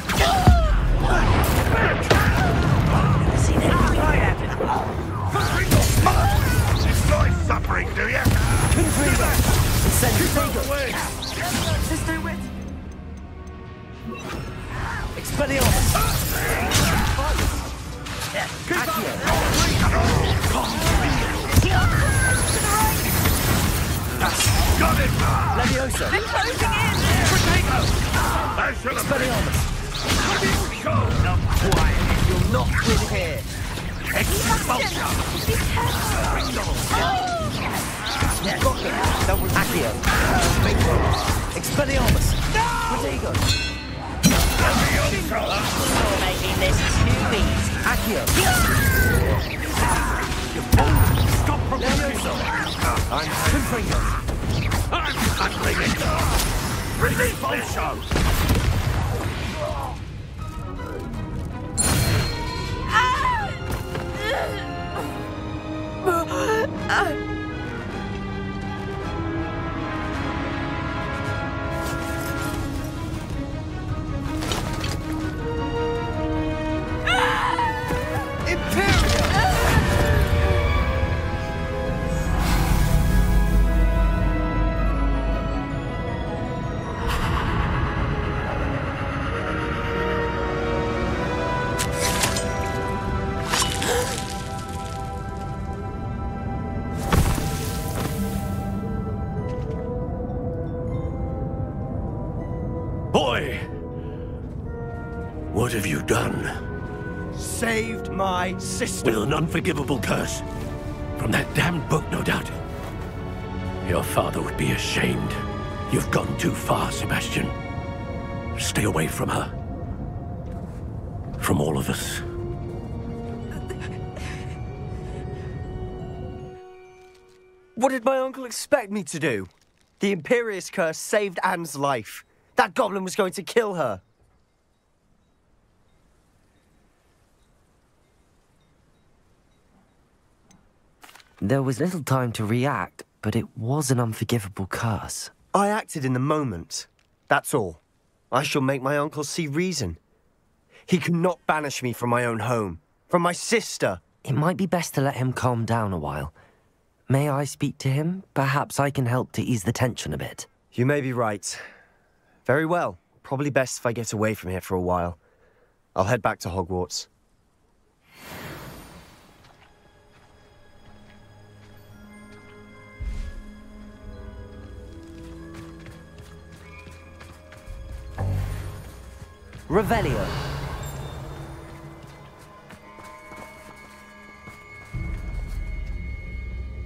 See that? I have it. Enjoy suffering, do you? Send it, take it! Sister Wit! Expelliarmus! Got it! Leviosa! They're closing in! Expelliarmus! Go! Not quiet! You'll not win here! Expulsion! Got them! That was Accio! Expelliarmus! Protego! You're making this too easy. Accio! Stop Leviosa! I'm Confringo! I'm handling it! Release this show! Boy! What have you done? Saved my sister. With an unforgivable curse. From that damned book, no doubt. Your father would be ashamed. You've gone too far, Sebastian. Stay away from her. From all of us. What did my uncle expect me to do? The Imperious curse saved Anne's life. That goblin was going to kill her. There was little time to react, but it was an unforgivable curse. I acted in the moment. That's all. I shall make my uncle see reason. He cannot banish me from my own home, from my sister. It might be best to let him calm down a while. May I speak to him? Perhaps I can help to ease the tension a bit. You may be right. Very well. Probably best if I get away from here for a while. I'll head back to Hogwarts. Revelio.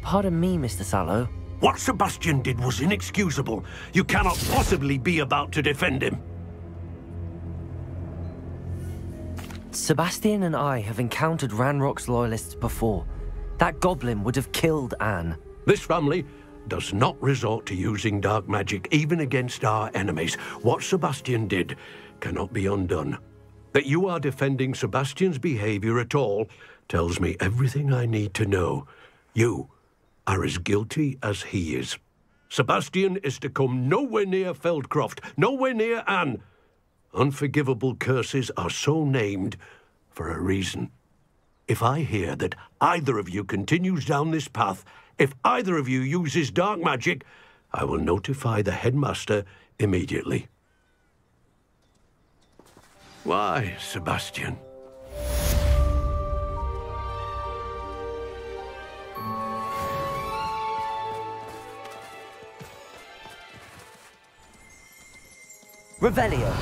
Pardon me, Mr. Sallow. What Sebastian did was inexcusable. You cannot possibly be about to defend him. Sebastian and I have encountered Ranrock's loyalists before. That goblin would have killed Anne. This family does not resort to using dark magic even against our enemies. What Sebastian did cannot be undone. That you are defending Sebastian's behavior at all tells me everything I need to know. You are as guilty as he is. Sebastian is to come nowhere near Feldcroft, nowhere near Anne. Unforgivable curses are so named for a reason. If I hear that either of you continues down this path, if either of you uses dark magic, I will notify the headmaster immediately. Why, Sebastian? Revelio.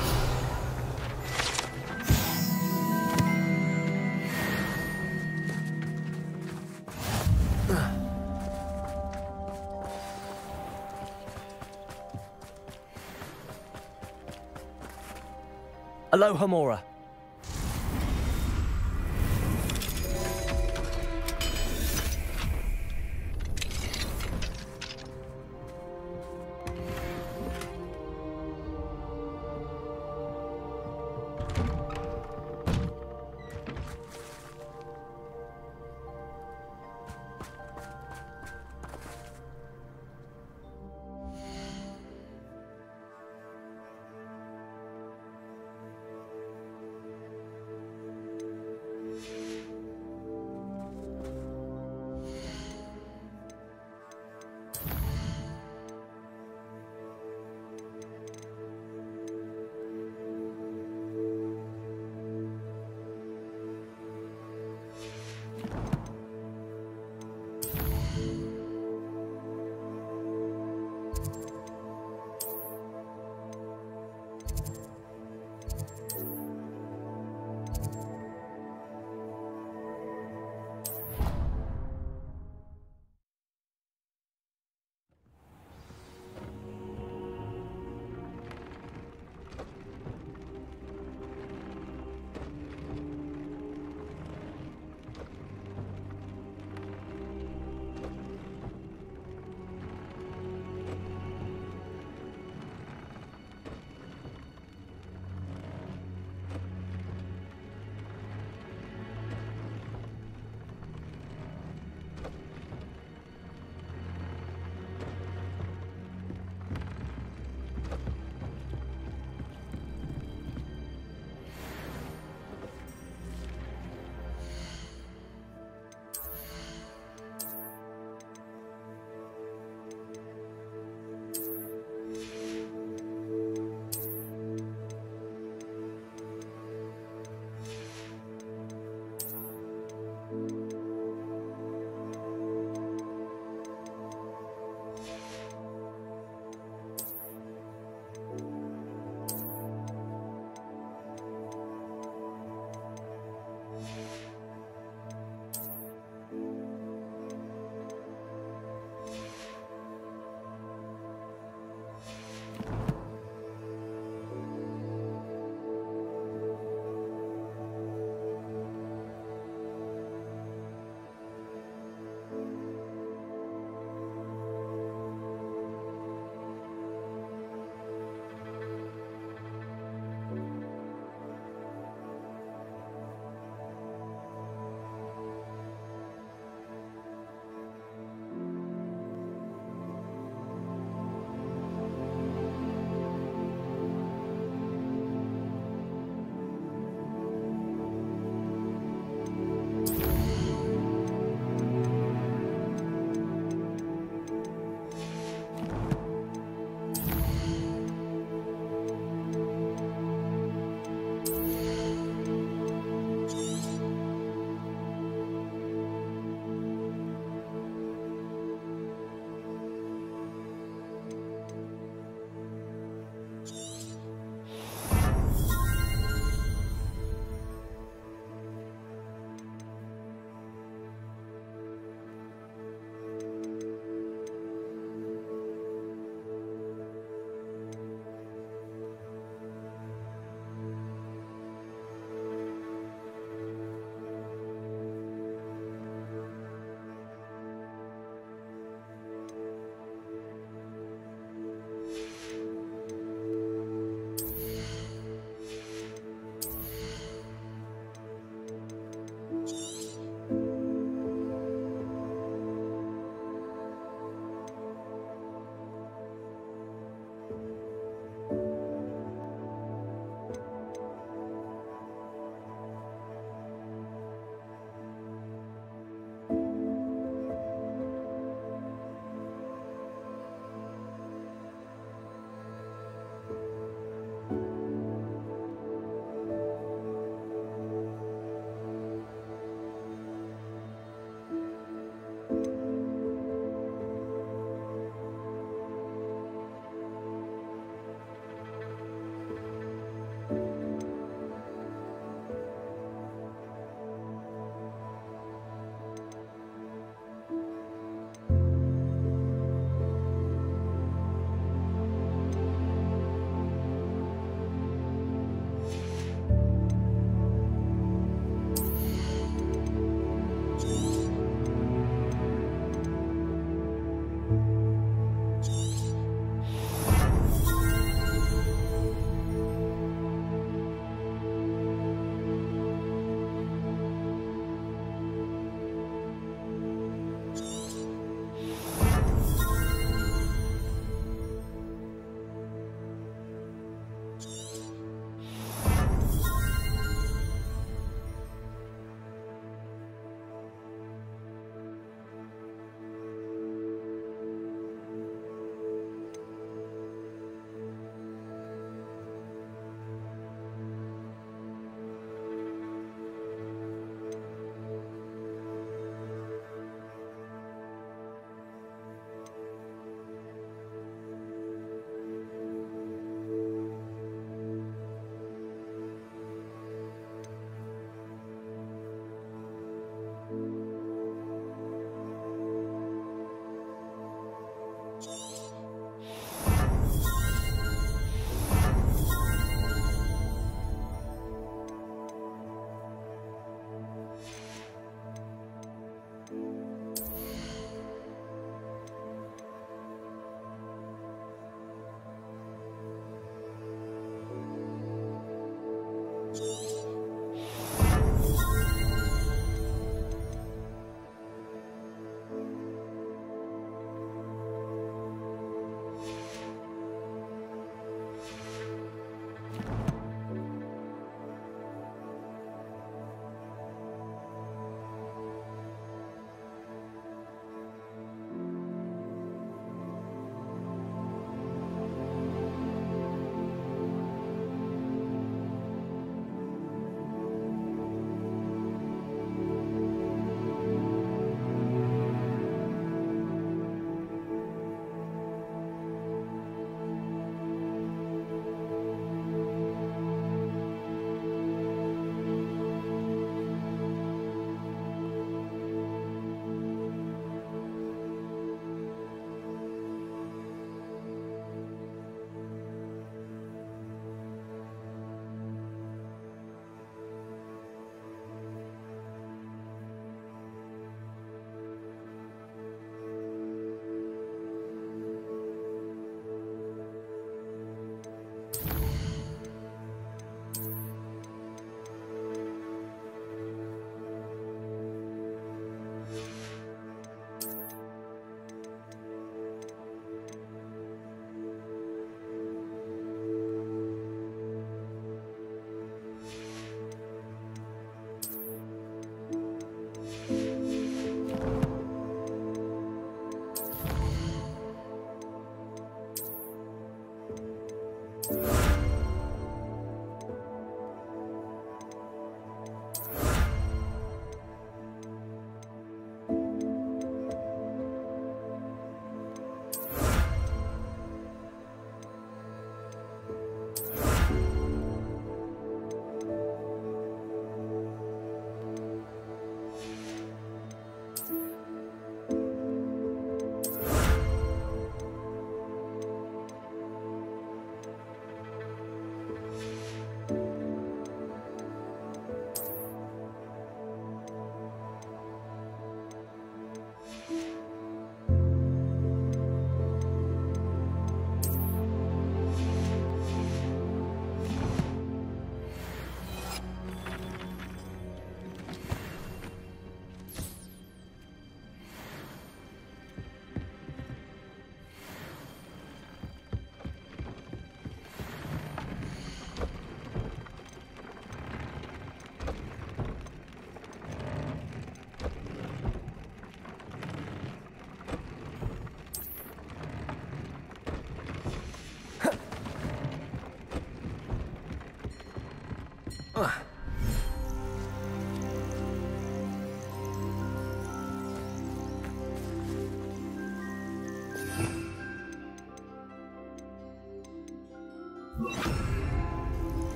Aloha Mora.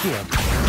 Accio.